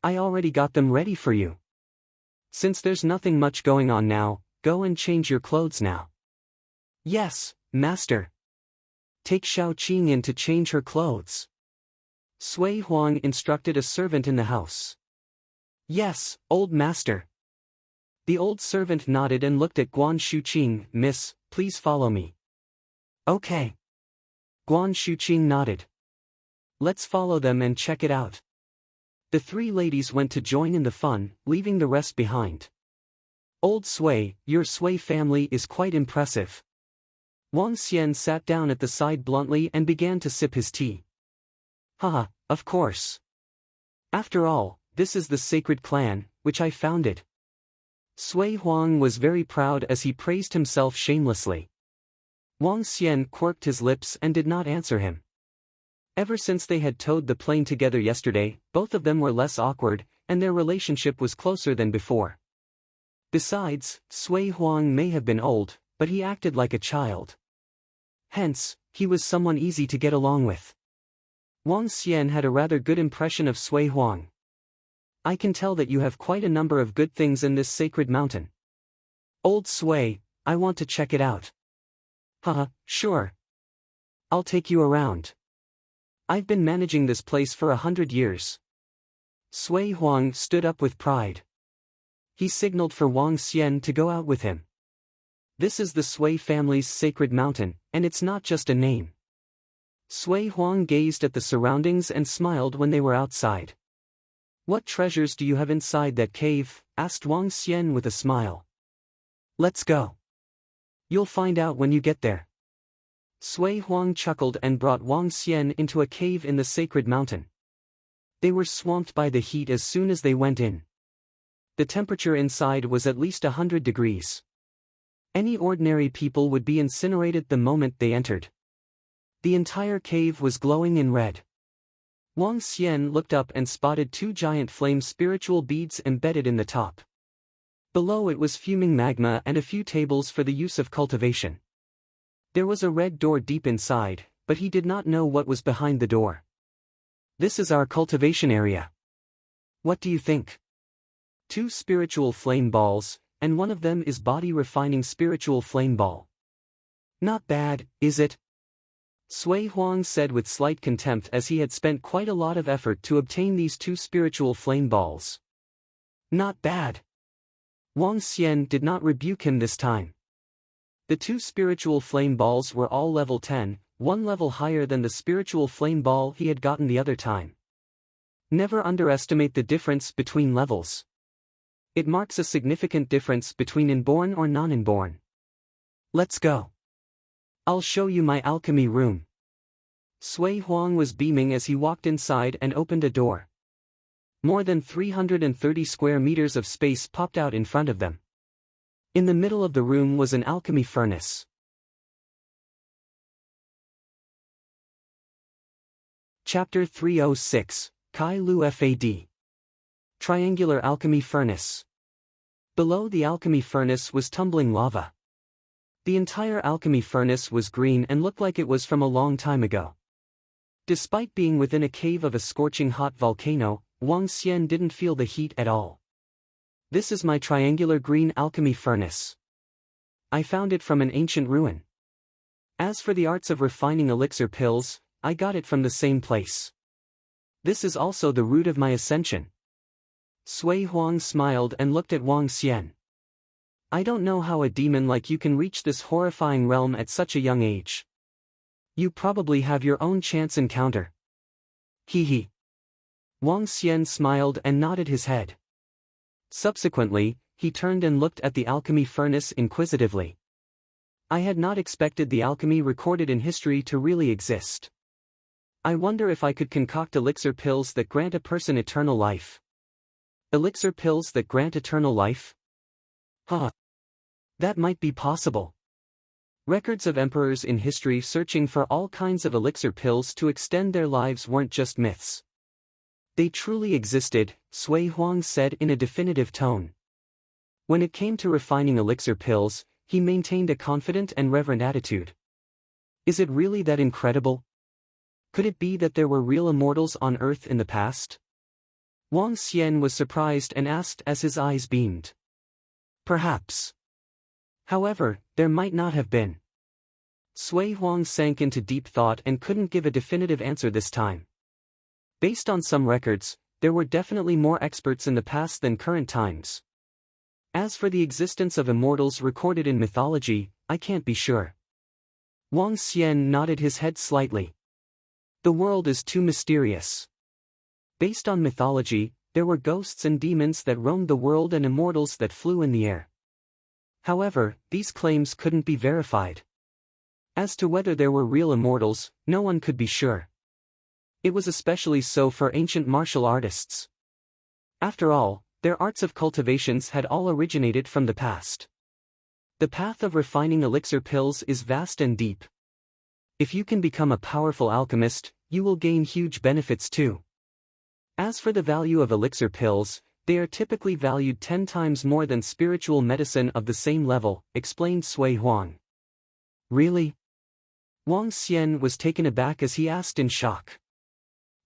I already got them ready for you. Since there's nothing much going on now, go and change your clothes now. Yes, Master. Take Xiao Qing in to change her clothes. Sui Huang instructed a servant in the house. Yes, old master. The old servant nodded and looked at Guan Shuqing. Miss, please follow me. Okay. Guan Shuqing nodded. Let's follow them and check it out. The 3 ladies went to join in the fun, leaving the rest behind. Old Sui, your Sui family is quite impressive. Wang Xian sat down at the side bluntly and began to sip his tea. Haha, of course. After all, this is the sacred clan, which I founded. Sui Huang was very proud as he praised himself shamelessly. Wang Xian quirked his lips and did not answer him. Ever since they had towed the plane together yesterday, both of them were less awkward, and their relationship was closer than before. Besides, Sui Huang may have been old, but he acted like a child. Hence, he was someone easy to get along with. Wang Xian had a rather good impression of Sui Huang. I can tell that you have quite a number of good things in this sacred mountain. Old Sui, I want to check it out. Haha, sure. I'll take you around. I've been managing this place for 100 years. Sui Huang stood up with pride. He signaled for Wang Xian to go out with him. This is the Sui family's sacred mountain, and it's not just a name. Sui Huang gazed at the surroundings and smiled when they were outside. What treasures do you have inside that cave? Asked Wang Xian with a smile. Let's go. You'll find out when you get there. Sui Huang chuckled and brought Wang Xian into a cave in the sacred mountain. They were swamped by the heat as soon as they went in. The temperature inside was at least 100 degrees. Any ordinary people would be incinerated the moment they entered. The entire cave was glowing in red. Wang Xian looked up and spotted 2 giant flame spiritual beads embedded in the top. Below it was fuming magma and a few tables for the use of cultivation. There was a red door deep inside, but he did not know what was behind the door. This is our cultivation area. What do you think? 2 spiritual flame balls, and one of them is body refining spiritual flame ball. Not bad, is it? Sui Huang said with slight contempt as he had spent quite a lot of effort to obtain these 2 spiritual flame balls. Not bad. Wang Xian did not rebuke him this time. The 2 spiritual flame balls were all level 10, one level higher than the spiritual flame ball he had gotten the other time. Never underestimate the difference between levels. It marks a significant difference between inborn or non-inborn. Let's go. I'll show you my alchemy room. Sui Huang was beaming as he walked inside and opened a door. More than 330 square meters of space popped out in front of them. In the middle of the room was an alchemy furnace. Chapter 306, Kai Lu Fad. Triangular Alchemy Furnace. Below the alchemy furnace was tumbling lava. The entire alchemy furnace was green and looked like it was from a long time ago. Despite being within a cave of a scorching hot volcano, Wang Xian didn't feel the heat at all. This is my triangular green alchemy furnace. I found it from an ancient ruin. As for the arts of refining elixir pills, I got it from the same place. This is also the root of my ascension. Sui Huang smiled and looked at Wang Xian. I don't know how a demon like you can reach this horrifying realm at such a young age. You probably have your own chance encounter. Hee hee. Wang Xian smiled and nodded his head. Subsequently, he turned and looked at the alchemy furnace inquisitively. I had not expected the alchemy recorded in history to really exist. I wonder if I could concoct elixir pills that grant a person eternal life. Elixir pills that grant eternal life? Huh. That might be possible. Records of emperors in history searching for all kinds of elixir pills to extend their lives weren't just myths. They truly existed, Sui Huang said in a definitive tone. When it came to refining elixir pills, he maintained a confident and reverent attitude. Is it really that incredible? Could it be that there were real immortals on Earth in the past? Wang Xian was surprised and asked as his eyes beamed. Perhaps. However, there might not have been. Sui Huang sank into deep thought and couldn't give a definitive answer this time. Based on some records, there were definitely more experts in the past than current times. As for the existence of immortals recorded in mythology, I can't be sure. Wang Xian nodded his head slightly. The world is too mysterious. Based on mythology, there were ghosts and demons that roamed the world and immortals that flew in the air. However, these claims couldn't be verified. As to whether there were real immortals, no one could be sure. It was especially so for ancient martial artists. After all, their arts of cultivations had all originated from the past. The path of refining elixir pills is vast and deep. If you can become a powerful alchemist, you will gain huge benefits too. As for the value of elixir pills, they are typically valued 10 times more than spiritual medicine of the same level, explained Sui Huang. Really? Wang Xian was taken aback as he asked in shock.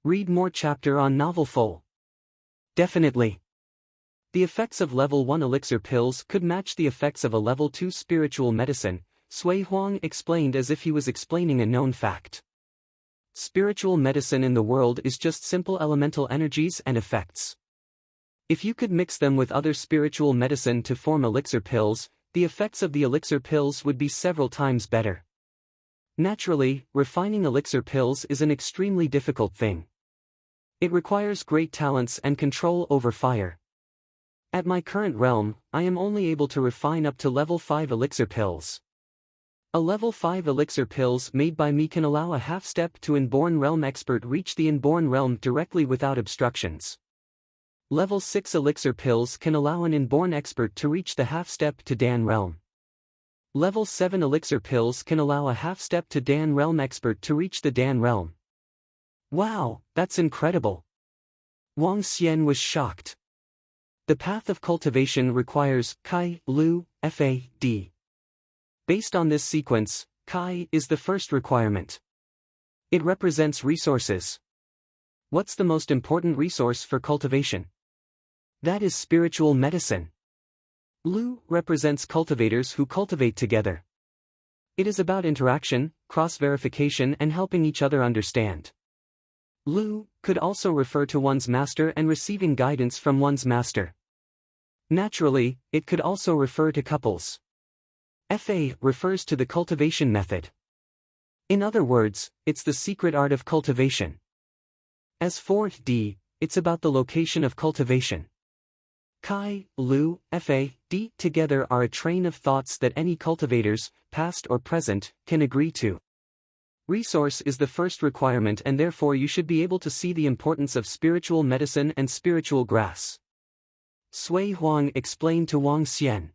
Read more chapter on novel full. Definitely. The effects of level 1 elixir pills could match the effects of a level 2 spiritual medicine, Sui Huang explained as if he was explaining a known fact. spiritual medicine in the world is just simple elemental energies and effects. If you could mix them with other spiritual medicine to form elixir pills, the effects of the elixir pills would be several times better. Naturally, refining elixir pills is an extremely difficult thing. It requires great talents and control over fire. At my current realm, I am only able to refine up to level 5 elixir pills. A level 5 elixir pills made by me can allow a half-step to Inborn Realm expert reach the Inborn Realm directly without obstructions. Level 6 elixir pills can allow an Inborn expert to reach the half-step to Dan Realm. Level 7 elixir pills can allow a half-step to Dan Realm expert to reach the Dan Realm. Wow, that's incredible. Wang Xian was shocked. The path of cultivation requires Kai, Lu, Fa-D. Based on this sequence, Kai is the first requirement. It represents resources. What's the most important resource for cultivation? That is spiritual medicine. Lu represents cultivators who cultivate together. It is about interaction, cross-verification and helping each other understand. Lu could also refer to one's master and receiving guidance from one's master. Naturally, it could also refer to couples. Fa refers to the cultivation method. In other words, it's the secret art of cultivation. As for D, it's about the location of cultivation. Kai, Lu, Fa, D together are a train of thoughts that any cultivators, past or present, can agree to. Resource is the first requirement and therefore you should be able to see the importance of spiritual medicine and spiritual grass. Sui Huang explained to Wang Xian.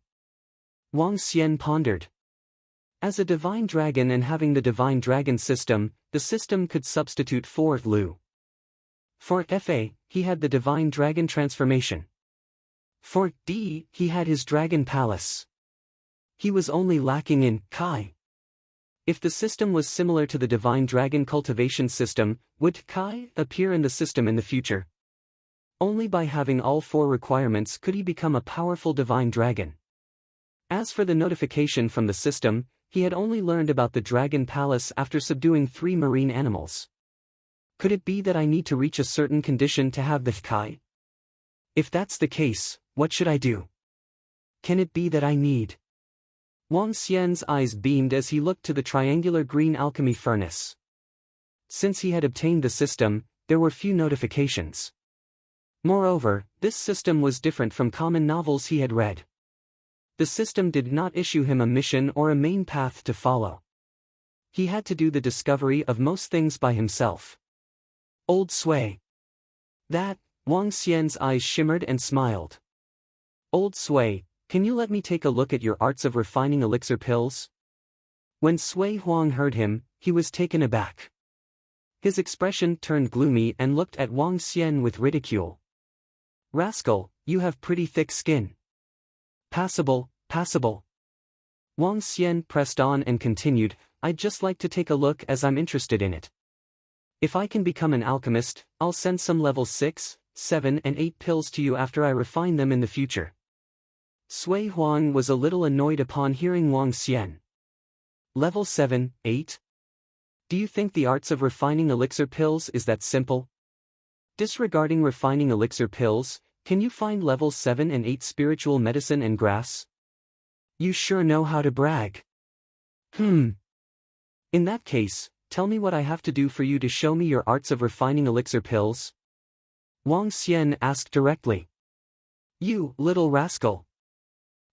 Wang Xian pondered. As a divine dragon and having the divine dragon system, the system could substitute for Lu. For Fa, he had the divine dragon transformation. For D, he had his dragon palace. He was only lacking in Kai. If the system was similar to the divine dragon cultivation system, would Kai appear in the system in the future? Only by having all 4 requirements could he become a powerful divine dragon. As for the notification from the system, he had only learned about the dragon palace after subduing 3 marine animals. Could it be that I need to reach a certain condition to have the Kai? If that's the case, what should I do? Can it be that I need? Wang Xian's eyes beamed as he looked to the triangular green alchemy furnace. Since he had obtained the system, there were few notifications. Moreover, this system was different from common novels he had read. The system did not issue him a mission or a main path to follow. He had to do the discovery of most things by himself. Old Sui. That, Wang Xian's eyes shimmered and smiled. Old Sui, can you let me take a look at your arts of refining elixir pills? When Sui Huang heard him, he was taken aback. His expression turned gloomy and looked at Wang Xian with ridicule. Rascal, you have pretty thick skin. Passable, passable. Wang Xian pressed on and continued, I'd just like to take a look as I'm interested in it. If I can become an alchemist, I'll send some level 6, 7 and 8 pills to you after I refine them in the future. Sui Huang was a little annoyed upon hearing Wang Xian. Level 7, 8? Do you think the arts of refining elixir pills is that simple? Disregarding refining elixir pills, can you find level 7 and 8 spiritual medicine and grass? You sure know how to brag. In that case, tell me what I have to do for you to show me your arts of refining elixir pills? Wang Xian asked directly. You little rascal.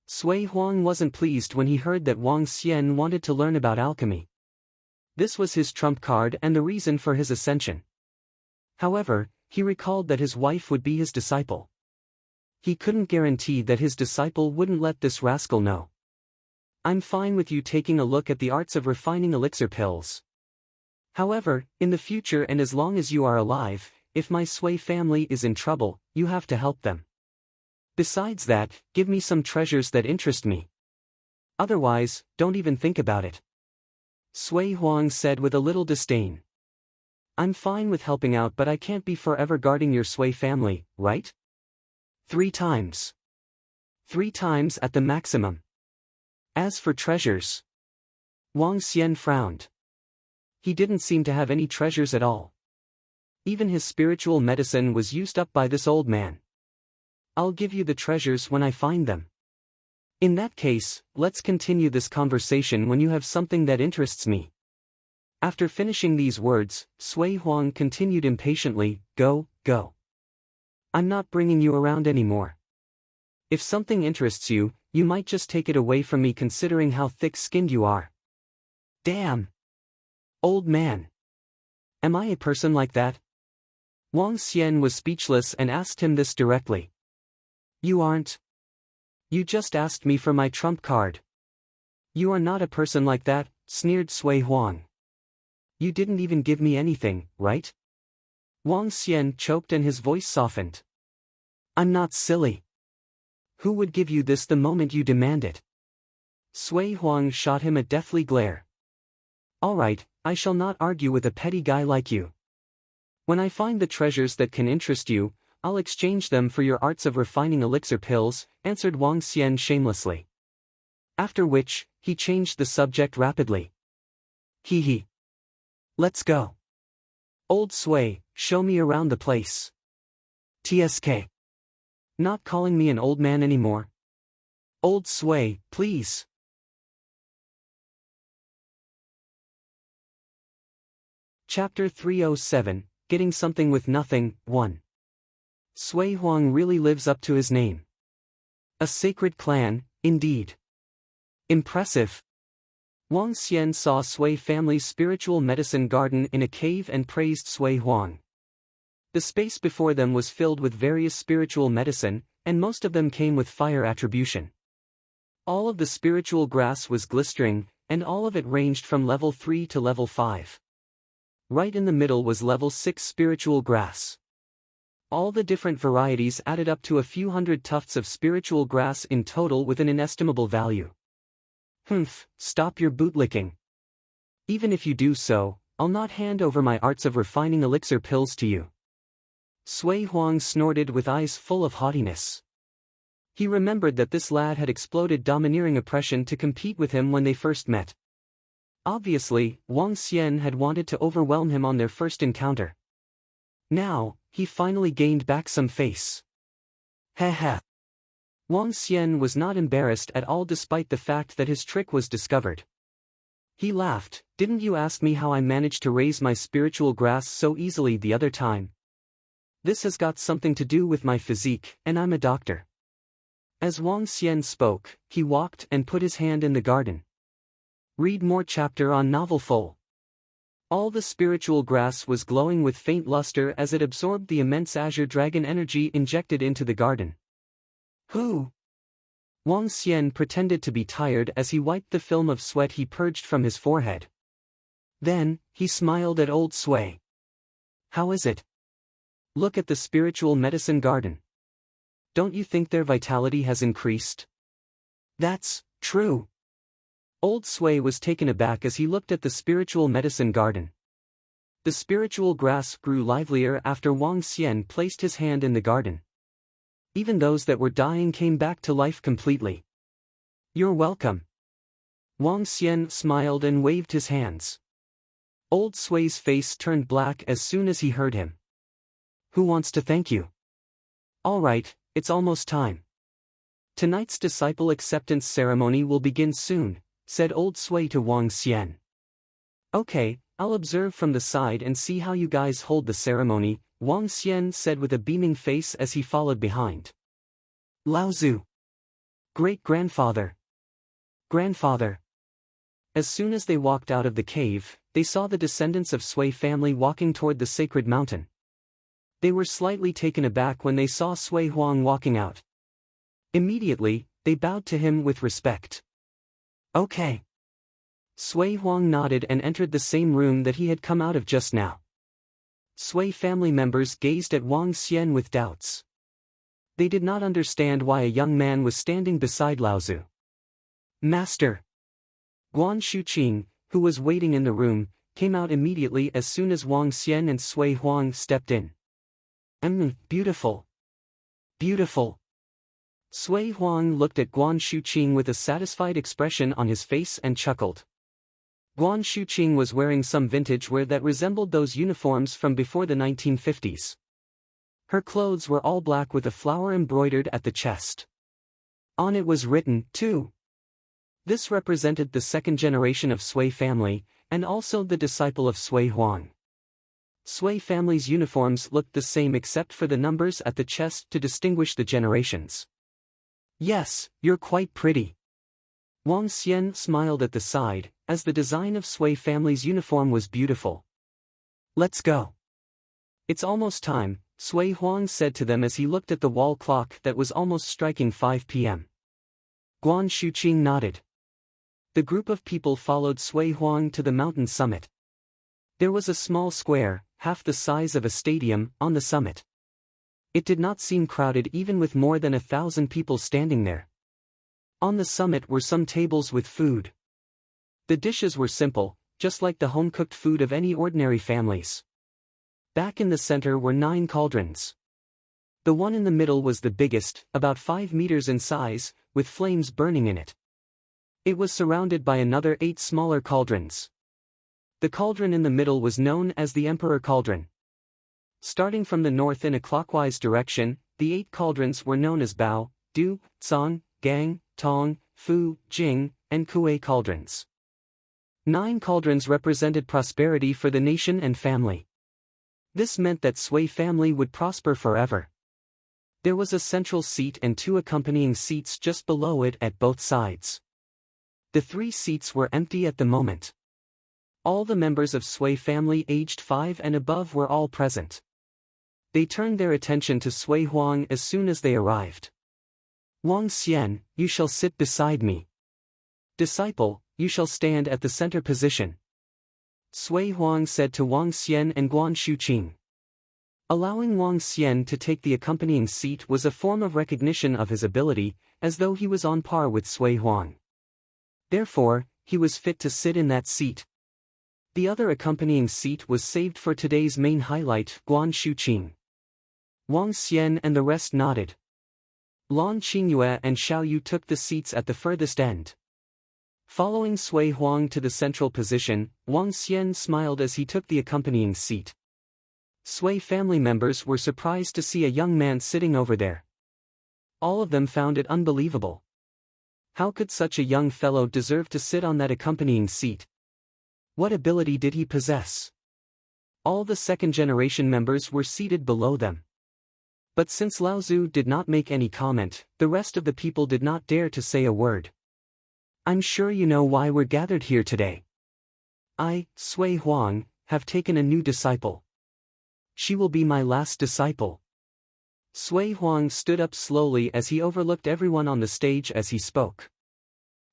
Sui Huang wasn't pleased when he heard that Wang Xian wanted to learn about alchemy. This was his trump card and the reason for his ascension. However, he recalled that his wife would be his disciple. He couldn't guarantee that his disciple wouldn't let this rascal know. I'm fine with you taking a look at the arts of refining elixir pills. However, in the future and as long as you are alive, if my Sui family is in trouble, you have to help them. Besides that, give me some treasures that interest me. Otherwise, don't even think about it. Sui Huang said with a little disdain. I'm fine with helping out but I can't be forever guarding your Sui family, right? 3 times. 3 times at the maximum. As for treasures. Wang Xian frowned. He didn't seem to have any treasures at all. Even his spiritual medicine was used up by this old man. I'll give you the treasures when I find them. In that case, let's continue this conversation when you have something that interests me. After finishing these words, Sui Huang continued impatiently, Go, go. I'm not bringing you around anymore. If something interests you, you might just take it away from me considering how thick-skinned you are. Damn. Old man. Am I a person like that? Wang Xian was speechless and asked him this directly. You aren't. You just asked me for my trump card. You are not a person like that, sneered Sui Huang. You didn't even give me anything, right? Wang Xian choked and his voice softened. I'm not silly. Who would give you this the moment you demand it? Sui Huang shot him a deathly glare. All right, I shall not argue with a petty guy like you. When I find the treasures that can interest you, I'll exchange them for your arts of refining elixir pills, answered Wang Xian shamelessly. After which, he changed the subject rapidly. Hee. Let's go. Old Sui, show me around the place. TSK. Not calling me an old man anymore. Old Sui, please. Chapter 307, Getting Something with Nothing, 1. Sui Huang really lives up to his name. A sacred clan, indeed. Impressive. Wang Xian saw Sui family's spiritual medicine garden in a cave and praised Sui Huang. The space before them was filled with various spiritual medicine, and most of them came with fire attribution. All of the spiritual grass was glistering, and all of it ranged from level 3 to level 5. Right in the middle was level 6 spiritual grass. All the different varieties added up to a few hundred tufts of spiritual grass in total with an inestimable value. Humph, stop your bootlicking. Even if you do so, I'll not hand over my arts of refining elixir pills to you. Sui Huang snorted with eyes full of haughtiness. He remembered that this lad had exploded domineering oppression to compete with him when they first met. Obviously, Wang Xian had wanted to overwhelm him on their first encounter. Now, he finally gained back some face. Heh. Wang Xian was not embarrassed at all despite the fact that his trick was discovered. He laughed, Didn't you ask me how I managed to raise my spiritual grass so easily the other time? This has got something to do with my physique, and I'm a doctor. As Wang Xian spoke, he walked and put his hand in the garden. Read more chapter on novel full. All the spiritual grass was glowing with faint luster as it absorbed the immense azure dragon energy injected into the garden. Who? Wang Xian pretended to be tired as he wiped the film of sweat he purged from his forehead. Then, he smiled at old Sui. How is it? Look at the spiritual medicine garden. Don't you think their vitality has increased? That's true. Old Sui was taken aback as he looked at the spiritual medicine garden. The spiritual grass grew livelier after Wang Xian placed his hand in the garden. Even those that were dying came back to life completely. You're welcome. Wang Xian smiled and waved his hands. Old Sui's face turned black as soon as he heard him. Who wants to thank you? All right, it's almost time. Tonight's disciple acceptance ceremony will begin soon, said old Sui to Wang Xian. Okay, I'll observe from the side and see how you guys hold the ceremony, Wang Xian said with a beaming face as he followed behind. Laozu. Great-grandfather. Grandfather. As soon as they walked out of the cave, they saw the descendants of Sui family walking toward the sacred mountain. They were slightly taken aback when they saw Sui Huang walking out. Immediately, they bowed to him with respect. Okay. Sui Huang nodded and entered the same room that he had come out of just now. Sui family members gazed at Wang Xian with doubts. They did not understand why a young man was standing beside Laozu. Master. Guan Shuqing, who was waiting in the room, came out immediately as soon as Wang Xian and Sui Huang stepped in. Beautiful. Beautiful. Sui Huang looked at Guan Shuqing with a satisfied expression on his face and chuckled. Guan Shuqing was wearing some vintage wear that resembled those uniforms from before the 1950s. Her clothes were all black with a flower embroidered at the chest. On it was written, "Tu." This represented the second generation of Sui family, and also the disciple of Sui Huang. Sui family's uniforms looked the same except for the numbers at the chest to distinguish the generations. "Yes, you're quite pretty." Wang Xian smiled at the side, as the design of Sui family's uniform was beautiful. "Let's go." "It's almost time," Sui Huang said to them as he looked at the wall clock that was almost striking 5 p.m. Guan Shuqing nodded. The group of people followed Sui Huang to the mountain summit. There was a small square, half the size of a stadium, on the summit. It did not seem crowded even with more than 1,000 people standing there. On the summit were some tables with food. The dishes were simple, just like the home-cooked food of any ordinary families. Back in the center were 9 cauldrons. The one in the middle was the biggest, about 5 meters in size, with flames burning in it. It was surrounded by another 8 smaller cauldrons. The cauldron in the middle was known as the Emperor Cauldron. Starting from the north in a clockwise direction, the 8 cauldrons were known as Bao, Du, Cang, Gang, Tong, Fu, Jing, and Kuei cauldrons. 9 cauldrons represented prosperity for the nation and family. This meant that Sui family would prosper forever. There was a central seat and 2 accompanying seats just below it at both sides. The 3 seats were empty at the moment. All the members of Sui family aged 5 and above were all present. They turned their attention to Sui Huang as soon as they arrived. "Wang Xian, you shall sit beside me. Disciple, you shall stand at the center position," Sui Huang said to Wang Xian and Guan Shuqing. Allowing Wang Xian to take the accompanying seat was a form of recognition of his ability, as though he was on par with Sui Huang. Therefore, he was fit to sit in that seat. The other accompanying seat was saved for today's main highlight, Guan Shuqing. Wang Xian and the rest nodded. Lan Qingyue and Xiao Yu took the seats at the furthest end. Following Sui Huang to the central position, Wang Xian smiled as he took the accompanying seat. Sui family members were surprised to see a young man sitting over there. All of them found it unbelievable. How could such a young fellow deserve to sit on that accompanying seat? What ability did he possess? All the second-generation members were seated below them. But since Lao Zhu did not make any comment, the rest of the people did not dare to say a word. "I'm sure you know why we're gathered here today. I, Sui Huang, have taken a new disciple. She will be my last disciple." Sui Huang stood up slowly as he overlooked everyone on the stage as he spoke.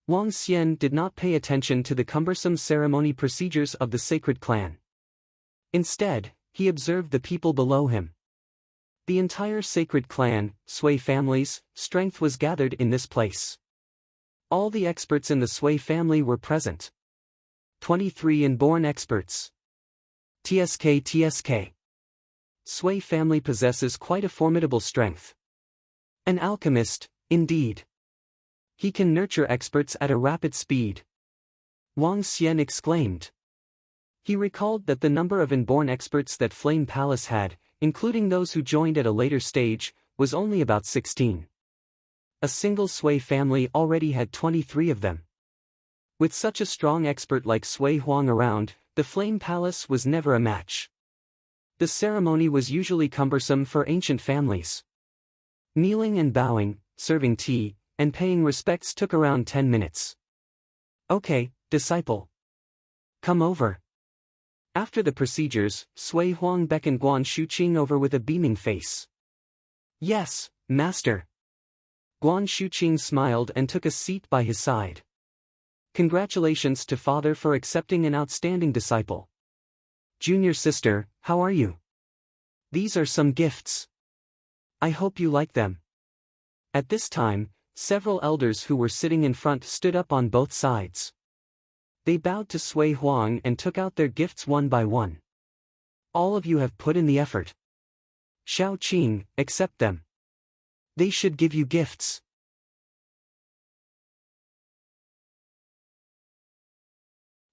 Wang Xian did not pay attention to the cumbersome ceremony procedures of the sacred clan. Instead, he observed the people below him. The entire sacred clan, Sui family's, strength was gathered in this place. All the experts in the Sui family were present. 23 inborn experts. TSK. Sui family possesses quite a formidable strength. An alchemist, indeed. He can nurture experts at a rapid speed. Wang Xian exclaimed. He recalled that the number of inborn experts that Flame Palace had, including those who joined at a later stage, was only about 16. A single Sui family already had 23 of them. With such a strong expert like Sui Huang around, the Flame Palace was never a match. The ceremony was usually cumbersome for ancient families. Kneeling and bowing, serving tea, and paying respects took around 10 minutes. "Okay, disciple. Come over." After the procedures, Sui Huang beckoned Guan Shuqing over with a beaming face. "Yes, master." Guan Shuqing smiled and took a seat by his side. "Congratulations to father for accepting an outstanding disciple. Junior sister, how are you? These are some gifts. I hope you like them." At this time, several elders who were sitting in front stood up on both sides. They bowed to Sui Huang and took out their gifts one by one. "All of you have put in the effort. Xiao Qing, accept them. They should give you gifts."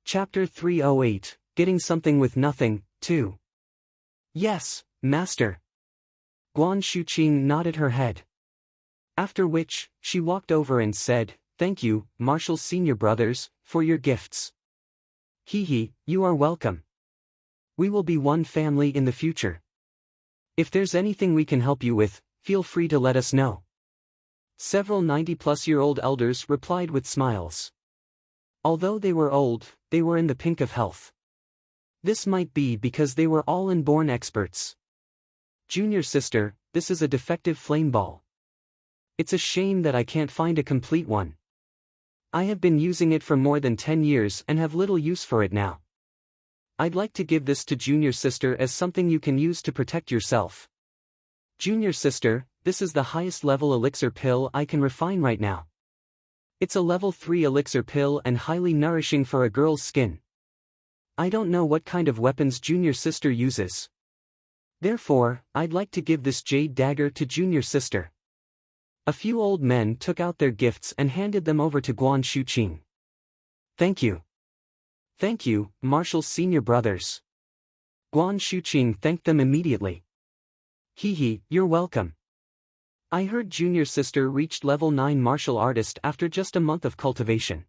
Chapter 308, Getting Something with Nothing, 2. Yes, Master. Guan Shuqing nodded her head. After which, she walked over and said, "Thank you, Marshall's senior brothers, for your gifts." "Hee, you are welcome. We will be one family in the future. If there's anything we can help you with, feel free to let us know." Several 90-plus-year-old elders replied with smiles. Although they were old, they were in the pink of health. This might be because they were all inborn experts. "Junior sister, this is a defective flame ball. It's a shame that I can't find a complete one. I have been using it for more than 10 years and have little use for it now. I'd like to give this to junior sister as something you can use to protect yourself. Junior sister, this is the highest level elixir pill I can refine right now. It's a level 3 elixir pill and highly nourishing for a girl's skin. I don't know what kind of weapons junior sister uses. Therefore, I'd like to give this jade dagger to junior sister." A few old men took out their gifts and handed them over to Guan Shuqing. "Thank you. Thank you, Marshall's senior brothers." Guan Shuqing thanked them immediately. "Hee, you're welcome. I heard junior sister reached level 9 martial artist after just a month of cultivation.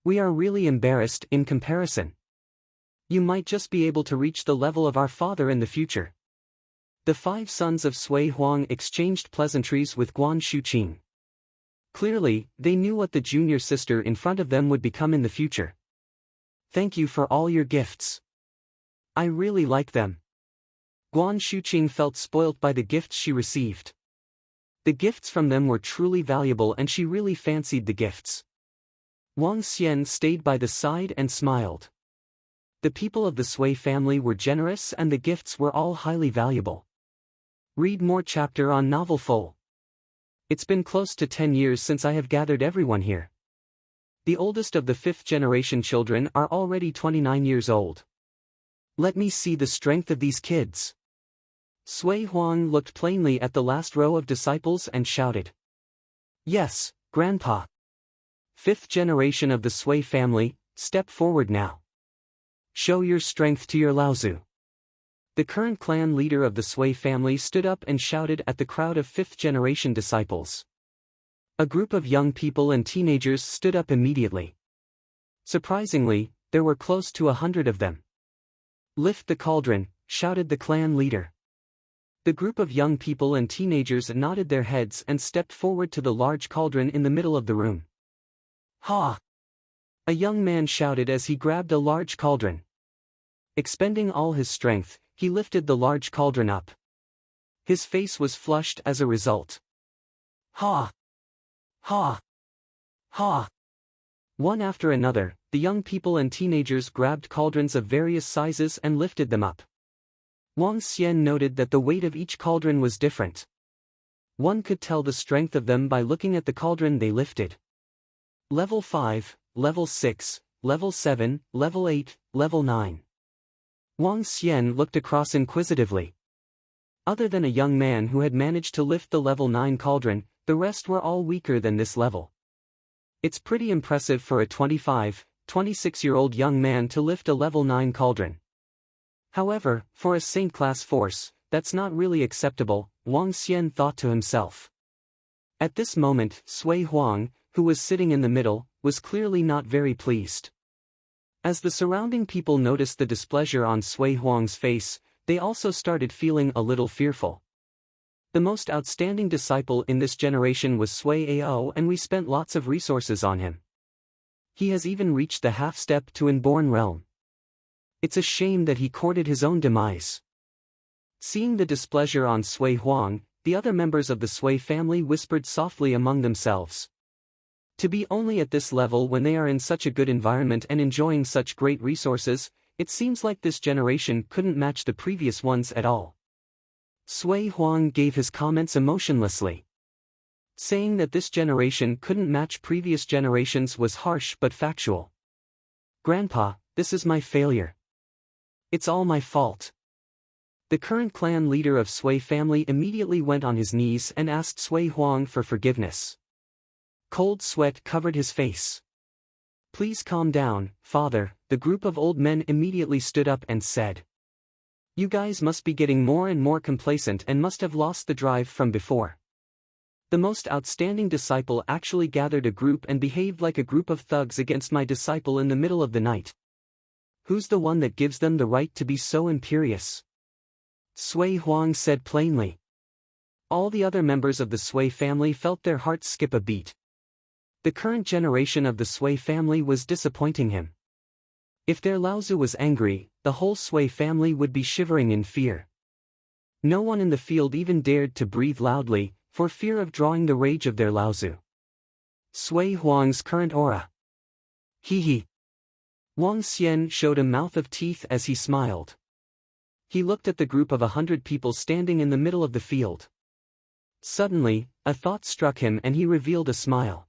We are really embarrassed in comparison. You might just be able to reach the level of our father in the future." The 5 sons of Sui Huang exchanged pleasantries with Guan Shuqing. Clearly, they knew what the junior sister in front of them would become in the future. "Thank you for all your gifts. I really like them." Guan Shuqing felt spoilt by the gifts she received. The gifts from them were truly valuable and she really fancied the gifts. Wang Xian stayed by the side and smiled. The people of the Sui family were generous and the gifts were all highly valuable. Read more chapter on novel full. It's been close to 10 years since I have gathered everyone here. The oldest of the 5th generation children are already 29 years old. Let me see the strength of these kids. Sui Huang looked plainly at the last row of disciples and shouted. "Yes, Grandpa. 5th generation of the Sui family, step forward now. Show your strength to your Laozu." The current clan leader of the Sui family stood up and shouted at the crowd of 5th generation disciples. A group of young people and teenagers stood up immediately. Surprisingly, there were close to 100 of them. "Lift the cauldron," shouted the clan leader. The group of young people and teenagers nodded their heads and stepped forward to the large cauldron in the middle of the room. "Ha!" A young man shouted as he grabbed a large cauldron. Expending all his strength, he lifted the large cauldron up. His face was flushed as a result. "Ha! Ha! Ha!" One after another, the young people and teenagers grabbed cauldrons of various sizes and lifted them up. Wang Xian noted that the weight of each cauldron was different. One could tell the strength of them by looking at the cauldron they lifted. Level 5, Level 6, Level 7, Level 8, Level 9. Wang Xian looked across inquisitively. Other than a young man who had managed to lift the Level 9 cauldron, the rest were all weaker than this level. It's pretty impressive for a 25, 26-year-old young man to lift a Level 9 cauldron. However, for a Saint-class force, that's not really acceptable, Wang Xian thought to himself. At this moment, Sui Huang, who was sitting in the middle, was clearly not very pleased. As the surrounding people noticed the displeasure on Sui Huang's face, they also started feeling a little fearful. The most outstanding disciple in this generation was Sui Ao and we spent lots of resources on him. He has even reached the half-step to inborn realm. It's a shame that he courted his own demise. Seeing the displeasure on Sui Huang, the other members of the Sui family whispered softly among themselves. To be only at this level when they are in such a good environment and enjoying such great resources, it seems like this generation couldn't match the previous ones at all. Sui Huang gave his comments emotionlessly. Saying that this generation couldn't match previous generations was harsh but factual. "Grandpa, this is my failure. It's all my fault." The current clan leader of Sui family immediately went on his knees and asked Sui Huang for forgiveness. Cold sweat covered his face. Please calm down, father, the group of old men immediately stood up and said. You guys must be getting more and more complacent and must have lost the drive from before. The most outstanding disciple actually gathered a group and behaved like a group of thugs against my disciple in the middle of the night. Who's the one that gives them the right to be so imperious? Sui Huang said plainly. All the other members of the Sui family felt their hearts skip a beat. The current generation of the Sui family was disappointing him. If their Laozu was angry, the whole Sui family would be shivering in fear. No one in the field even dared to breathe loudly, for fear of drawing the rage of their Laozu. Sui Huang's current aura. He. Wang Xian showed a mouth of teeth as he smiled. He looked at the group of 100 people standing in the middle of the field. Suddenly, a thought struck him and he revealed a smile.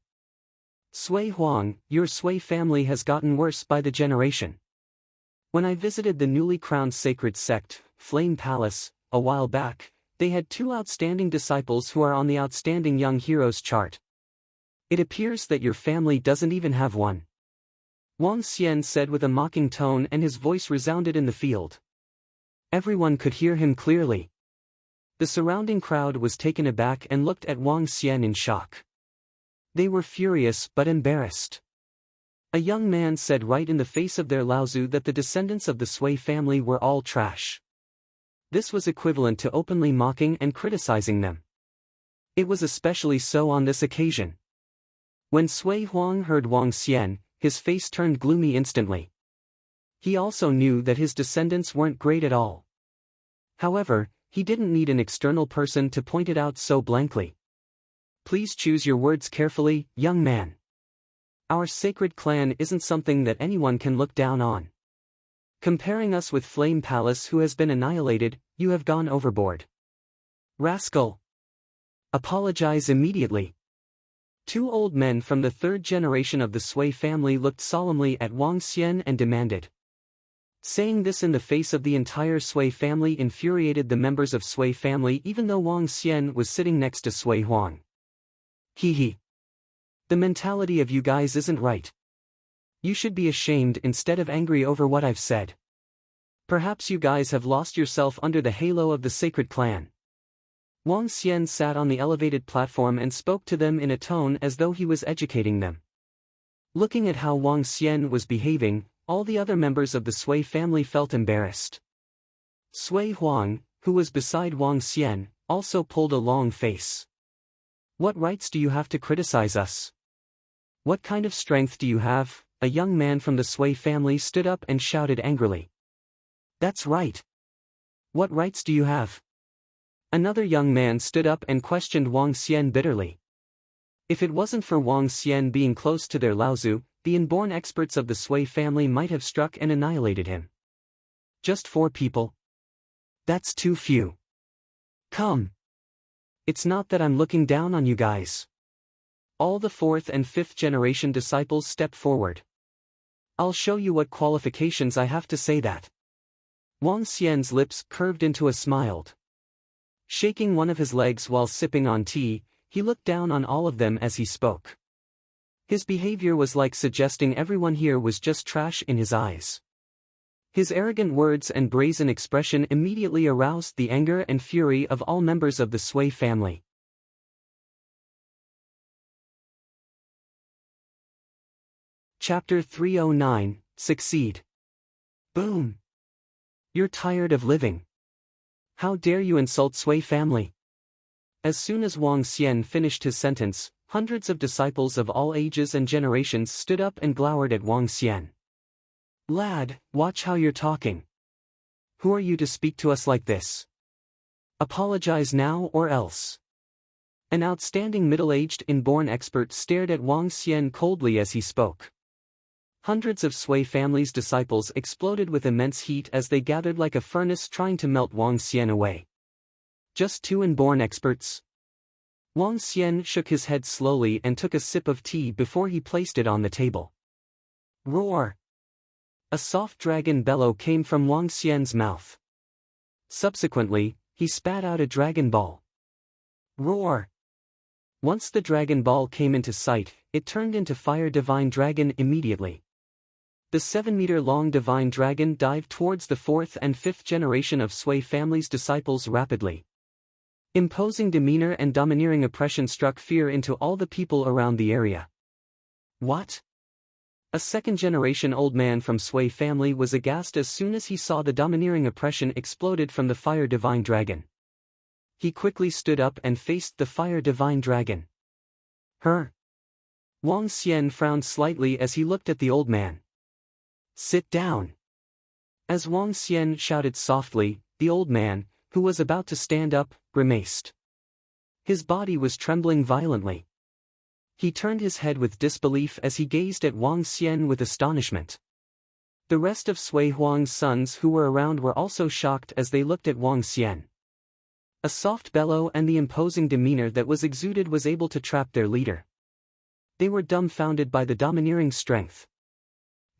Sui Huang, your Sui family has gotten worse by the generation. When I visited the newly crowned sacred sect, Flame Palace, a while back, they had 2 outstanding disciples who are on the outstanding young heroes chart. It appears that your family doesn't even have one. Wang Xian said with a mocking tone, and his voice resounded in the field. Everyone could hear him clearly. The surrounding crowd was taken aback and looked at Wang Xian in shock. They were furious but embarrassed. A young man said right in the face of their Laozu that the descendants of the Sui family were all trash. This was equivalent to openly mocking and criticizing them. It was especially so on this occasion. When Sui Huang heard Wang Xian, his face turned gloomy instantly. He also knew that his descendants weren't great at all. However, he didn't need an external person to point it out so blankly. Please choose your words carefully, young man. Our sacred clan isn't something that anyone can look down on. Comparing us with Flame Palace, who has been annihilated, you have gone overboard. Rascal! Apologize immediately. 2 old men from the 3rd generation of the Sui family looked solemnly at Wang Xian and demanded. Saying this in the face of the entire Sui family infuriated the members of Sui family, even though Wang Xian was sitting next to Sui Huang. He. The mentality of you guys isn't right. You should be ashamed instead of angry over what I've said. Perhaps you guys have lost yourself under the halo of the sacred clan. Wang Xian sat on the elevated platform and spoke to them in a tone as though he was educating them. Looking at how Wang Xian was behaving, all the other members of the Sui family felt embarrassed. Sui Huang, who was beside Wang Xian, also pulled a long face. What rights do you have to criticize us? What kind of strength do you have? A young man from the Sui family stood up and shouted angrily. That's right. What rights do you have? Another young man stood up and questioned Wang Xian bitterly. If it wasn't for Wang Xian being close to their Laozu, the inborn experts of the Sui family might have struck and annihilated him. Just 4 people? That's too few. Come. It's not that I'm looking down on you guys. All the 4th and 5th generation disciples stepped forward. I'll show you what qualifications I have to say that. Wang Xian's lips curved into a smile. Shaking one of his legs while sipping on tea, he looked down on all of them as he spoke. His behavior was like suggesting everyone here was just trash in his eyes. His arrogant words and brazen expression immediately aroused the anger and fury of all members of the Sui family. Chapter 309, Succeed. Boom! You're tired of living. How dare you insult Sui family? As soon as Wang Xian finished his sentence, hundreds of disciples of all ages and generations stood up and glowered at Wang Xian. Lad, watch how you're talking. Who are you to speak to us like this? Apologize now or else. An outstanding middle-aged inborn expert stared at Wang Xian coldly as he spoke. Hundreds of Sui family's disciples exploded with immense heat as they gathered like a furnace trying to melt Wang Xian away. Just 2 inborn experts? Wang Xian shook his head slowly and took a sip of tea before he placed it on the table. Roar! A soft dragon bellow came from Wang Xian's mouth. Subsequently, he spat out a dragon ball. Roar! Once the Dragon Ball came into sight, it turned into Fire Divine Dragon immediately. The 7-meter-long Divine Dragon dived towards the 4th and 5th generation of Sui family's disciples rapidly. Imposing demeanor and domineering oppression struck fear into all the people around the area. What? A 2nd-generation old man from Sui family was aghast as soon as he saw the domineering oppression exploded from the Fire Divine Dragon. He quickly stood up and faced the Fire Divine Dragon. Her. Wang Xian frowned slightly as he looked at the old man. Sit down. As Wang Xian shouted softly, the old man, who was about to stand up, grimaced. His body was trembling violently. He turned his head with disbelief as he gazed at Wang Xian with astonishment. The rest of Sui Huang's sons who were around were also shocked as they looked at Wang Xian. A soft bellow and the imposing demeanor that was exuded was able to trap their leader. They were dumbfounded by the domineering strength.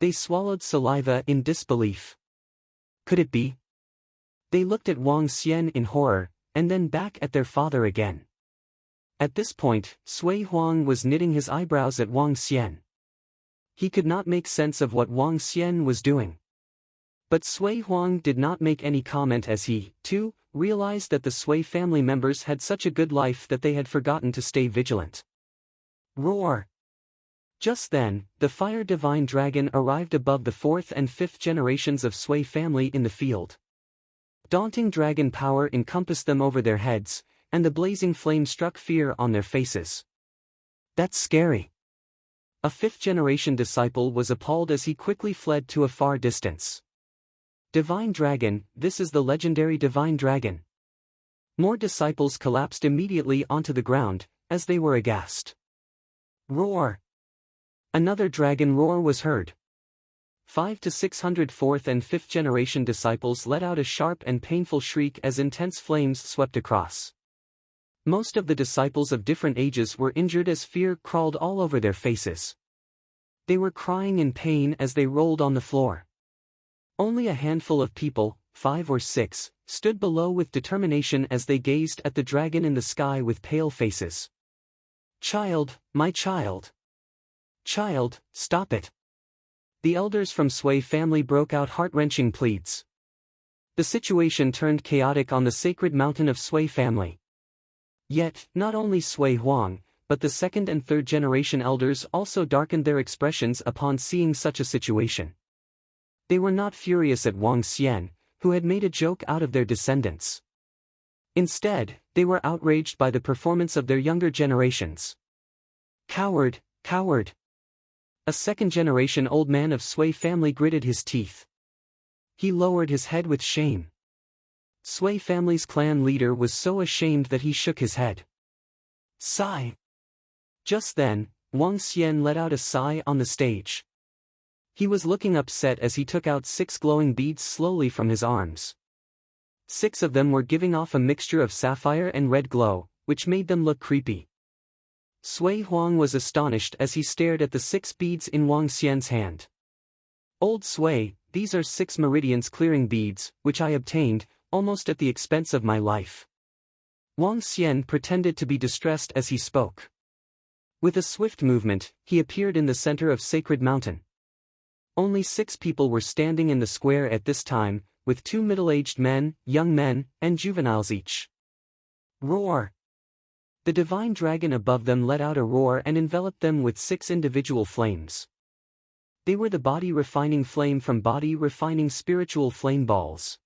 They swallowed saliva in disbelief. Could it be? They looked at Wang Xian in horror, and then back at their father again. At this point, Sui Huang was knitting his eyebrows at Wang Xian. He could not make sense of what Wang Xian was doing. But Sui Huang did not make any comment as he, too, realized that the Sui family members had such a good life that they had forgotten to stay vigilant. Roar! Just then, the Fire Divine Dragon arrived above the 4th and 5th generations of Sui family in the field. Daunting dragon power encompassed them over their heads, and the blazing flame struck fear on their faces. That's scary. A 5th-generation disciple was appalled as he quickly fled to a far distance. Divine Dragon, this is the legendary Divine Dragon. More disciples collapsed immediately onto the ground, as they were aghast. Roar! Another dragon roar was heard. 5 to 600 4th and 5th generation disciples let out a sharp and painful shriek as intense flames swept across. Most of the disciples of different ages were injured as fear crawled all over their faces. They were crying in pain as they rolled on the floor. Only a handful of people, 5 or 6, stood below with determination as they gazed at the dragon in the sky with pale faces. Child, my child. Child, stop it. The elders from Sui family broke out heart-wrenching pleads. The situation turned chaotic on the sacred mountain of Sui family. Yet, not only Sui Huang, but the 2nd and 3rd generation elders also darkened their expressions upon seeing such a situation. They were not furious at Wang Xian, who had made a joke out of their descendants. Instead, they were outraged by the performance of their younger generations. Coward, coward! A 2nd-generation old man of Sui family gritted his teeth. He lowered his head with shame. Sui family's clan leader was so ashamed that he shook his head. Sigh. Just then, Wang Xian let out a sigh on the stage. He was looking upset as he took out 6 glowing beads slowly from his arms. 6 of them were giving off a mixture of sapphire and red glow, which made them look creepy. Sui Huang was astonished as he stared at the 6 beads in Wang Xian's hand. Old Sui, these are 6 meridians clearing beads, which I obtained, almost at the expense of my life. Wang Xian pretended to be distressed as he spoke. With a swift movement, he appeared in the center of Sacred Mountain. Only 6 people were standing in the square at this time, with 2 middle-aged men, young men, and juveniles each. Roar! The divine dragon above them let out a roar and enveloped them with 6 individual flames. They were the body-refining flame from body-refining spiritual flame balls.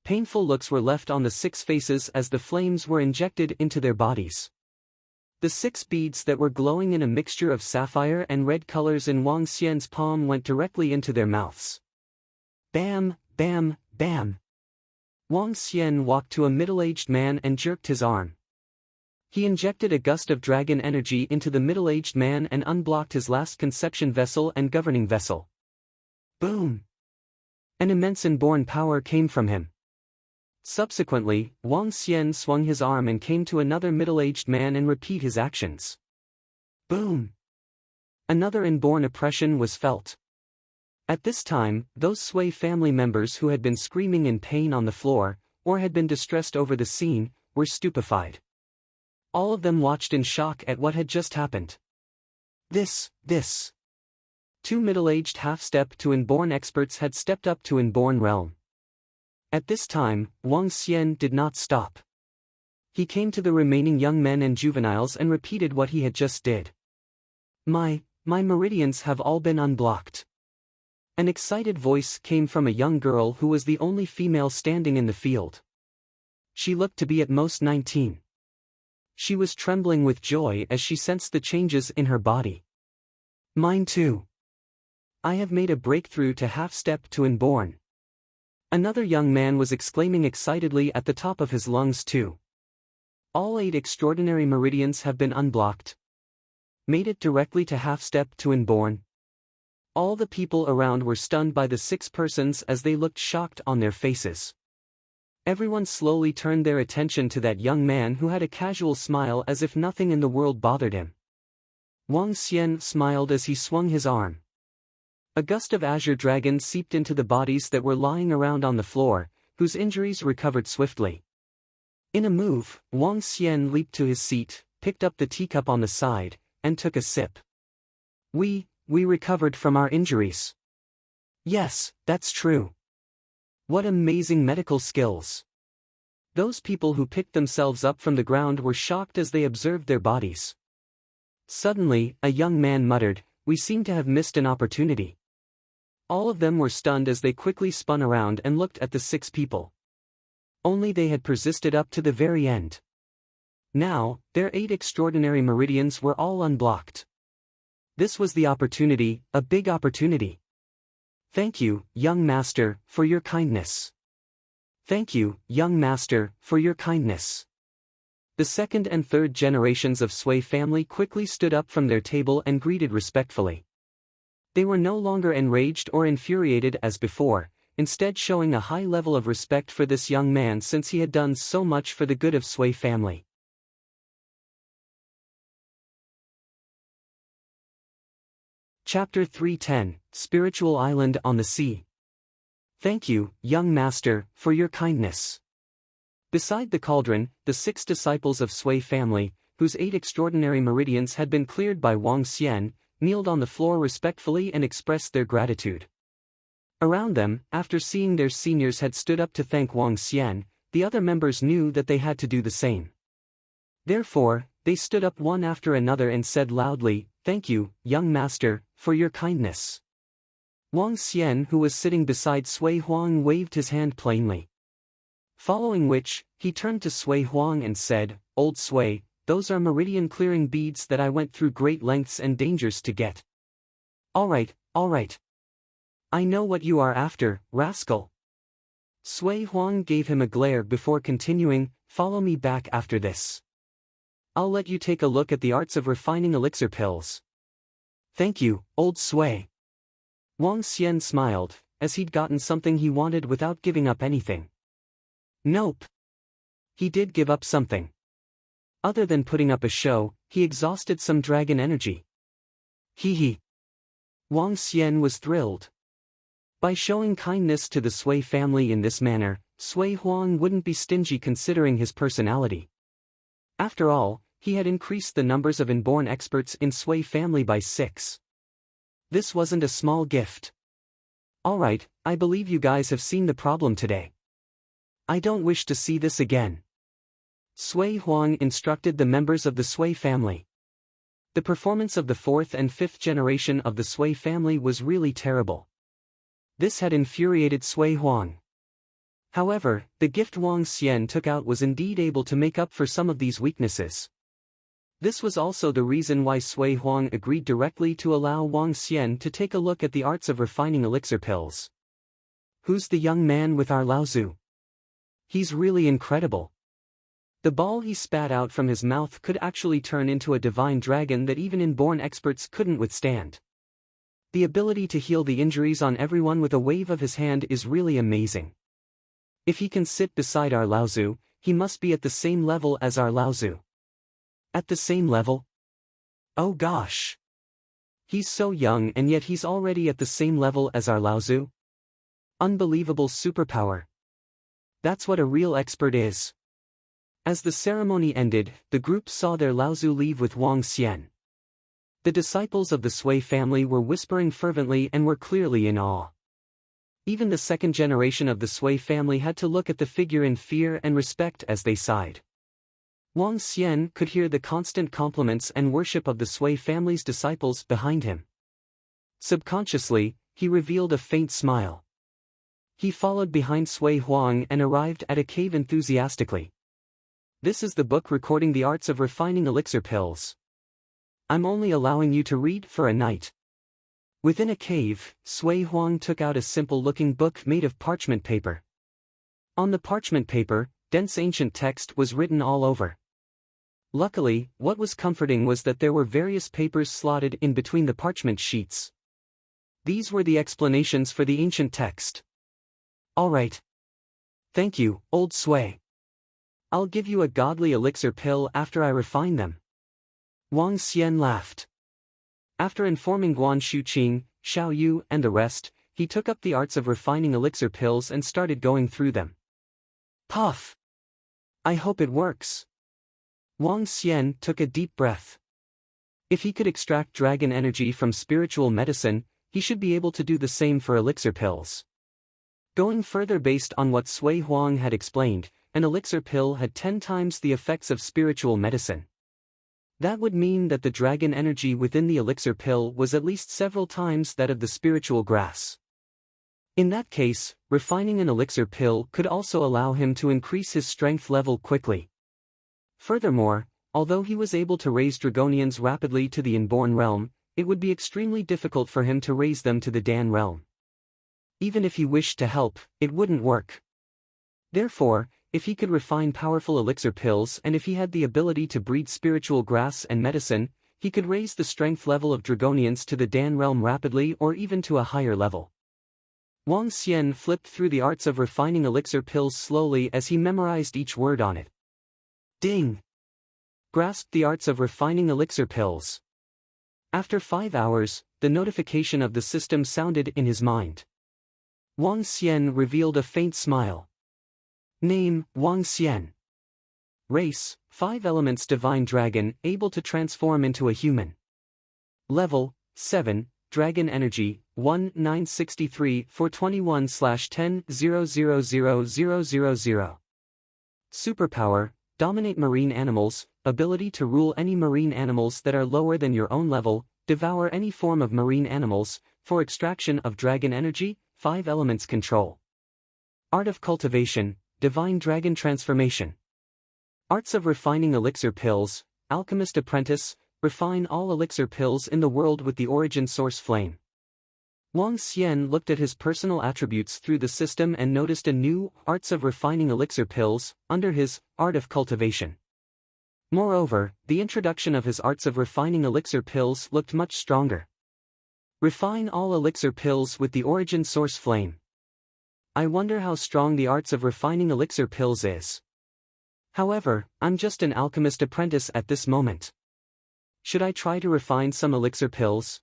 Painful looks were left on the 6 faces as the flames were injected into their bodies. The 6 beads that were glowing in a mixture of sapphire and red colors in Wang Xian's palm went directly into their mouths. Bam, bam, bam. Wang Xian walked to a middle-aged man and jerked his arm. He injected a gust of dragon energy into the middle-aged man and unblocked his last conception vessel and governing vessel. Boom! An immense inborn power came from him. Subsequently, Wang Xian swung his arm and came to another middle-aged man and repeat his actions. Boom! Another inborn oppression was felt. At this time, those Sui family members who had been screaming in pain on the floor, or had been distressed over the scene, were stupefied. All of them watched in shock at what had just happened. This. Two middle-aged half-step to inborn experts had stepped up to inborn realm. At this time, Wang Xian did not stop. He came to the remaining young men and juveniles and repeated what he had just did. My meridians have all been unblocked. An excited voice came from a young girl who was the only female standing in the field. She looked to be at most 19. She was trembling with joy as she sensed the changes in her body. Mine too. I have made a breakthrough to half-step to inborn. Another young man was exclaiming excitedly at the top of his lungs too. All 8 extraordinary meridians have been unblocked. Made it directly to half-step to inborn. All the people around were stunned by the 6 persons as they looked shocked on their faces. Everyone slowly turned their attention to that young man who had a casual smile as if nothing in the world bothered him. Wang Xian smiled as he swung his arm. A gust of azure dragon seeped into the bodies that were lying around on the floor, whose injuries recovered swiftly. In a move, Wang Xian leaped to his seat, picked up the teacup on the side, and took a sip. We recovered from our injuries. Yes, that's true. What amazing medical skills. Those people who picked themselves up from the ground were shocked as they observed their bodies. Suddenly, a young man muttered, "We seem to have missed an opportunity." All of them were stunned as they quickly spun around and looked at the 6 people. Only they had persisted up to the very end. Now, their 8 extraordinary meridians were all unblocked. This was the opportunity, a big opportunity. Thank you, young master, for your kindness. Thank you, young master, for your kindness. The second and third generations of Sui family quickly stood up from their table and greeted respectfully. They were no longer enraged or infuriated as before, instead showing a high level of respect for this young man since he had done so much for the good of Sui family. Chapter 310, Spiritual Island on the Sea. Thank you, young master, for your kindness. Beside the cauldron, the 6 disciples of Sui family, whose 8 extraordinary meridians had been cleared by Wang Xian, kneeled on the floor respectfully and expressed their gratitude. Around them, after seeing their seniors had stood up to thank Wang Xian, the other members knew that they had to do the same. Therefore, they stood up one after another and said loudly, "Thank you, young master, for your kindness." Wang Xian, who was sitting beside Sui Huang, waved his hand plainly. Following which, he turned to Sui Huang and said, "Old Sui, those are meridian-clearing beads that I went through great lengths and dangers to get." All right. I know what you are after, rascal." Sui Huang gave him a glare before continuing, "Follow me back after this. I'll let you take a look at the arts of refining elixir pills." "Thank you, old Sui." Wang Xian smiled, as he'd gotten something he wanted without giving up anything. Nope. He did give up something. Other than putting up a show, he exhausted some dragon energy. Hee. Wang Xian was thrilled. By showing kindness to the Sui family in this manner, Sui Huang wouldn't be stingy considering his personality. After all, he had increased the numbers of inborn experts in Sui family by 6. This wasn't a small gift. Alright, I believe you guys have seen the problem today. I don't wish to see this again. Sui Huang instructed the members of the Sui family. The performance of the 4th and 5th generation of the Sui family was really terrible. This had infuriated Sui Huang. However, the gift Wang Xian took out was indeed able to make up for some of these weaknesses. This was also the reason why Sui Huang agreed directly to allow Wang Xian to take a look at the arts of refining elixir pills. Who's the young man with our Laozu? He's really incredible. The ball he spat out from his mouth could actually turn into a divine dragon that even inborn experts couldn't withstand. The ability to heal the injuries on everyone with a wave of his hand is really amazing. If he can sit beside our Laozu, he must be at the same level as our Laozu. At the same level? Oh gosh! He's so young and yet he's already at the same level as our Laozu? Unbelievable superpower. That's what a real expert is. As the ceremony ended, the group saw their Laozu leave with Wang Xian. The disciples of the Sui family were whispering fervently and were clearly in awe. Even the second generation of the Sui family had to look at the figure in fear and respect as they sighed. Wang Xian could hear the constant compliments and worship of the Sui family's disciples behind him. Subconsciously, he revealed a faint smile. He followed behind Sui Huang and arrived at a cave enthusiastically. "This is the book recording the arts of refining elixir pills. I'm only allowing you to read for a night." Within a cave, Sui Huang took out a simple-looking book made of parchment paper. On the parchment paper, dense ancient text was written all over. Luckily, what was comforting was that there were various papers slotted in between the parchment sheets. These were the explanations for the ancient text. "All right. Thank you, old Sui. I'll give you a godly elixir pill after I refine them." Wang Xian laughed. After informing Guan Shuqing, Xiao Yu and the rest, he took up the arts of refining elixir pills and started going through them. Puff! "I hope it works." Wang Xian took a deep breath. If he could extract dragon energy from spiritual medicine, he should be able to do the same for elixir pills. Going further based on what Sui Huang had explained, an elixir pill had 10 times the effects of spiritual medicine. That would mean that the dragon energy within the elixir pill was at least several times that of the spiritual grass. In that case, refining an elixir pill could also allow him to increase his strength level quickly. Furthermore, although he was able to raise Dragonians rapidly to the Inborn realm, it would be extremely difficult for him to raise them to the Dan realm. Even if he wished to help, it wouldn't work. Therefore, if he could refine powerful elixir pills and if he had the ability to breed spiritual grass and medicine, he could raise the strength level of Dragonians to the Dan realm rapidly or even to a higher level. Wang Xian flipped through the arts of refining elixir pills slowly as he memorized each word on it. Ding! Grasped the arts of refining elixir pills. After 5 hours, the notification of the system sounded in his mind. Wang Xian revealed a faint smile. Name, Wang Xian. Race, 5 elements divine dragon, able to transform into a human. Level, 7, dragon energy, 1963 421/10-000000. Superpower, dominate marine animals, ability to rule any marine animals that are lower than your own level, devour any form of marine animals, for extraction of dragon energy, 5 elements control. Art of cultivation, divine dragon transformation. Arts of refining elixir pills, alchemist apprentice, refine all elixir pills in the world with the origin source flame. Wang Xian looked at his personal attributes through the system and noticed a new, arts of refining elixir pills, under his, art of cultivation. Moreover, the introduction of his arts of refining elixir pills looked much stronger. Refine all elixir pills with the origin source flame. I wonder how strong the arts of refining elixir pills is. However, I'm just an alchemist apprentice at this moment. Should I try to refine some elixir pills?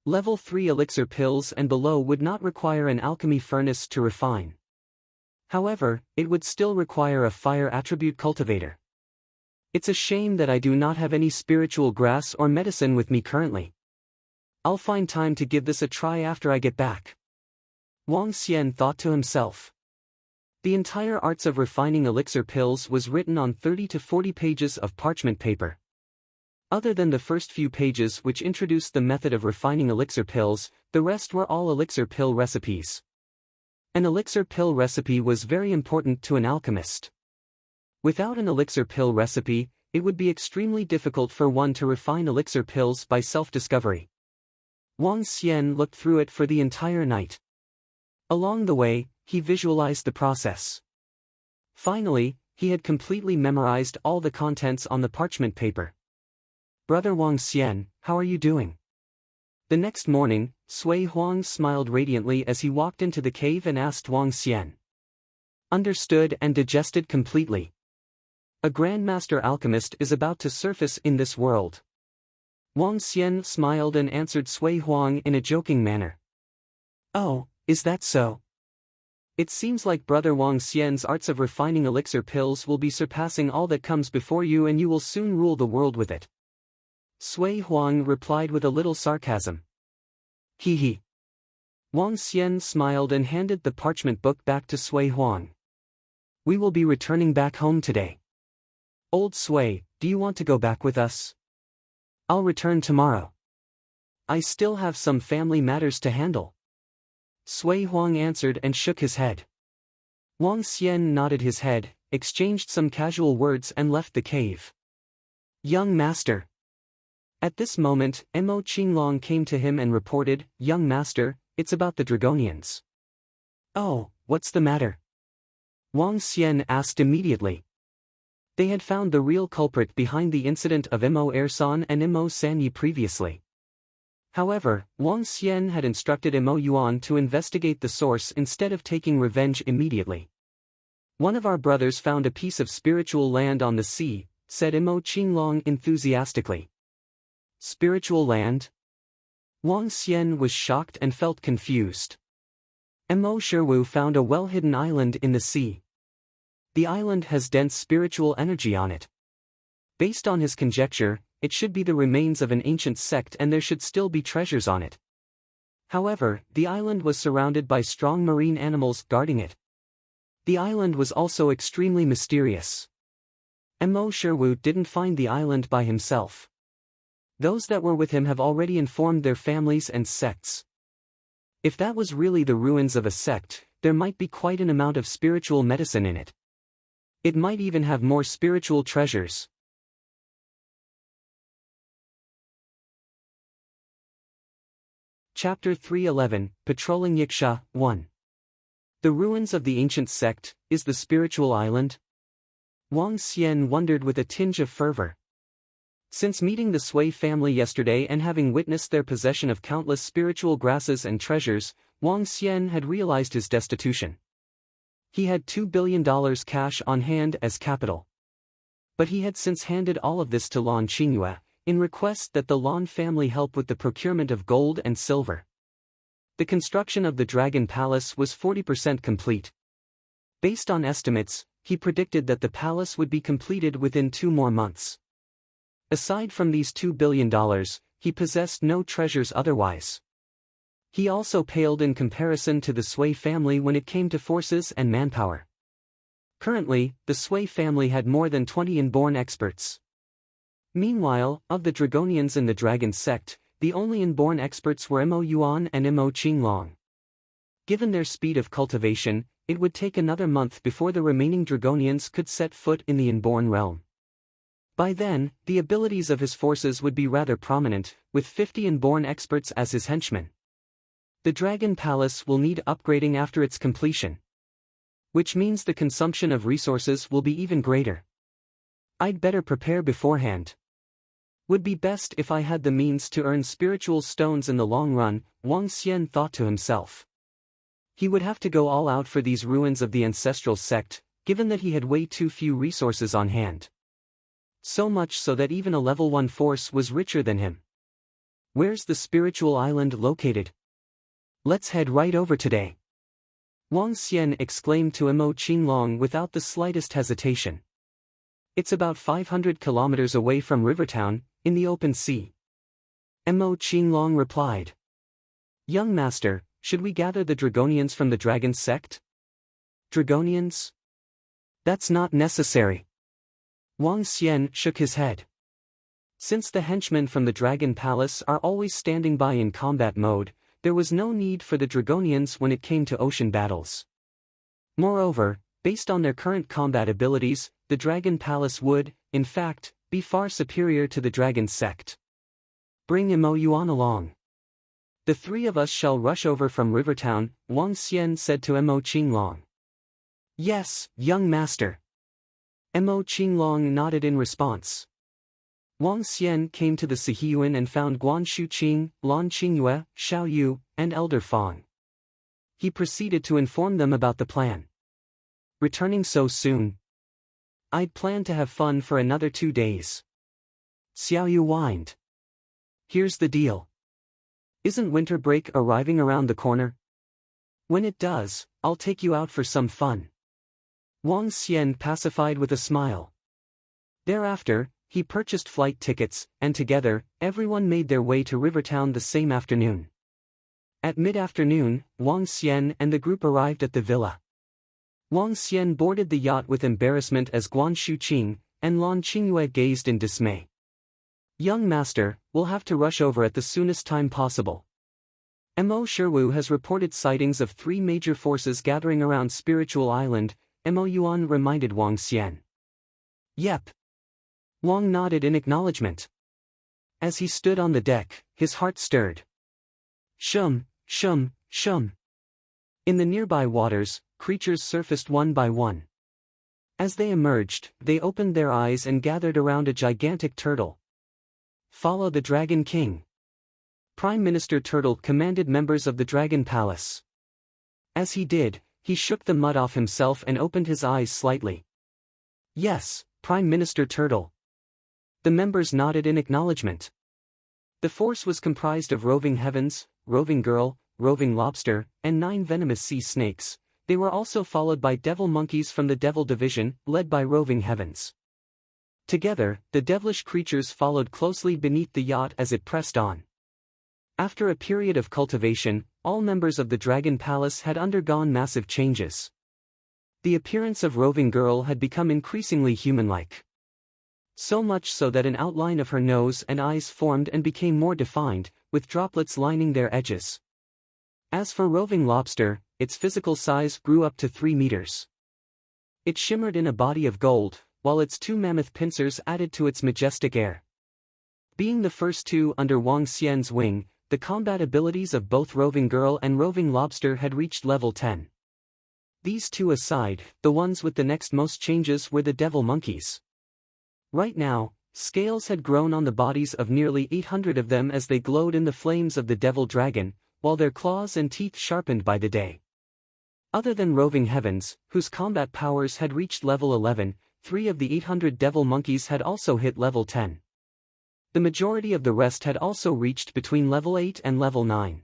Level 3 elixir pills and below would not require an alchemy furnace to refine. However, it would still require a fire attribute cultivator. It's a shame that I do not have any spiritual grass or medicine with me currently. I'll find time to give this a try after I get back. Wang Xian thought to himself. The entire arts of refining elixir pills was written on 30 to 40 pages of parchment paper. Other than the first few pages which introduced the method of refining elixir pills, the rest were all elixir pill recipes. An elixir pill recipe was very important to an alchemist. Without an elixir pill recipe, it would be extremely difficult for one to refine elixir pills by self-discovery. Wang Xian looked through it for the entire night. Along the way, he visualized the process. Finally, he had completely memorized all the contents on the parchment paper. Brother Wang Xian, how are you doing? The next morning, Sui Huang smiled radiantly as he walked into the cave and asked Wang Xian. Understood and digested completely. A Grandmaster Alchemist is about to surface in this world. Wang Xian smiled and answered Sui Huang in a joking manner. Oh, is that so? It seems like Brother Wang Xian's arts of refining elixir pills will be surpassing all that comes before you, and you will soon rule the world with it. Sui Huang replied with a little sarcasm. He he. Wang Xian smiled and handed the parchment book back to Sui Huang. We will be returning back home today. Old Sui, do you want to go back with us? I'll return tomorrow. I still have some family matters to handle. Sui Huang answered and shook his head. Wang Xian nodded his head, exchanged some casual words and left the cave. Young master. At this moment, Mo Qinglong came to him and reported, Young master, it's about the Dragonians. Oh, what's the matter? Wang Xian asked immediately. They had found the real culprit behind the incident of Mo Ersan and Mo Sanyi previously. However, Wang Xian had instructed Mo Yuan to investigate the source instead of taking revenge immediately. One of our brothers found a piece of spiritual land on the sea, said Mo Qinglong enthusiastically. Spiritual land? Wang Xian was shocked and felt confused. Mo Shiwu found a well-hidden island in the sea. The island has dense spiritual energy on it. Based on his conjecture, it should be the remains of an ancient sect and there should still be treasures on it. However, the island was surrounded by strong marine animals guarding it. The island was also extremely mysterious. Mo Shiwu didn't find the island by himself. Those that were with him have already informed their families and sects. If that was really the ruins of a sect, there might be quite an amount of spiritual medicine in it. It might even have more spiritual treasures. Chapter 311, Patrolling Yiksha, 1. The ruins of the ancient sect, is the spiritual island? Wang Xian wondered with a tinge of fervor. Since meeting the Sui family yesterday and having witnessed their possession of countless spiritual grasses and treasures, Wang Xian had realized his destitution. He had $2 billion cash on hand as capital. But he had since handed all of this to Lan Qingyue, in request that the Lan family help with the procurement of gold and silver. The construction of the Dragon Palace was 40% complete. Based on estimates, he predicted that the palace would be completed within 2 more months. Aside from these $2 billion, he possessed no treasures otherwise. He also paled in comparison to the Sui family when it came to forces and manpower. Currently, the Sui family had more than 20 inborn experts. Meanwhile, of the Dragonians in the Dragon sect, the only inborn experts were Mo Yuan and Mo Qinglong. Given their speed of cultivation, it would take another month before the remaining Dragonians could set foot in the inborn realm. By then, the abilities of his forces would be rather prominent, with 50 inborn experts as his henchmen. The Dragon Palace will need upgrading after its completion. Which means the consumption of resources will be even greater. I'd better prepare beforehand. Would be best if I had the means to earn spiritual stones in the long run, Wang Xian thought to himself. He would have to go all out for these ruins of the ancestral sect, given that he had way too few resources on hand. So much so that even a level 1 force was richer than him. Where's the spiritual island located? Let's head right over today. Wang Xian exclaimed to Mo Qinglong without the slightest hesitation. It's about 500 kilometers away from Rivertown, in the open sea. Mo Qinglong replied. Young master, should we gather the Dragonians from the Dragon sect? Dragonians? That's not necessary. Wang Xian shook his head. Since the henchmen from the Dragon Palace are always standing by in combat mode, there was no need for the Dragonians when it came to ocean battles. Moreover, based on their current combat abilities, the Dragon Palace would, in fact, be far superior to the Dragon sect. Bring Mo Yuan along. The 3 of us shall rush over from Rivertown, Wang Xian said to Mo Qinglong. Yes, young master. Mo Qinglong nodded in response. Wang Xian came to the Sihiyuan and found Guan Shuqing, Lan Qingyue, Xiao Yu, and Elder Fang. He proceeded to inform them about the plan. Returning so soon? I'd planned to have fun for another 2 days. Xiao Yu whined. Here's the deal. Isn't winter break arriving around the corner? When it does, I'll take you out for some fun." Wang Xian pacified with a smile. Thereafter, he purchased flight tickets, and together, everyone made their way to Rivertown the same afternoon. At mid-afternoon, Wang Xian and the group arrived at the villa. Wang Xian boarded the yacht with embarrassment as Guan Shuqing and Lan Qingyue gazed in dismay. "Young master, we'll have to rush over at the soonest time possible. Mo Shiwu has reported sightings of 3 major forces gathering around Spiritual Island," Mo Yuan reminded Wang Xian. "Yep." Wang nodded in acknowledgement. As he stood on the deck, his heart stirred. Shum, shum, shum. In the nearby waters, creatures surfaced one by one. As they emerged, they opened their eyes and gathered around a gigantic turtle. "Follow the Dragon King." Prime Minister Turtle commanded members of the Dragon Palace. As he did, he shook the mud off himself and opened his eyes slightly. "Yes, Prime Minister Turtle." The members nodded in acknowledgement. The force was comprised of Roving Heavens, Roving Girl, Roving Lobster, and 9 venomous sea snakes. They were also followed by devil monkeys from the Devil Division, led by Roving Heavens. Together, the devilish creatures followed closely beneath the yacht as it pressed on. After a period of cultivation, all members of the Dragon Palace had undergone massive changes. The appearance of Roving Girl had become increasingly human-like. So much so that an outline of her nose and eyes formed and became more defined, with droplets lining their edges. As for Roving Lobster, its physical size grew up to 3 meters. It shimmered in a body of gold, while its 2 mammoth pincers added to its majestic air. Being the first 2 under Wang Xian's wing, the combat abilities of both Roving Girl and Roving Lobster had reached level 10. These 2 aside, the ones with the next most changes were the devil monkeys. Right now, scales had grown on the bodies of nearly 800 of them as they glowed in the flames of the devil dragon, while their claws and teeth sharpened by the day. Other than Roving Heavens, whose combat powers had reached level 11, 3 of the 800 devil monkeys had also hit level 10. The majority of the rest had also reached between level 8 and level 9.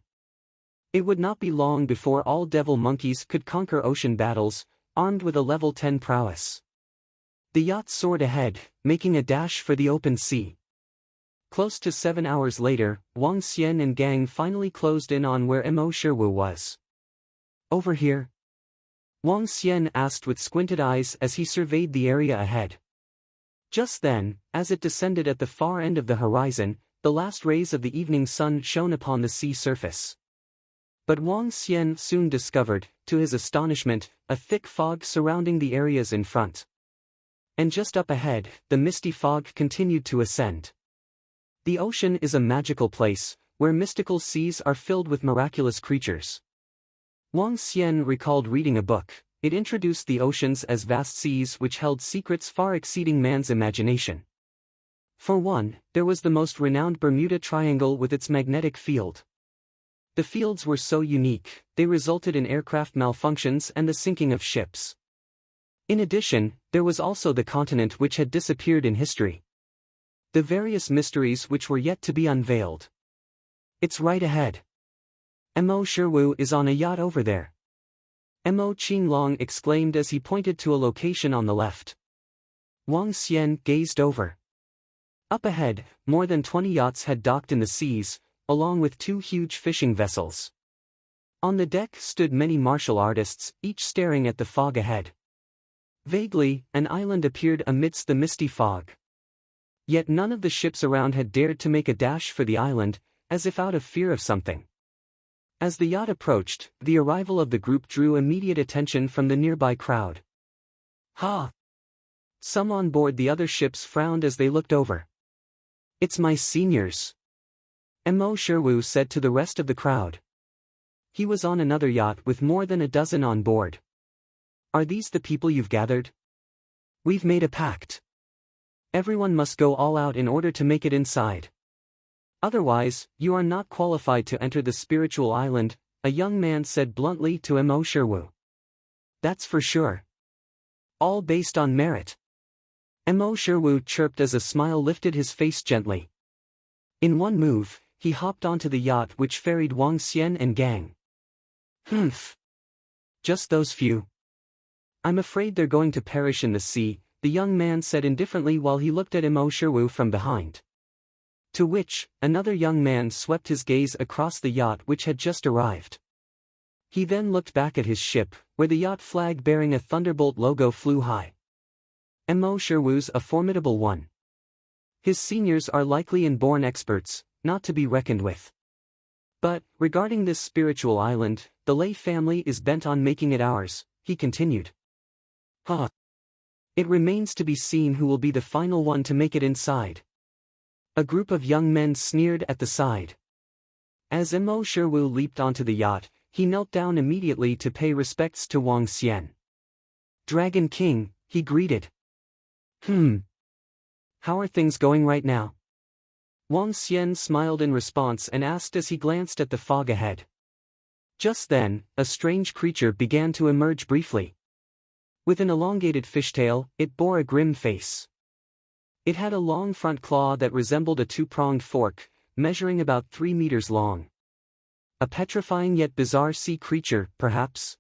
It would not be long before all devil monkeys could conquer ocean battles, armed with a level 10 prowess. The yacht soared ahead, making a dash for the open sea. Close to 7 hours later, Wang Xian and gang finally closed in on where Mo Shiwu was. "Over here?" Wang Xian asked with squinted eyes as he surveyed the area ahead. Just then, as it descended at the far end of the horizon, the last rays of the evening sun shone upon the sea surface. But Wang Xian soon discovered, to his astonishment, a thick fog surrounding the areas in front. And just up ahead, the misty fog continued to ascend. The ocean is a magical place, where mystical seas are filled with miraculous creatures. Wang Xian recalled reading a book. It introduced the oceans as vast seas which held secrets far exceeding man's imagination. For one, there was the most renowned Bermuda Triangle with its magnetic field. The fields were so unique, they resulted in aircraft malfunctions and the sinking of ships. In addition, there was also the continent which had disappeared in history. The various mysteries which were yet to be unveiled. "It's right ahead. Mo Shiwu is on a yacht over there," Mo Qinglong exclaimed as he pointed to a location on the left. Wang Xian gazed over. Up ahead, more than 20 yachts had docked in the seas, along with 2 huge fishing vessels. On the deck stood many martial artists, each staring at the fog ahead. Vaguely, an island appeared amidst the misty fog. Yet none of the ships around had dared to make a dash for the island, as if out of fear of something. As the yacht approached, the arrival of the group drew immediate attention from the nearby crowd. "Ha!" Some on board the other ships frowned as they looked over. "It's my seniors," Mo Shiwu said to the rest of the crowd. He was on another yacht with more than a dozen on board. "Are these the people you've gathered? We've made a pact. Everyone must go all out in order to make it inside. Otherwise, you are not qualified to enter the spiritual island," a young man said bluntly to Mo Shiwu. "That's for sure. All based on merit." Mo Shiwu chirped as a smile lifted his face gently. In one move, he hopped onto the yacht which ferried Wang Xian and gang. "Humph. Just those few. I'm afraid they're going to perish in the sea, the young man said indifferently while he looked at Imo Sherwu from behind. To which, another young man swept his gaze across the yacht which had just arrived. He then looked back at his ship, where the yacht flag bearing a Thunderbolt logo flew high. Imo Sherwu's a formidable one. His seniors are likely inborn experts, not to be reckoned with. But, regarding this spiritual island, the Lei family is bent on making it ours, he continued. Huh. It remains to be seen who will be the final one to make it inside. A group of young men sneered at the side. As Imo Sherwu leaped onto the yacht, he knelt down immediately to pay respects to Wang Xian. Dragon King, he greeted. How are things going right now? Wang Xian smiled in response and asked as he glanced at the fog ahead. Just then, a strange creature began to emerge briefly. With an elongated fishtail, it bore a grim face. It had a long front claw that resembled a two-pronged fork, measuring about 3 meters long. A petrifying yet bizarre sea creature, perhaps?